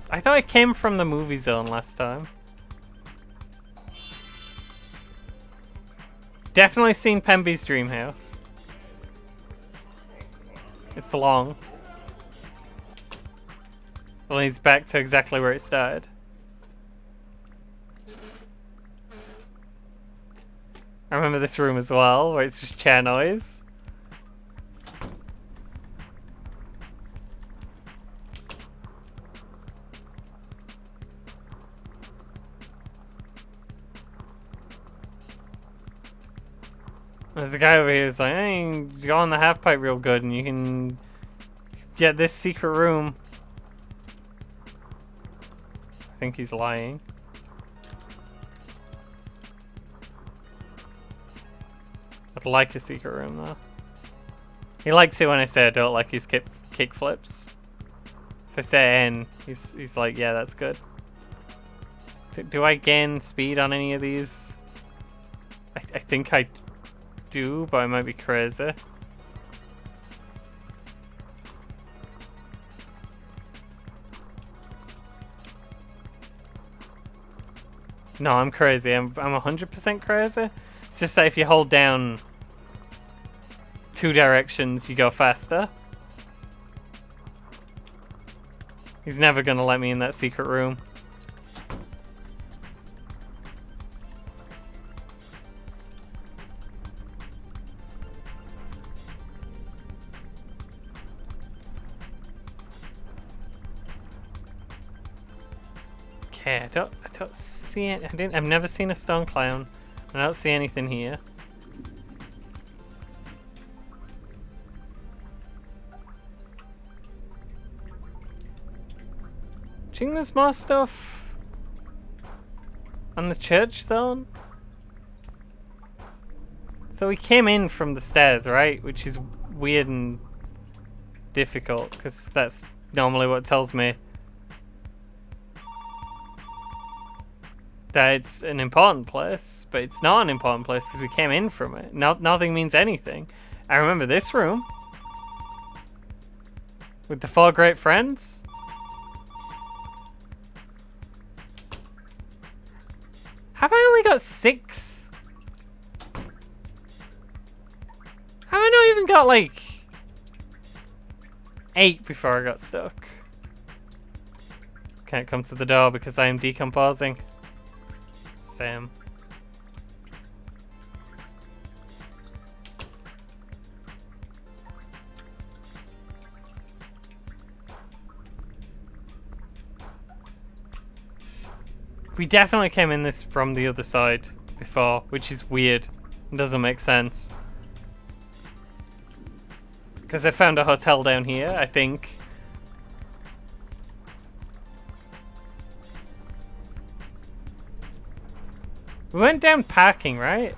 I thought I came from the movie zone last time. Definitely seen Pemby's dream house. It's long. It leads back to exactly where it started. I remember this room as well, where it's just chair noise. There's a guy over here who's like, hey, go on the half pipe real good and you can get this secret room. I think he's lying. I'd like a secret room though. He likes it when I say I don't like his kick flips. If I say N, he's like, yeah, that's good. Do I gain speed on any of these? I think I do, but I might be crazy. No, I'm crazy. I'm 100% crazy. It's just that if you hold down 2 directions, you go faster. He's never gonna let me in that secret room. Okay, I don't see it. I've never seen a stone clown. I don't see anything here. Do you think there's more stuff on the church zone? So we came in from the stairs, right? Which is weird and difficult, because that's normally what tells me that it's an important place, but it's not an important place because we came in from it. Nothing means anything. I remember this room with the 4 great friends. Have I only got 6? Have I not even got like 8 before I got stuck? Can't come to the door because I am decomposing. Sam. We definitely came in this from the other side before, which is weird. It doesn't make sense. Because I found a hotel down here, I think. We went down packing, right?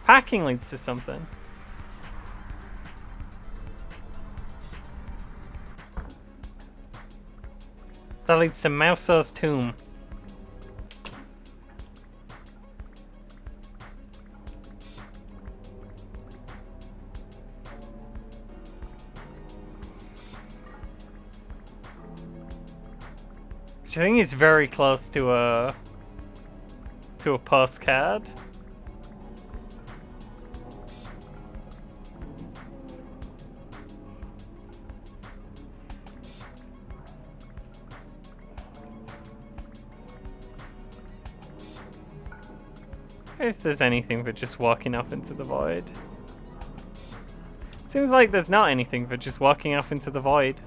Packing leads to something. That leads to Mouse's tomb. Which I think is very close to a postcard. If there's anything for just walking off into the void. Seems like there's not anything for just walking off into the void.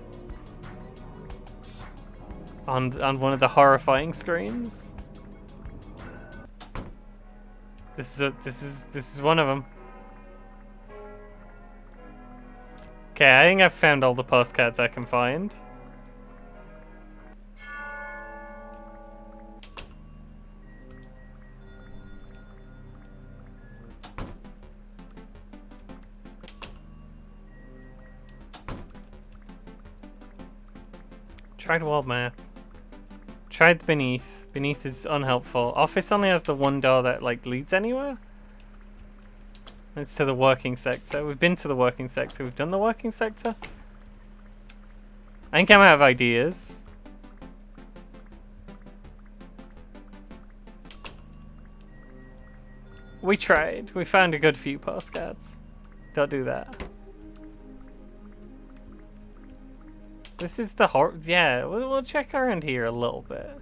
On one of the horrifying screens. This is one of them. Okay, I think I've found all the postcards I can find. Tried world map. tried beneath. Beneath is unhelpful. Office only has the one door that like leads anywhere. It's to the working sector. We've been to the working sector. We've done the working sector. I think I'm out of ideas. We tried. We found a good few postcards. Don't do that. This is the yeah, we'll check around here a little bit.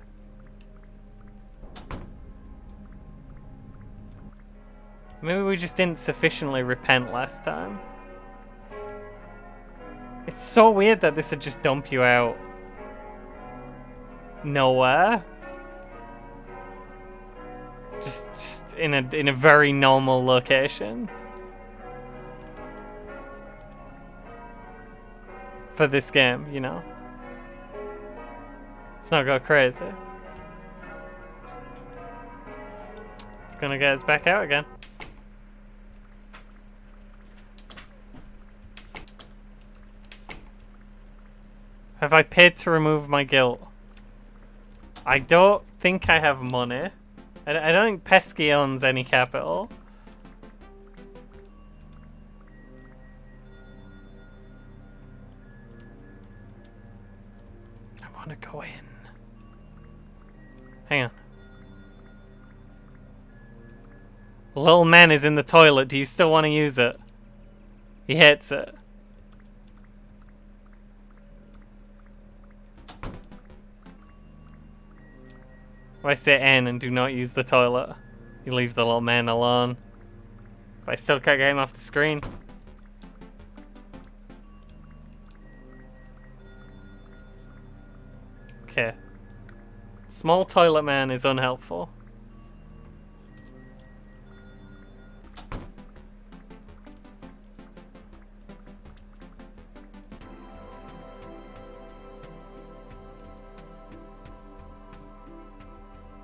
Maybe we just didn't sufficiently repent last time. It's so weird that this would just dump you out nowhere. Just in a very normal location. For this game, you know. Let's not go crazy. It's gonna get us back out again. Have I paid to remove my guilt? I don't think I have money. I don't think Pesky owns any capital. I want to go in. Hang on. Little man is in the toilet. Do you still want to use it? He hates it. If I say N and do not use the toilet, you leave the little man alone. If I still can't get him off the screen. Okay. Small toilet man is unhelpful.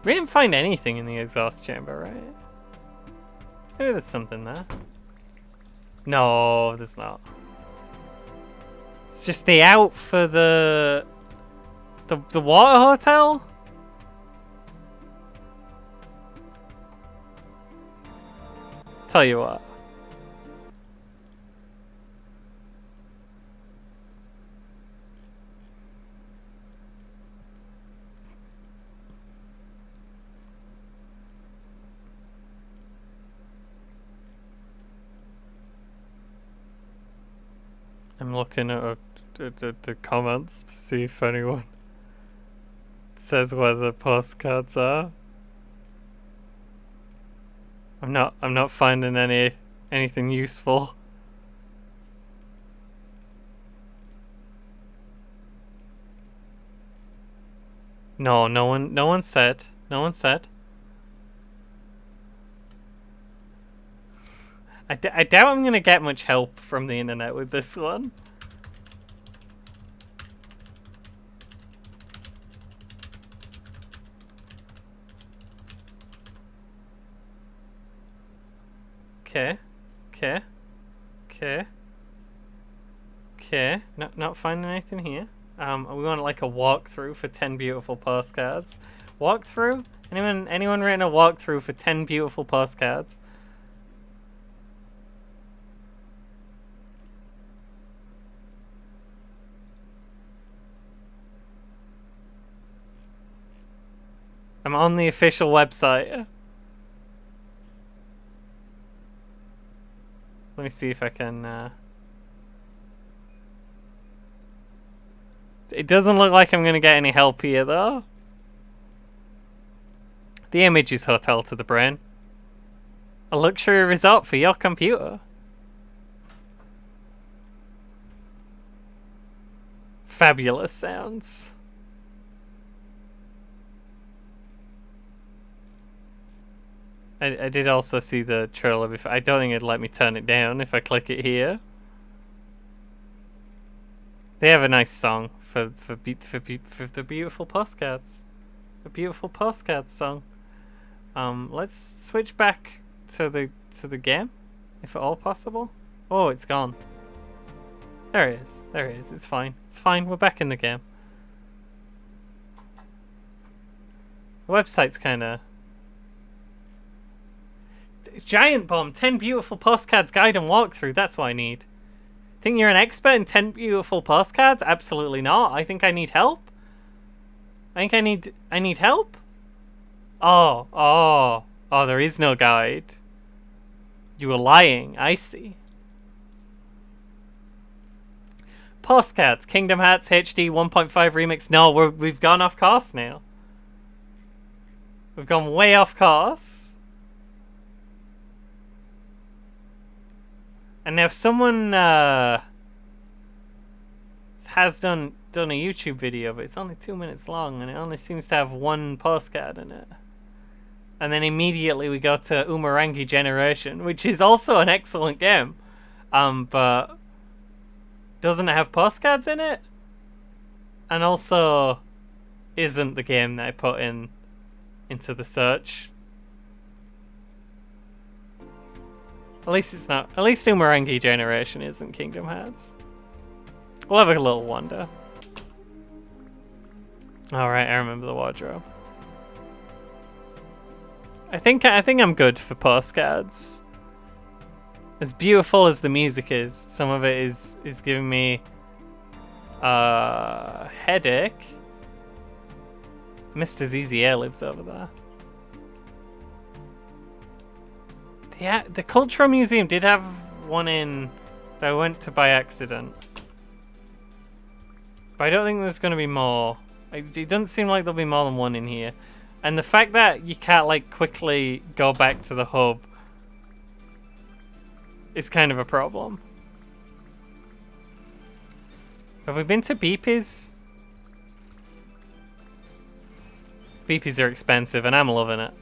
We didn't find anything in the exhaust chamber, right? Maybe there's something there. No, there's not. It's just the out for the water hotel? Tell you what. I'm looking at the comments to see if anyone says where the postcards are. I'm not finding anything useful. No one said. No one said. I doubt I'm gonna get much help from the internet with this one. Okay. Not finding anything here. We want like a walkthrough for 10 beautiful postcards. Walkthrough? Anyone written a walkthrough for 10 beautiful postcards? I'm on the official website. Let me see if I can, It doesn't look like I'm gonna get any help here, though. The image is hotel to the brain. A luxury resort for your computer. Fabulous sounds. I did also see the trailer before. I don't think it'd let me turn it down if I click it here. They have a nice song for the beautiful postcards. A beautiful postcards song. Let's switch back to the game, if at all possible. Oh, it's gone. There it is. There it is. It's fine. It's fine. We're back in the game. The website's kind of... Giant Bomb, 10 beautiful postcards, guide and walkthrough. That's what I need. Think you're an expert in 10 beautiful postcards? Absolutely not. I think I need help. I need help? Oh, there is no guide. You were lying. I see. Postcards, Kingdom Hearts HD 1.5 Remix. No, we've gone off course now. We've gone way off course. And now someone has done a YouTube video, but it's only 2 minutes long, and it only seems to have one postcard in it. And then immediately we go to Umurangi Generation, which is also an excellent game, but doesn't have postcards in it, and also isn't the game that I put into the search. At least it's not. At least Umurangi Generation isn't Kingdom Hearts. We'll have a little wonder. Alright, I remember the wardrobe. I think I'm good for postcards. As beautiful as the music is, some of it is giving me a headache. Mr. ZZA lives over there. Yeah, the Cultural Museum did have one in that I went to by accident. But I don't think there's going to be more. It doesn't seem like there'll be more than one in here. And the fact that you can't, like, quickly go back to the hub is kind of a problem. Have we been to Beepies? Beepies are expensive, and I'm loving it.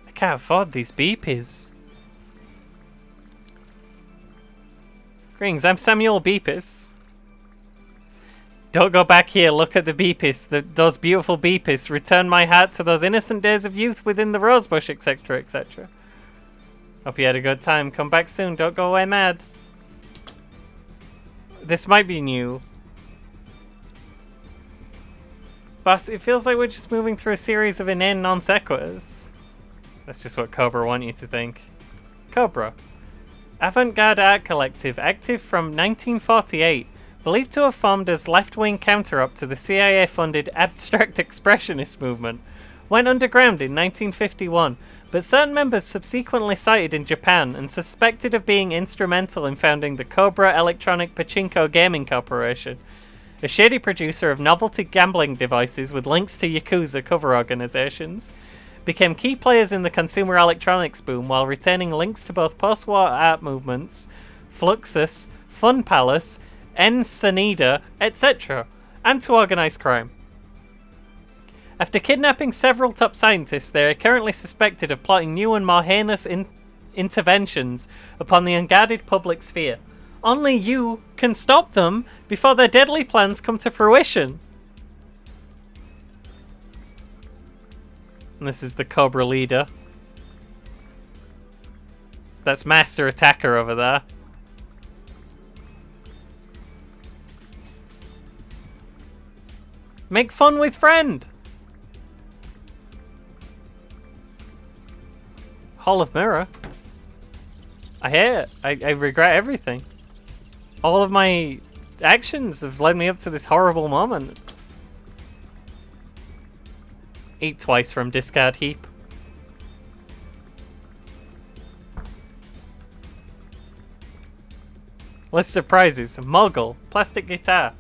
I can't afford these Beepies. Greetings, I'm Samuel Beepis. Don't go back here, look at the Beepis, those beautiful Beepis. Return my heart to those innocent days of youth within the rosebush, etc., etc. Hope you had a good time. Come back soon, don't go away mad. This might be new. But it feels like we're just moving through a series of inane non sequiturs. That's just what Cobra want you to think. Cobra. Avant-garde art collective, active from 1948, believed to have formed as left-wing counter-up to the CIA-funded abstract expressionist movement, went underground in 1951, but certain members subsequently cited in Japan and suspected of being instrumental in founding the Cobra Electronic Pachinko Gaming Corporation, a shady producer of novelty gambling devices with links to Yakuza cover organizations, became key players in the consumer electronics boom while retaining links to both post-war art movements, Fluxus, Fun Palace, Ensenada, etc., and to organized crime. After kidnapping several top scientists, they are currently suspected of plotting new and more heinous interventions upon the unguarded public sphere. Only you can stop them before their deadly plans come to fruition. And this is the Cobra leader. That's Master Attacker over there. Make fun with friend. Hall of Mirror. I hear it. I regret everything. All of my actions have led me up to this horrible moment. Eat twice from discard heap. List of prizes. Mogul. Plastic guitar.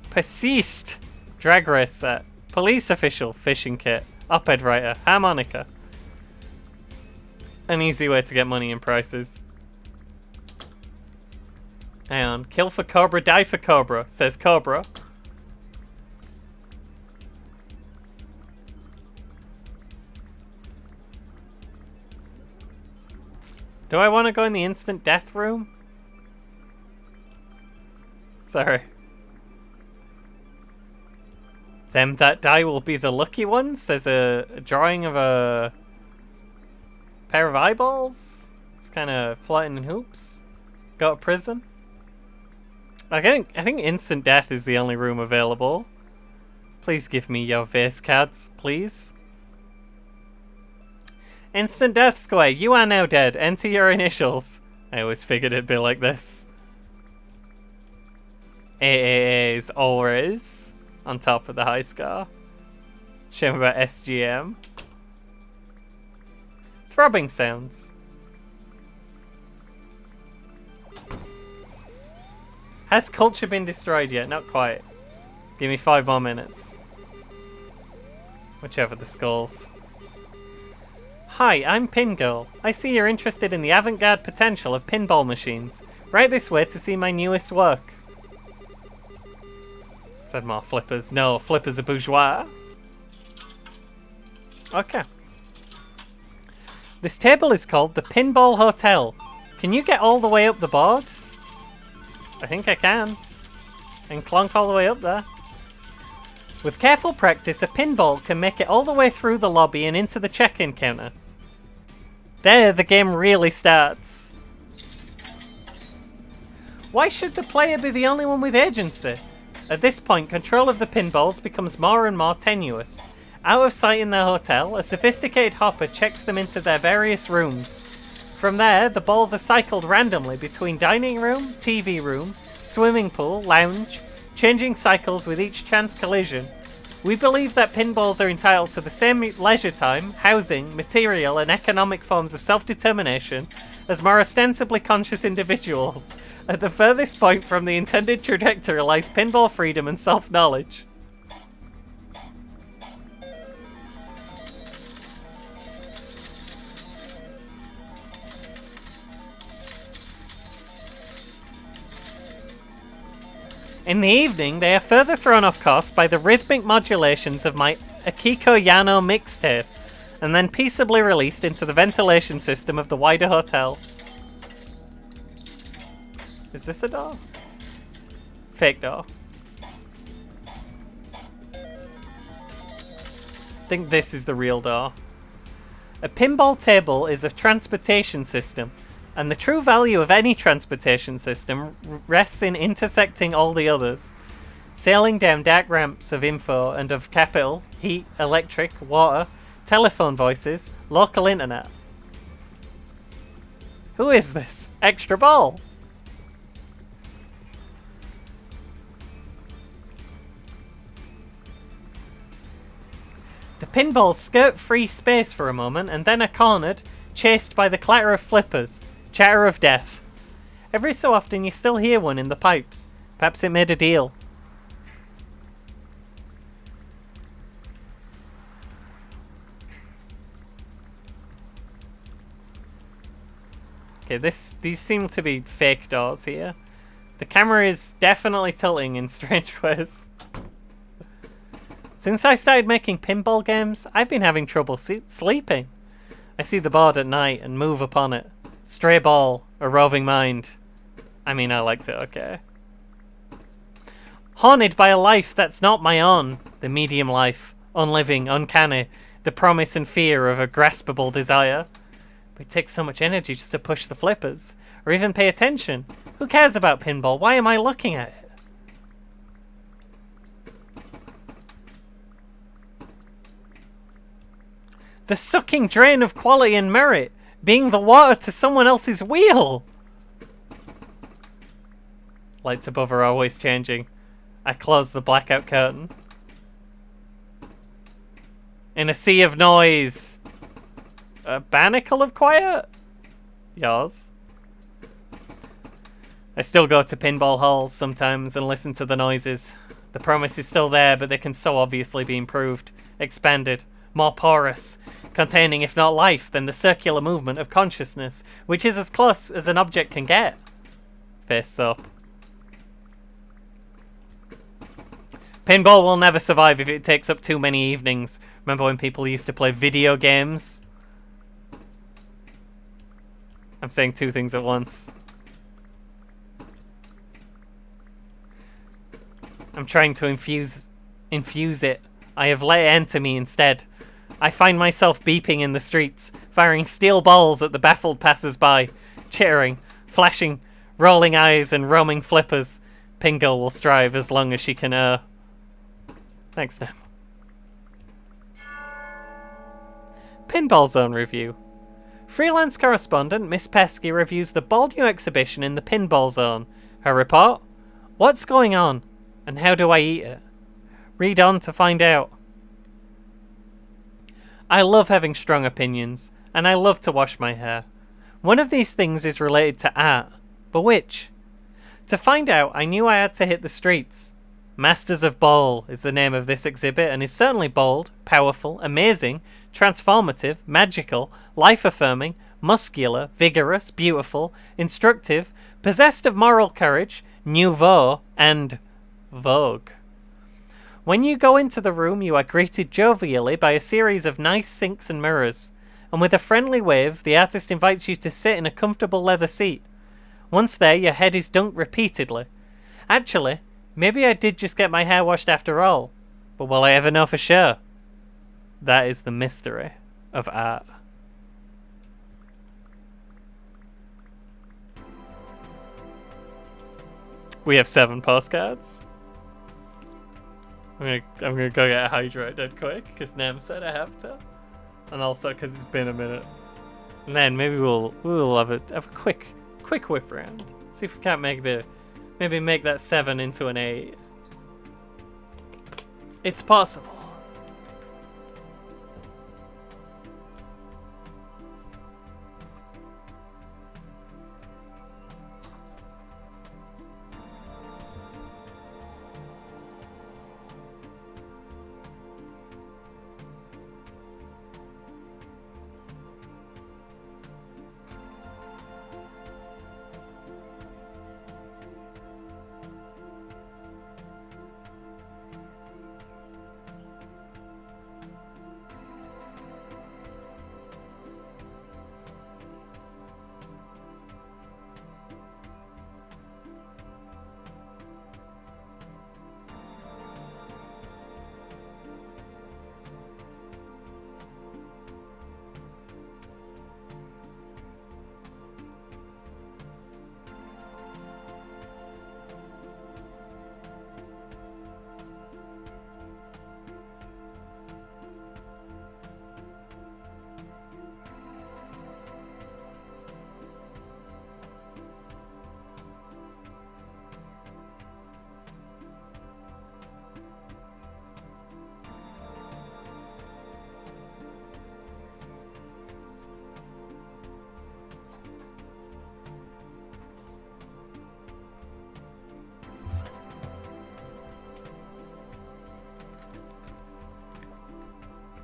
Persist. Drag race set. Police official. Fishing kit. Op-ed writer. Harmonica. An easy way to get money and prices. Hang on. Kill for Cobra, die for Cobra, says Cobra. Do I want to go in the instant death room? Sorry. Them that die will be the lucky ones, says a drawing of a pair of eyeballs. It's kind of floating in hoops. Go to prison. I think instant death is the only room available. Please give me your face cards, please. Instant death square. You are now dead. Enter your initials. I always figured it'd be like this. AAA is always on top of the high score. Shame about SGM. Throbbing sounds. Has culture been destroyed yet? Not quite. Give me 5 more minutes. Whichever the skulls. Hi, I'm Pingirl. I see you're interested in the avant-garde potential of pinball machines. Right this way to see my newest work. Said more flippers. No, flippers are bourgeois. Okay. This table is called the Pinball Hotel. Can you get all the way up the board? I think I can. And clonk all the way up there. With careful practice, a pinball can make it all the way through the lobby and into the check-in counter. There, the game really starts. Why should the player be the only one with agency? At this point, control of the pinballs becomes more and more tenuous. Out of sight in their hotel, a sophisticated hopper checks them into their various rooms. From there, the balls are cycled randomly between dining room, TV room, swimming pool, lounge, changing cycles with each chance collision. We believe that pinballs are entitled to the same leisure time, housing, material, and economic forms of self-determination as more ostensibly conscious individuals. At the furthest point from the intended trajectory lies pinball freedom and self-knowledge. In the evening, they are further thrown off course by the rhythmic modulations of my Akiko Yano mixtape, and then peaceably released into the ventilation system of the wider hotel. Is this a door? Fake door. I think this is the real door. A pinball table is a transportation system, and the true value of any transportation system rests in intersecting all the others, sailing down dark ramps of info and of capital, heat, electric, water, telephone voices, local internet. Who is this? Extra ball! The pinballs skirt free space for a moment and then are cornered, chased by the clatter of flippers. Chatter of death. Every so often you still hear one in the pipes. Perhaps it made a deal. Okay, these seem to be fake doors here. The camera is definitely tilting in strange ways. Since I started making pinball games, I've been having trouble sleeping. I see the board at night and move upon it. Stray ball, a roving mind. I mean, I liked it, okay. Haunted by a life that's not my own. The medium life, unliving, uncanny. The promise and fear of a graspable desire. But it takes so much energy just to push the flippers. Or even pay attention. Who cares about pinball? Why am I looking at it? The sucking drain of quality and merit. Being the water to someone else's wheel. Lights above are always changing. I close the blackout curtain. In a sea of noise. A barnacle of quiet? Yours. I still go to pinball halls sometimes and listen to the noises. The promise is still there, but they can so obviously be improved, expanded, more porous, containing, if not life, then the circular movement of consciousness, which is as close as an object can get. Face up. Pinball will never survive if it takes up too many evenings. Remember when people used to play video games? I'm saying two things at once. I'm trying to infuse it. I have let it enter me instead. I find myself beeping in the streets, firing steel balls at the baffled passers-by, chittering, flashing, rolling eyes and roaming flippers. Pingle will strive as long as she can, Thanks, Nam. Pinball Zone Review. Freelance correspondent Miss Pesky reviews the bold new exhibition in the Pinball Zone. Her report? What's going on? And how do I eat it? Read on to find out. I love having strong opinions, and I love to wash my hair. One of these things is related to art, but which? To find out, I knew I had to hit the streets. Masters of Ball is the name of this exhibit and is certainly bold, powerful, amazing, transformative, magical, life-affirming, muscular, vigorous, beautiful, instructive, possessed of moral courage, nouveau, and vogue. When you go into the room, you are greeted jovially by a series of nice sinks and mirrors, and with a friendly wave, the artist invites you to sit in a comfortable leather seat. Once there, your head is dunked repeatedly. Actually, maybe I did just get my hair washed after all, but will I ever know for sure? That is the mystery of art. We have 7 postcards. I'm gonna go get a hydrate dead quick because Nem said I have to, and also because it's been a minute. And then maybe we'll have a quick whip round. See if we can't maybe make that 7 into an 8. It's possible.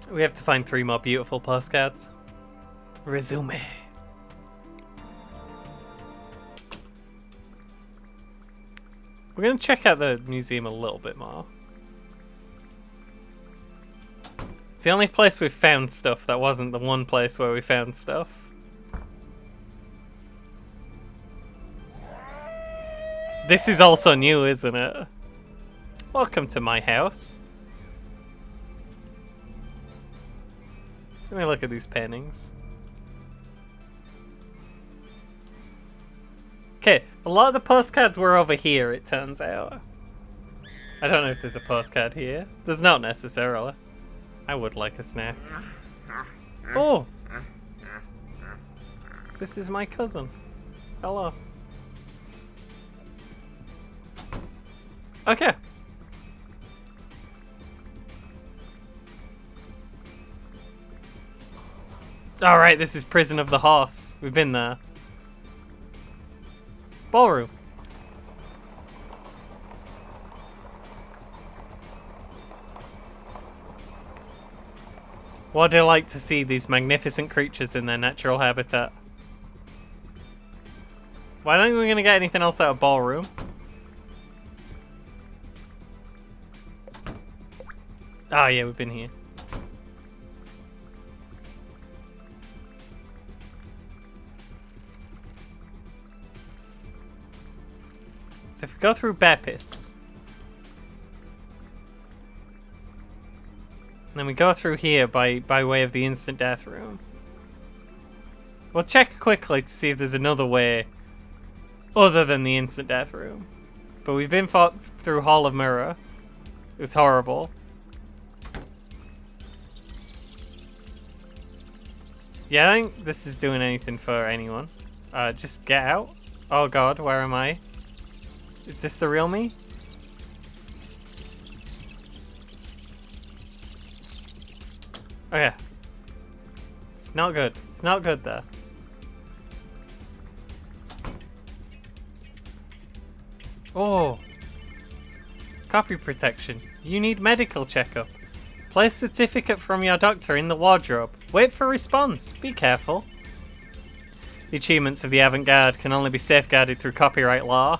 We have to find 3 more beautiful postcards. Resume. We're going to check out the museum a little bit more. It's the only place we've found stuff that wasn't the one place where we found stuff. This is also new, isn't it? Welcome to my house. Let me look at these paintings. Okay, a lot of the postcards were over here, it turns out. I don't know if there's a postcard here. There's not necessarily. I would like a snack. Oh! This is my cousin. Hello. Okay. Alright, this is Prison of the Horse. We've been there. Ballroom. Would I like to see these magnificent creatures in their natural habitat? Well, I don't think we're going to get anything else out of Ballroom. Oh yeah, we've been here. So if we go through Bepis, and then we go through here by way of the instant death room. We'll check quickly to see if there's another way other than the instant death room. But we've been through Hall of Mirror. It was horrible. Yeah, I don't think this is doing anything for anyone. Just get out. Oh god, where am I? Is this the real me? Oh yeah. It's not good. It's not good there. Oh. Copy protection. You need medical checkup. Place certificate from your doctor in the wardrobe. Wait for response. Be careful. The achievements of the avant-garde can only be safeguarded through copyright law.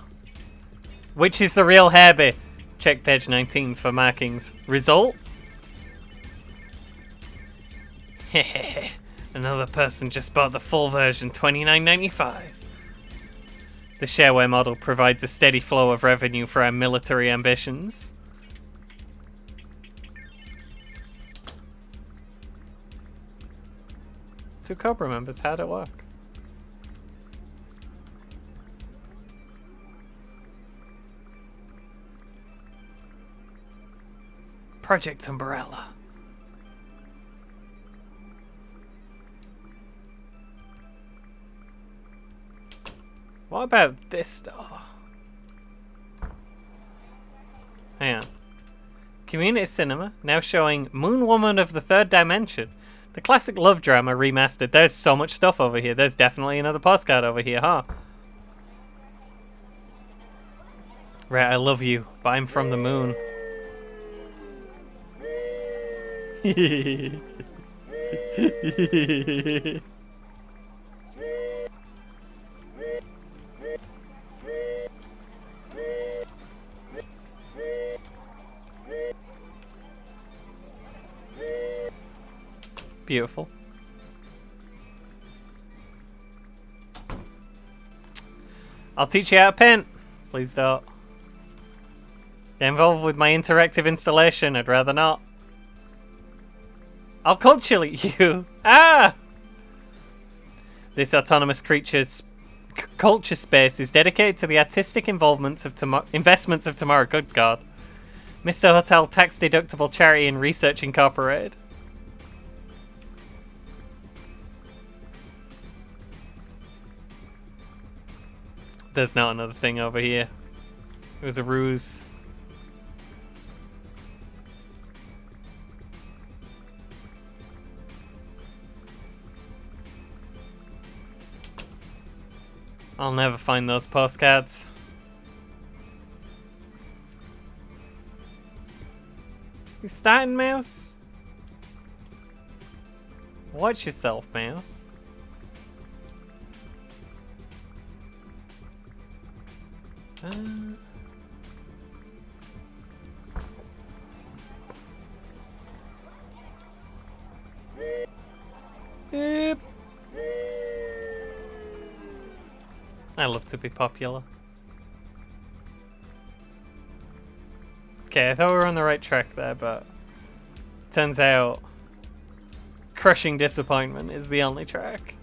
Which is the real Herbie? Check page 19 for markings. Result? Hehehe. Another person just bought the full version, $29.95. The shareware model provides a steady flow of revenue for our military ambitions. Two Cobra members, how'd it work? Project Umbrella. What about this door? Hang on. Community Cinema, now showing Moon Woman of the Third Dimension. The classic love drama remastered. There's so much stuff over here. There's definitely another postcard over here, huh? Right, I love you, but I'm from the moon. Beautiful. I'll teach you how to paint. Please don't. Get involved with my interactive installation. I'd rather not. I'll culturally you. Ah! This autonomous creature's culture space is dedicated to the artistic investments of tomorrow. Good God. Mr. Hotel Tax Deductible Charity and Research Incorporated. There's not another thing over here. It was a ruse. I'll never find those postcards. You starting, mouse? Watch yourself, mouse. Beep. I love to be popular. Okay, I thought we were on the right track there, but turns out crushing disappointment is the only track.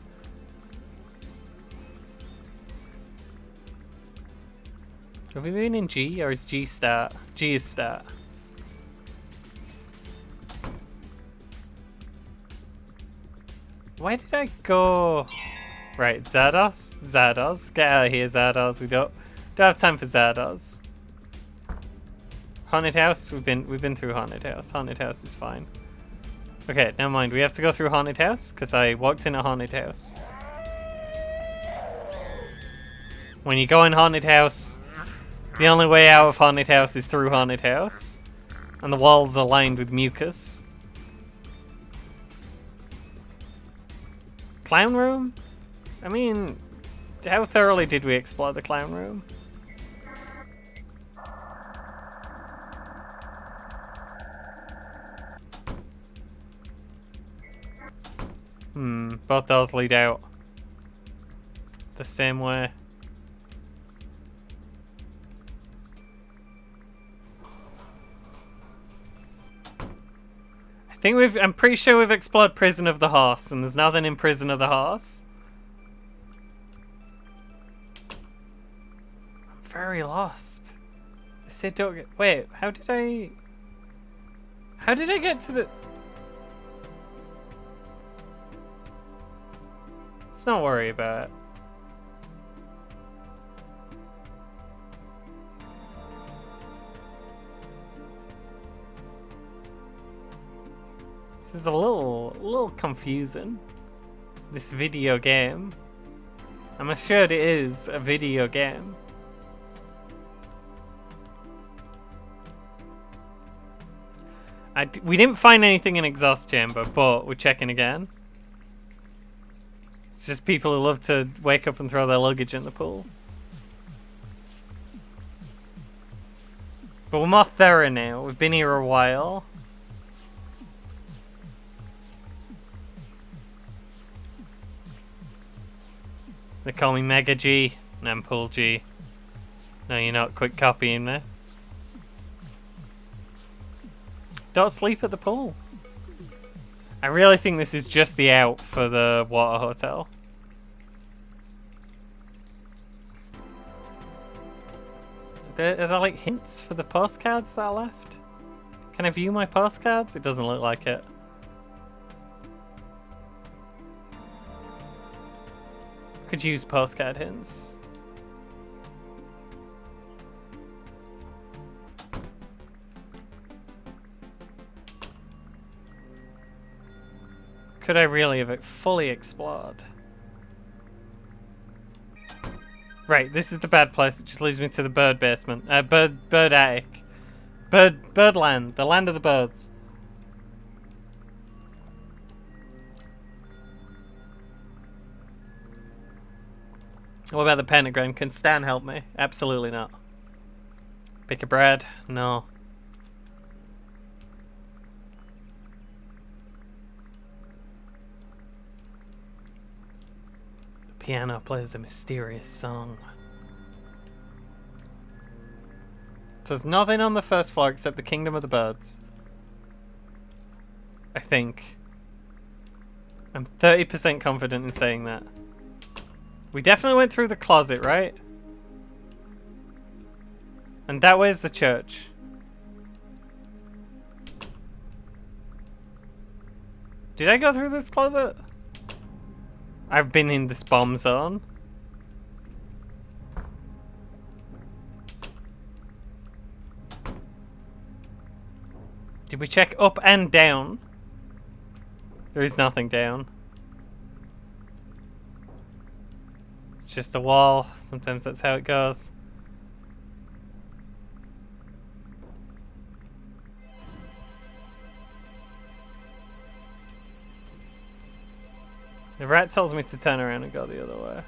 Have we been in G, or is G start? G is start. Why did I go? Right, Zardos? Zardos. Get out of here, Zardos. We don't have time for Zardos. Haunted House? We've been through Haunted House. Haunted House is fine. Okay, never mind. We have to go through Haunted House, because I walked in a Haunted House. When you go in Haunted House, the only way out of Haunted House is through Haunted House. And the walls are lined with mucus. Clown room? I mean, how thoroughly did we explore the clown room? Both those lead out the same way. I'm pretty sure we've explored Prison of the Horse, and there's nothing in Prison of the Horse. I'm very lost. said don't get... Wait, how did I... How did I get to the... Let's not worry about it. This is a little confusing. This video game. I'm assured it is a video game. We didn't find anything in exhaust chamber, but we're checking again. It's just people who love to wake up and throw their luggage in the pool. But we're more thorough now. We've been here a while. They call me Mega G, and I'm Pool G. No, you're not. Quick copying me. Don't sleep at the pool. I really think this is just the out for the water hotel. Are there like hints for the postcards that I left? Can I view my postcards? It doesn't look like it. Could use postcard hints. Could I really have fully explored? Right, this is the bad place. It just leads me to the bird basement. Bird attic. Birdland. The land of the birds. What about the pentagram? Can Stan help me? Absolutely not. Pick a bread? No. The piano plays a mysterious song. There's nothing on the first floor except the Kingdom of the Birds. I think. I'm 30% confident in saying that. We definitely went through the closet, right? And that way is the church. Did I go through this closet? I've been in this bomb zone. Did we check up and down? There is nothing down. It's just a wall. Sometimes that's how it goes. The rat tells me to turn around and go the other way.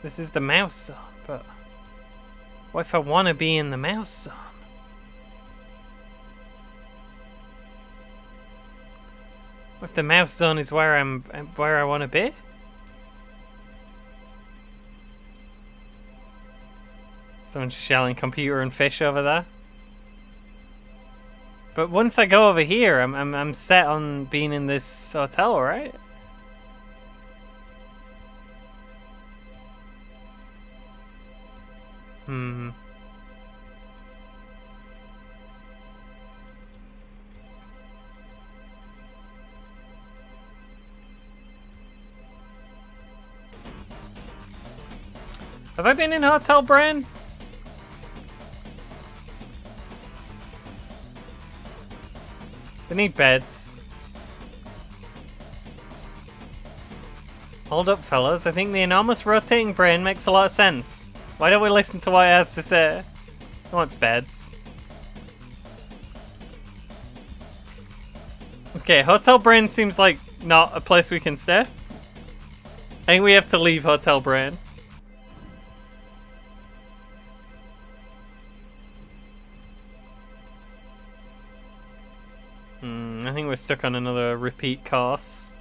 This is the mouse zone, but what if I want to be in the mouse zone? What if the mouse zone is where I want to be? Someone's just yelling computer and fish over there. But once I go over here, I'm set on being in this hotel, right? Hmm. Have I been in Hotel Brain? They need beds. Hold up, fellas. I think the enormous rotating brain makes a lot of sense. Why don't we listen to what it has to say? It wants beds. Okay, Hotel Brain seems like not a place we can stay. I think we have to leave Hotel Brain. I think we're stuck on another repeat course.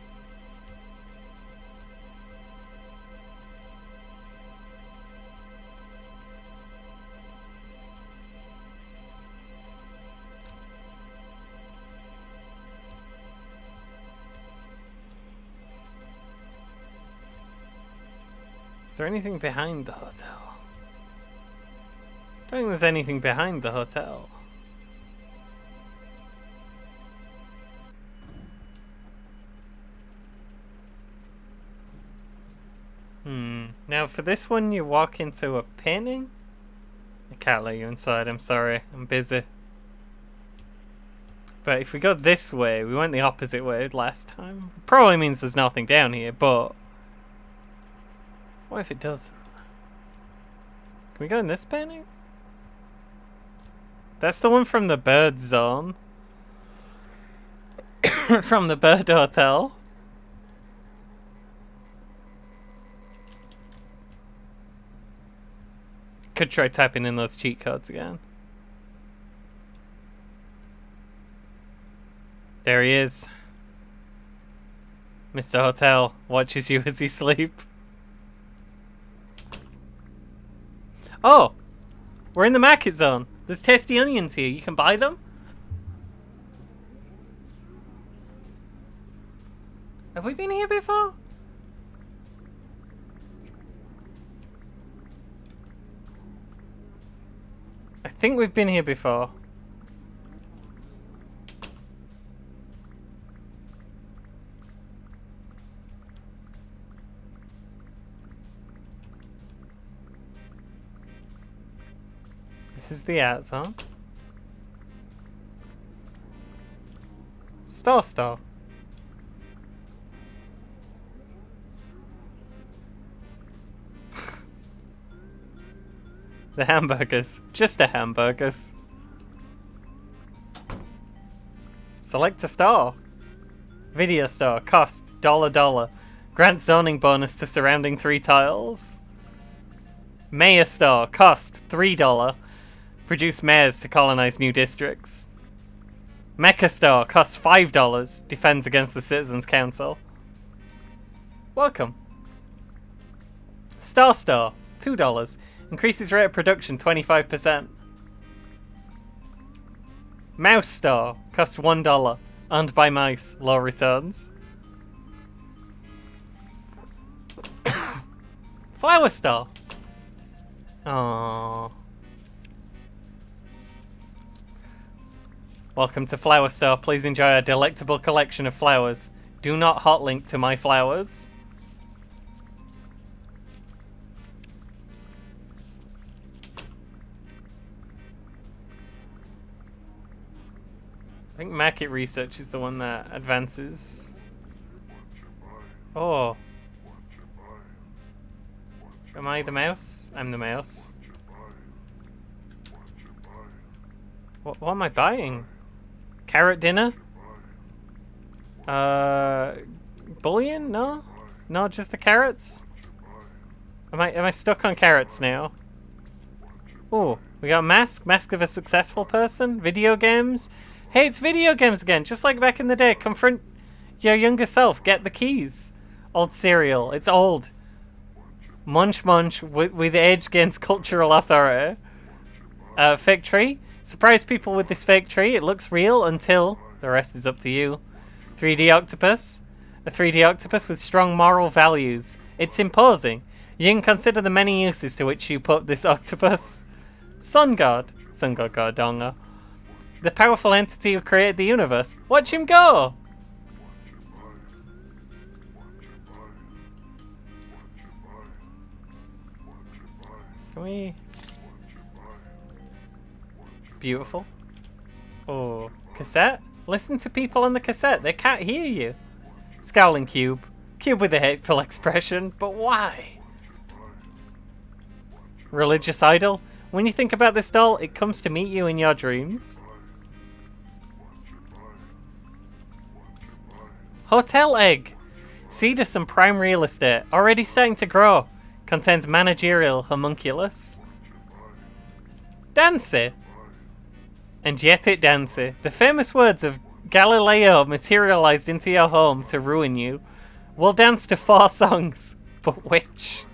there anything behind the hotel? I don't think there's anything behind the hotel. Now for this one you walk into a painting? I can't let you inside, I'm sorry. I'm busy. But if we go this way, we went the opposite way last time. Probably means there's nothing down here, but... what if it doesn't? Can we go in this painting? That's the one from the bird zone. From the bird hotel. Could try typing in those cheat codes again. There he is. Mr. Hotel watches you as you sleep. Oh! We're in the market zone. There's tasty onions here. You can buy them? Have we been here before? I think we've been here before. This is the art zone. Store. The hamburgers. Just a hamburgers. Select a store. Video store. Cost $1. Grant zoning bonus to surrounding 3 tiles. Mayor store. Cost $3. Produce mayors to colonize new districts. Mecha store. Costs $5. Defends against the Citizens Council. Welcome. Store. $2. Increases rate of production 25%. Mouse store. Cost $1. Owned by mice. Low returns. Flower store. Aww. Welcome to Flower Store. Please enjoy our delectable collection of flowers. Do not hotlink to my flowers. I think market research is the one that advances. Oh. Am I the mouse? I'm the mouse. What am I buying? Carrot dinner? Bullion? No? No, just the carrots? Am I stuck on carrots now? Oh, we got a mask. Mask of a successful person. Video games. Hey, it's video games again, just like back in the day. Confront your younger self. Get the keys. Old cereal. It's old. Munch with age gains cultural authority. Fake tree. Surprise people with this fake tree. It looks real until the rest is up to you. 3D octopus. A 3D octopus with strong moral values. It's imposing. You can consider the many uses to which you put this octopus. Sun God. Sun God Gardonga. The powerful entity who created the universe. Watch him go! Can we... Beautiful. Oh, cassette? Listen to people on the cassette. They can't hear you. Scowling cube. Cube with a hateful expression. But why? Religious idol? When you think about this doll, it comes to meet you in your dreams. Hotel egg. Seed of some prime real estate. Already starting to grow. Contains managerial homunculus. Dancy. And yet it dancy. The famous words of Galileo materialized into your home to ruin you. We'll dance to 4 songs. But which?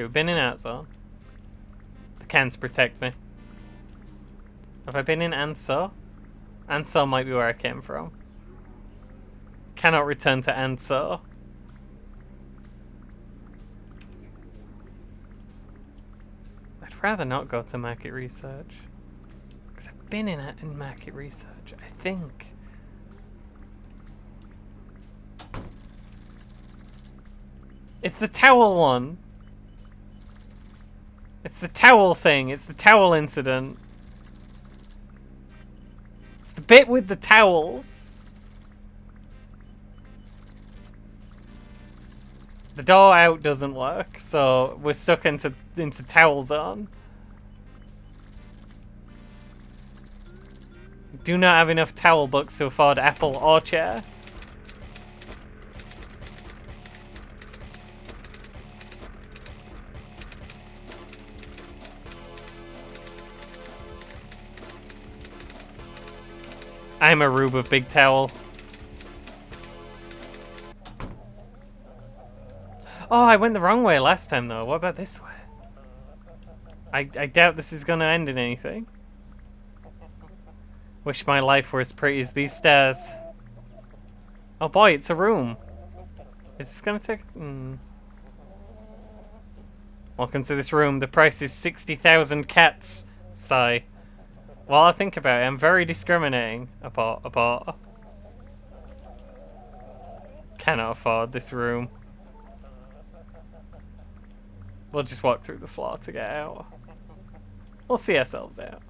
Okay, we've been in Art Zone. The cans protect me. Have I been in Ansar? Ansar might be where I came from. Cannot return to Ansar. I'd rather not go to market research. Because I've been in market research, I think. It's the towel one. It's the towel thing. It's the towel incident. It's the bit with the towels. The door out doesn't work, so we're stuck into towel zone. Do not have enough towel books to afford apple or chair. I'm a rube of big towel. Oh, I went the wrong way last time though. What about this way? I doubt this is gonna end in anything. Wish my life were as pretty as these stairs. Oh boy, it's a room. Is this gonna take... Welcome to this room. The price is 60,000 cats. Sigh. While I think about it, I'm very discriminating. Apart. Cannot afford this room. We'll just walk through the floor to get out. We'll see ourselves out.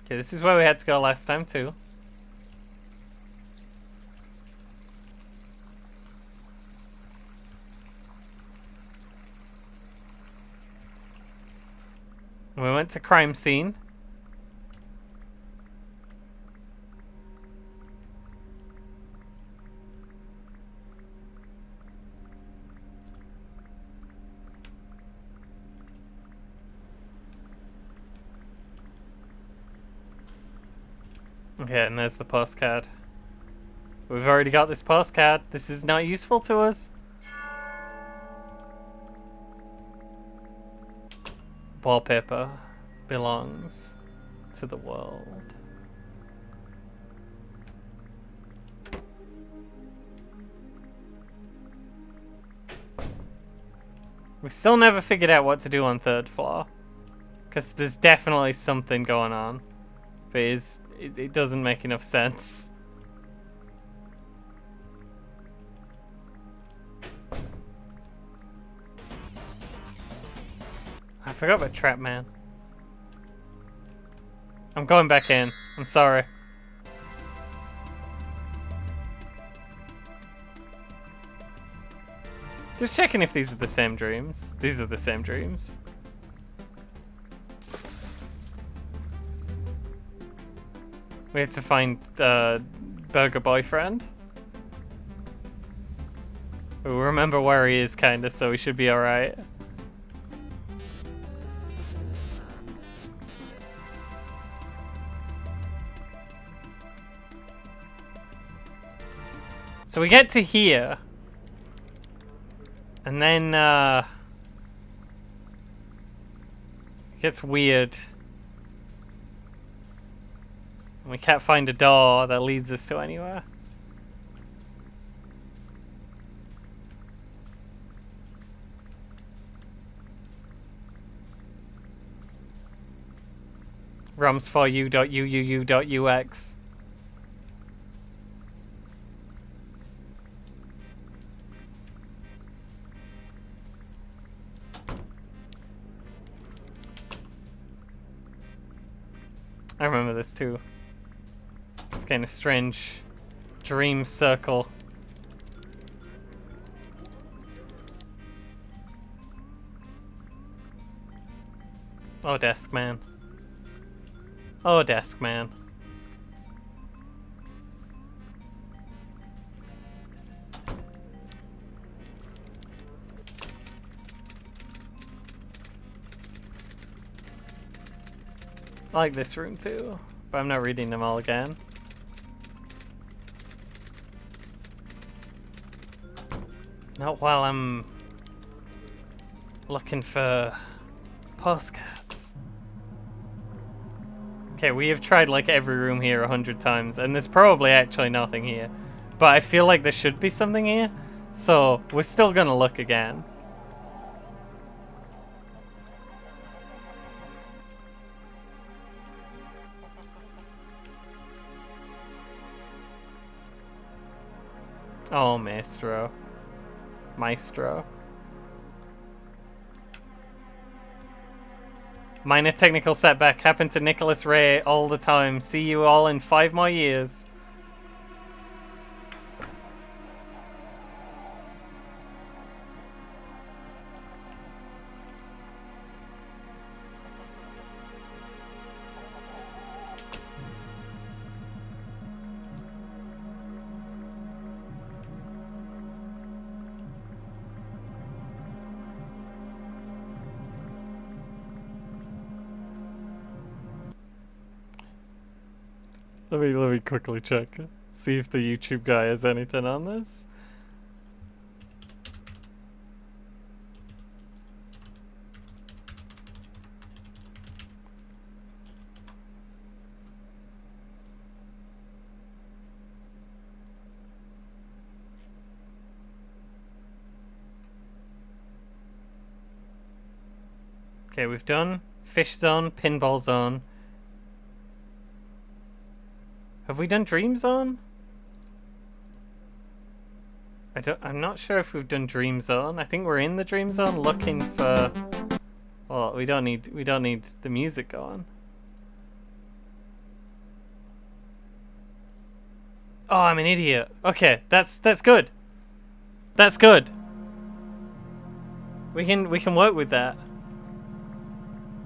Okay, this is where we had to go last time too. We went to crime scene. Okay, and there's the postcard. We've already got this postcard. This is not useful to us. Wallpaper belongs to the world. We still never figured out what to do on third floor. Because there's definitely something going on. But it doesn't make enough sense. I forgot about Trap Man. I'm going back in. I'm sorry. Just checking if these are the same dreams. These are the same dreams. We have to find Burger Boyfriend. We remember where he is, kinda, so we should be alright. So we get to here. And then, it gets weird. We can't find a door that leads us to anywhere. roms4u.uuu.ux. I remember this too. It's kind of strange dream circle. Oh, desk man. Oh, desk man. I like this room too, but I'm not reading them all again. Not while I'm looking for postcards. Okay, we have tried like every room here 100 times, and there's probably actually nothing here. But I feel like there should be something here, so we're still gonna look again. Oh, Maestro. Maestro. Minor technical setback happened to Nicholas Ray all the time. See you all in 5 more years. Let me quickly check. See if the YouTube guy has anything on this. Okay, we've done Fish Zone, Pinball Zone. Have we done Dream Zone? I'm not sure if we've done Dream Zone. I think we're in the Dream Zone looking for... Well, we don't need the music going. Oh, I'm an idiot. Okay, that's good. That's good. We can work with that.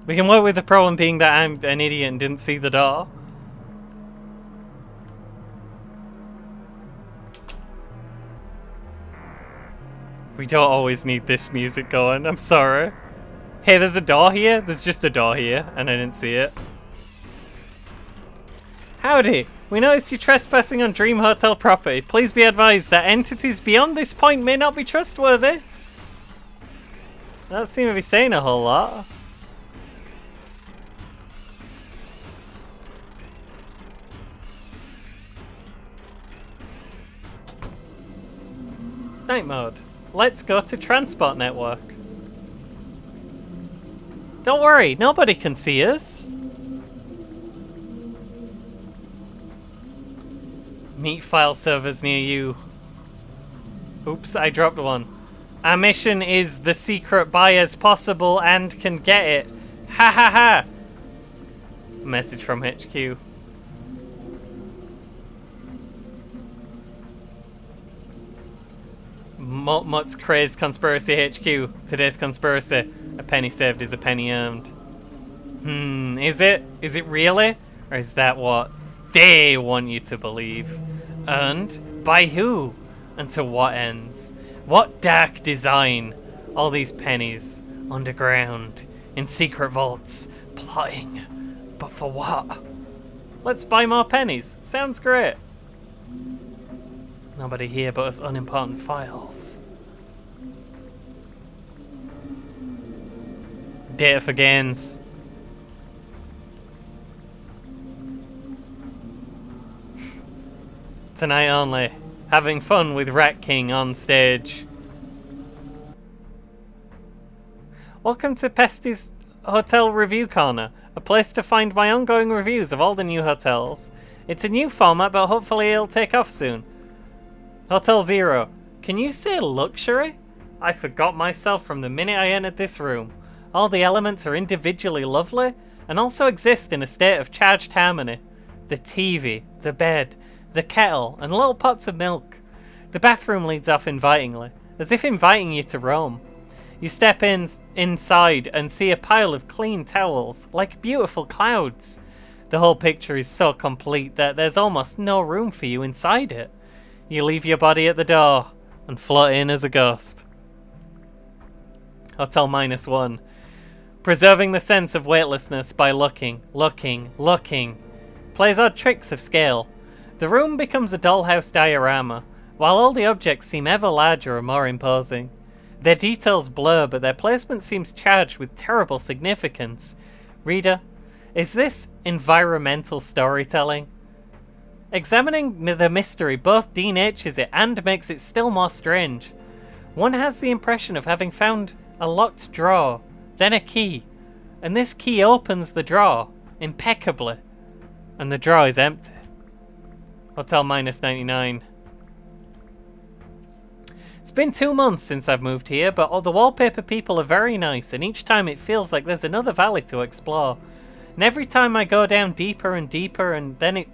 We can work with the problem being that I'm an idiot and didn't see the door. We don't always need this music going, I'm sorry. Hey, there's a door here? There's just a door here, and I didn't see it. Howdy! We noticed you trespassing on Dream Hotel property. Please be advised that entities beyond this point may not be trustworthy. That seems to be saying a whole lot. Night mode. Let's go to Transport Network. Don't worry, nobody can see us. Meet file servers near you. Oops, I dropped one. Our mission is the secret buy as possible and can get it. Ha ha ha! Message from HQ. Mutt's Crazed Conspiracy HQ. Today's conspiracy. A penny saved is a penny earned. Is it? Is it really? Or is that what they want you to believe? Earned? By who? And to what ends? What dark design? All these pennies. Underground. In secret vaults. Plotting. But for what? Let's buy more pennies. Sounds great. Nobody here but us unimportant files. Data for gains. Tonight only. Having fun with Rat King on stage. Welcome to Pesty's Hotel Review Corner, a place to find my ongoing reviews of all the new hotels. It's a new format, but hopefully it'll take off soon. Hotel Zero. Can you say luxury? I forgot myself from the minute I entered this room. All the elements are individually lovely, and also exist in a state of charged harmony. The TV, the bed, the kettle, and little pots of milk. The bathroom leads off invitingly, as if inviting you to roam. You step inside and see a pile of clean towels, like beautiful clouds. The whole picture is so complete that there's almost no room for you inside it. You leave your body at the door and float in as a ghost. Hotel -1. Preserving the sense of weightlessness by looking. Plays odd tricks of scale. The room becomes a dollhouse diorama. While all the objects seem ever larger and more imposing, their details blur, but their placement seems charged with terrible significance. Reader, is this environmental storytelling? Examining the mystery both denatures it and makes it still more strange. One has the impression of having found a locked drawer, then a key, and this key opens the drawer impeccably, and the drawer is empty. Hotel minus 99. It's been 2 months since I've moved here, but all the wallpaper people are very nice, and each time it feels like there's another valley to explore. And every time I go down deeper and deeper, and then it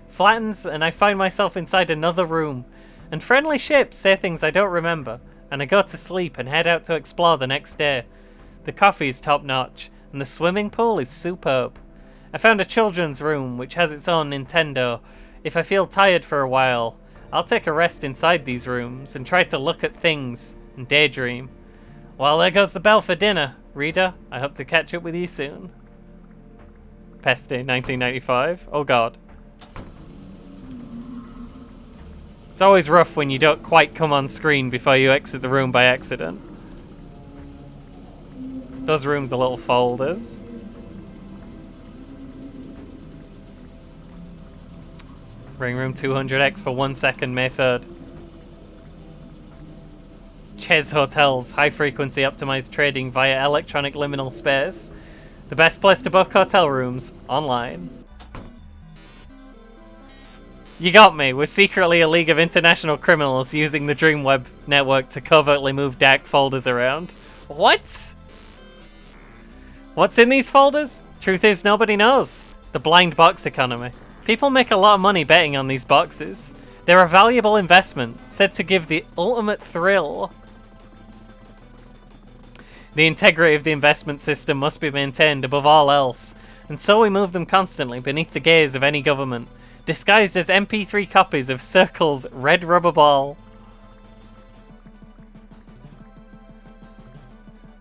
flattens, and I find myself inside another room. And friendly ships say things I don't remember, and I go to sleep and head out to explore the next day. The coffee is top notch, and the swimming pool is superb. I found a children's room, which has its own Nintendo. If I feel tired for a while, I'll take a rest inside these rooms and try to look at things and daydream. Well, there goes the bell for dinner. Reader, I hope to catch up with you soon. Peste, 1995. Oh god. It's always rough when you don't quite come on screen before you exit the room by accident. Those rooms are little folders. Ring room 200X for 1 second, May 3rd. Ches Hotels, high frequency optimized trading via electronic liminal space. The best place to book hotel rooms, online. You got me, we're secretly a league of international criminals using the Dreamweb network to covertly move dark folders around. What? What's in these folders? Truth is, nobody knows. The blind box economy. People make a lot of money betting on these boxes. They're a valuable investment, said to give the ultimate thrill. The integrity of the investment system must be maintained above all else, and so we move them constantly beneath the gaze of any government, disguised as MP3 copies of Circle's Red Rubber Ball.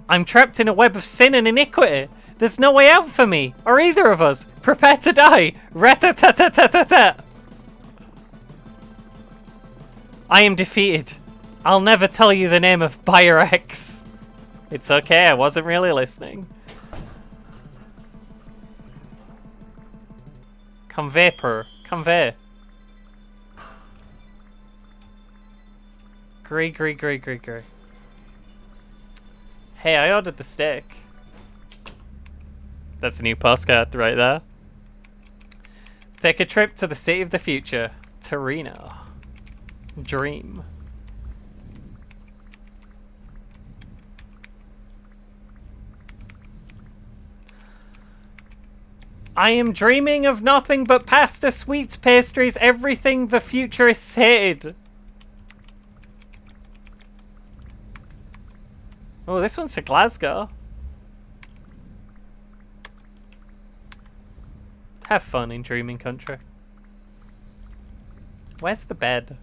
I'm trapped in a web of sin and iniquity. There's no way out for me, or either of us. Prepare to die. Rat-a-tat-tat-tat-tat. I am defeated. I'll never tell you the name of Buyer X. It's okay, I wasn't really listening. Convey. Convey. Grey. Hey, I ordered the steak. That's a new postcard right there. Take a trip to the city of the future, Torino. Dream. I am dreaming of nothing but pasta, sweets, pastries, everything the futurists hated. Oh, this one's to Glasgow. Have fun in dreaming country. Where's the bed?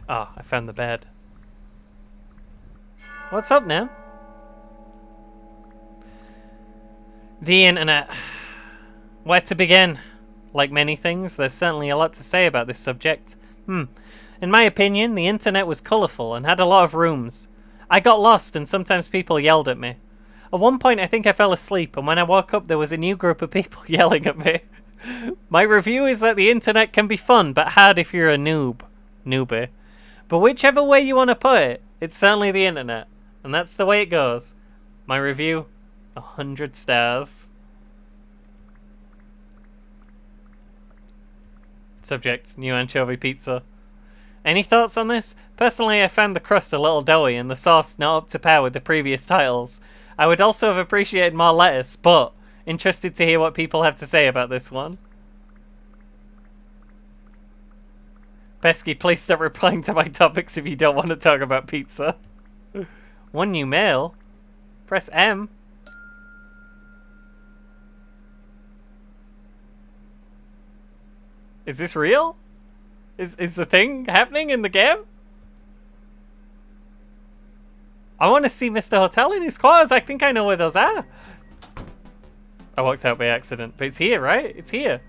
Oh, I found the bed. What's up now? The internet. Where to begin? Like many things, there's certainly a lot to say about this subject. In my opinion, the internet was colourful and had a lot of rooms. I got lost and sometimes people yelled at me. At one point I think I fell asleep, and when I woke up there was a new group of people yelling at me. My review is that the internet can be fun, but hard if you're a newbie. But whichever way you want to put it, it's certainly the internet. And that's the way it goes. My review, 100 stars. Subject, new anchovy pizza. Any thoughts on this? Personally, I found the crust a little doughy and the sauce not up to par with the previous titles. I would also have appreciated more lettuce, but interested to hear what people have to say about this one. Pesky, please stop replying to my topics if you don't want to talk about pizza. One new mail? Press M. Is this real? Is the thing happening in the game? I want to see Mr. Hotel in his quarters. I think I know where those are. I walked out by accident. But it's here, right? It's here.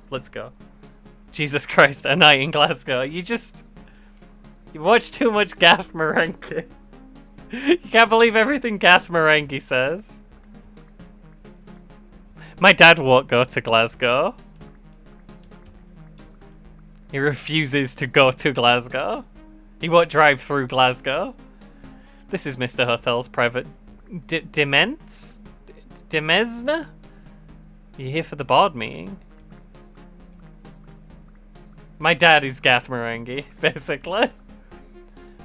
Let's go. Jesus Christ, A Night in Glasgow. You watch too much Gaff Marenghi. You can't believe everything Gaff Marenghi says. My dad won't go to Glasgow. He refuses to go to Glasgow. He won't drive through Glasgow. This is Mr. Hotel's private... Demesne? You here for the board meeting? My dad is Gaff Marenghi, basically.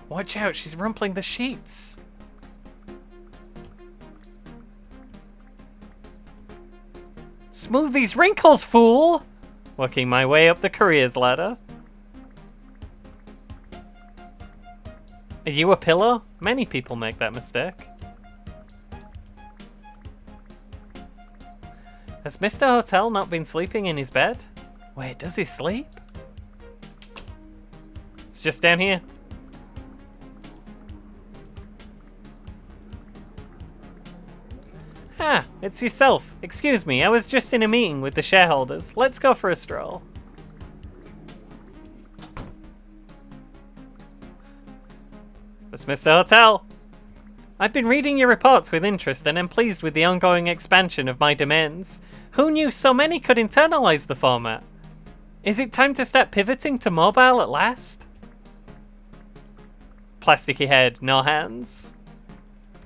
Watch out, she's rumpling the sheets. Smooth these wrinkles, fool! Working my way up the careers ladder. Are you a pillow? Many people make that mistake. Has Mr. Hotel not been sleeping in his bed? Wait, does he sleep? It's just down here. Ah, it's yourself. Excuse me, I was just in a meeting with the shareholders. Let's go for a stroll. That's Mr. Hotel. I've been reading your reports with interest and am pleased with the ongoing expansion of my domains. Who knew so many could internalize the format? Is it time to start pivoting to mobile at last? Plasticky head, no hands.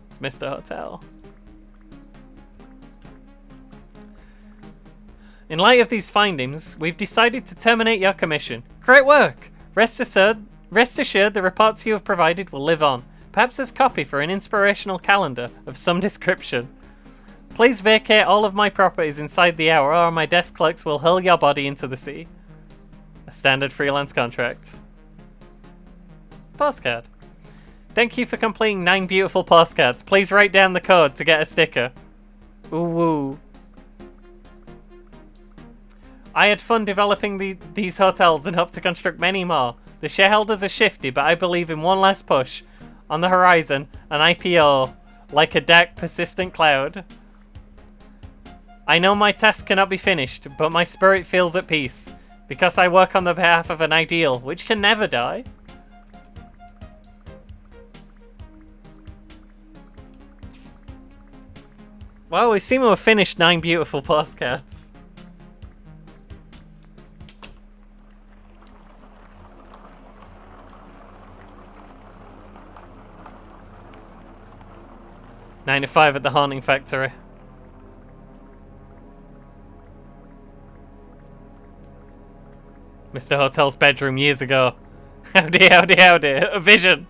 It's Mr. Hotel. In light of these findings, we've decided to terminate your commission. Great work! Rest assured the reports you have provided will live on, perhaps as copy for an inspirational calendar of some description. Please vacate all of my properties inside the hour or my desk clerks will hurl your body into the sea. A standard freelance contract. Postcard. Thank you for completing 9 beautiful postcards. Please write down the code to get a sticker. Ooh woo. I had fun developing these hotels and hope to construct many more. The shareholders are shifty, but I believe in one last push. On the horizon, an IPO, like a dark, persistent cloud. I know my task cannot be finished, but my spirit feels at peace, because I work on the behalf of an ideal, which can never die. Well, we seem to have finished 9 beautiful postcards. Nine to 5 at the Haunting Factory. Mr. Hotel's bedroom years ago. Howdy, howdy, howdy. A vision.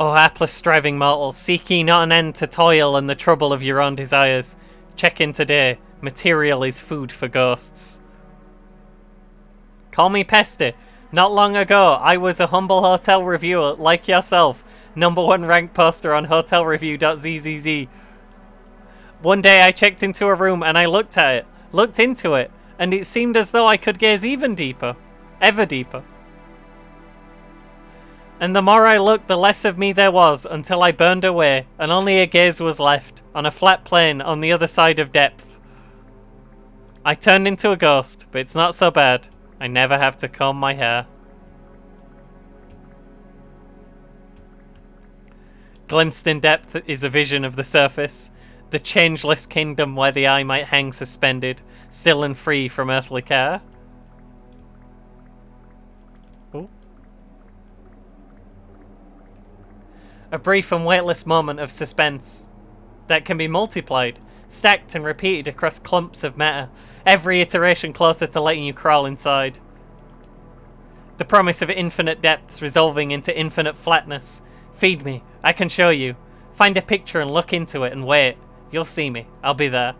Oh, hapless striving mortal, seek ye not an end to toil and the trouble of your own desires. Check in today. Material is food for ghosts. Call me Pesty. Not long ago, I was a humble hotel reviewer like yourself. #1 ranked poster on hotelreview.zzz. One day I checked into a room and I looked into it, and it seemed as though I could gaze even deeper. Ever deeper. And the more I looked, the less of me there was, until I burned away, and only a gaze was left, on a flat plane on the other side of depth. I turned into a ghost, but it's not so bad. I never have to comb my hair. Glimpsed in depth is a vision of the surface, the changeless kingdom where the eye might hang suspended, still and free from earthly care. A brief and weightless moment of suspense that can be multiplied, stacked and repeated across clumps of matter, every iteration closer to letting you crawl inside. The promise of infinite depths resolving into infinite flatness. Feed me, I can show you. Find a picture and look into it and wait. You'll see me, I'll be there.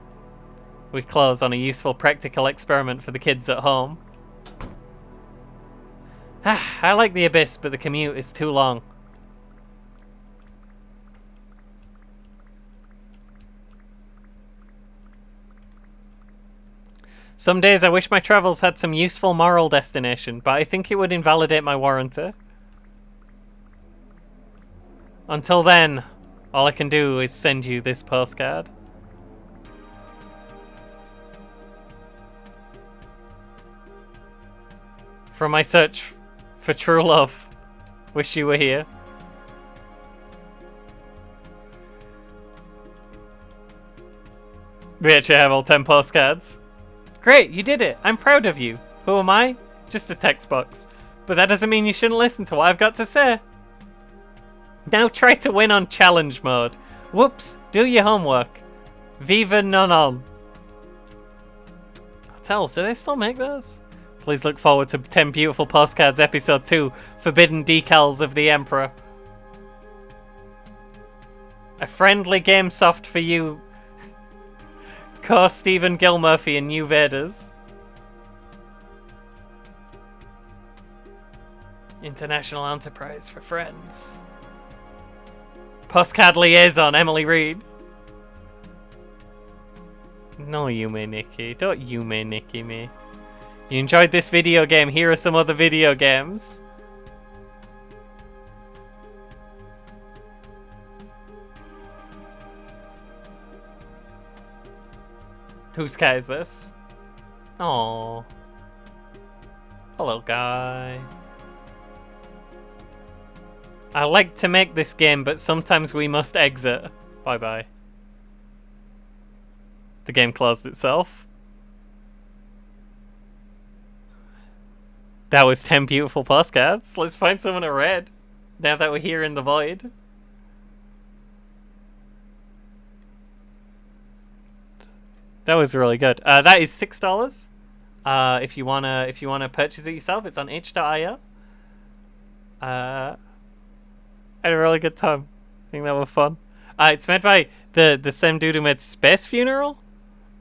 We close on a useful practical experiment for the kids at home. I like the Abyss, but the commute is too long. Some days I wish my travels had some useful moral destination, but I think it would invalidate my warranty. Until then, all I can do is send you this postcard. From my search for true love. Wish you were here. We actually have all 10 postcards. Great, you did it. I'm proud of you. Who am I? Just a text box. But that doesn't mean you shouldn't listen to what I've got to say. Now try to win on challenge mode. Whoops, do your homework. Viva non. Hotels, do they still make those? Please look forward to 10 Beautiful Postcards Episode 2, Forbidden Decals of the Emperor. A friendly game soft for you, Stephen Gilmurphy and New Vaders. International Enterprise for friends. Postcard Liaison, Emily Reed. No, Yume Nikki. Don't Yume Nikki me. You enjoyed this video game, here are some other video games. Whose cat is this? Oh, hello, guy. I like to make this game, but sometimes we must exit. Bye-bye. The game closed itself. That was 10 Beautiful Postcards. Let's find someone to read, now that we're here in the void. That was really good. That is $6. If you wanna purchase it yourself, it's on itch.io. I had a really good time. I think that was fun. It's made by the same dude who made Space Funeral.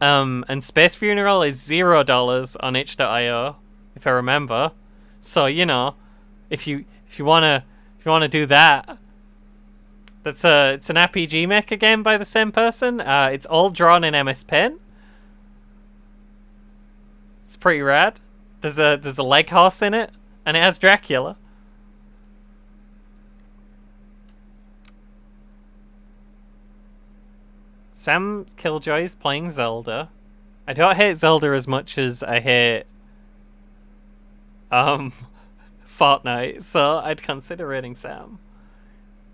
And Space Funeral is $0 on itch.io, if I remember. So, you know, if you wanna do that, it's an RPG maker game by the same person. It's all drawn in MS Paint. It's pretty rad. There's a leg horse in it, and it has Dracula. Sam Killjoy is playing Zelda. I don't hate Zelda as much as I hate Fortnite, so I'd consider raiding Sam.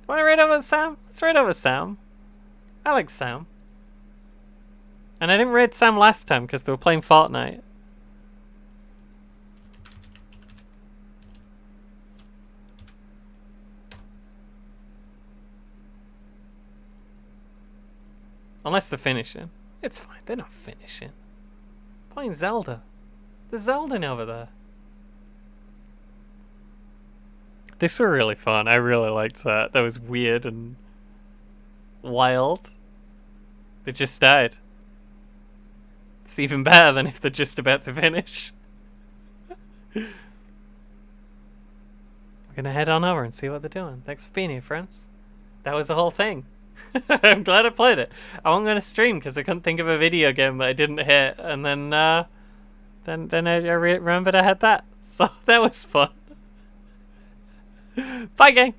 Want to raid over Sam? Let's raid over Sam. I like Sam. And I didn't raid Sam last time because they were playing Fortnite. Unless they're finishing. It's fine, they're not finishing. Playing Zelda. There's Zelda over there. This were really fun. I really liked that. That was weird and wild. They just died. It's even better than if they're just about to finish. We're gonna head on over and see what they're doing. Thanks for being here, friends. That was the whole thing. I'm glad I played it. I wasn't gonna stream because I couldn't think of a video game that I didn't hit, and then I remembered I had that, so that was fun. Bye, gang.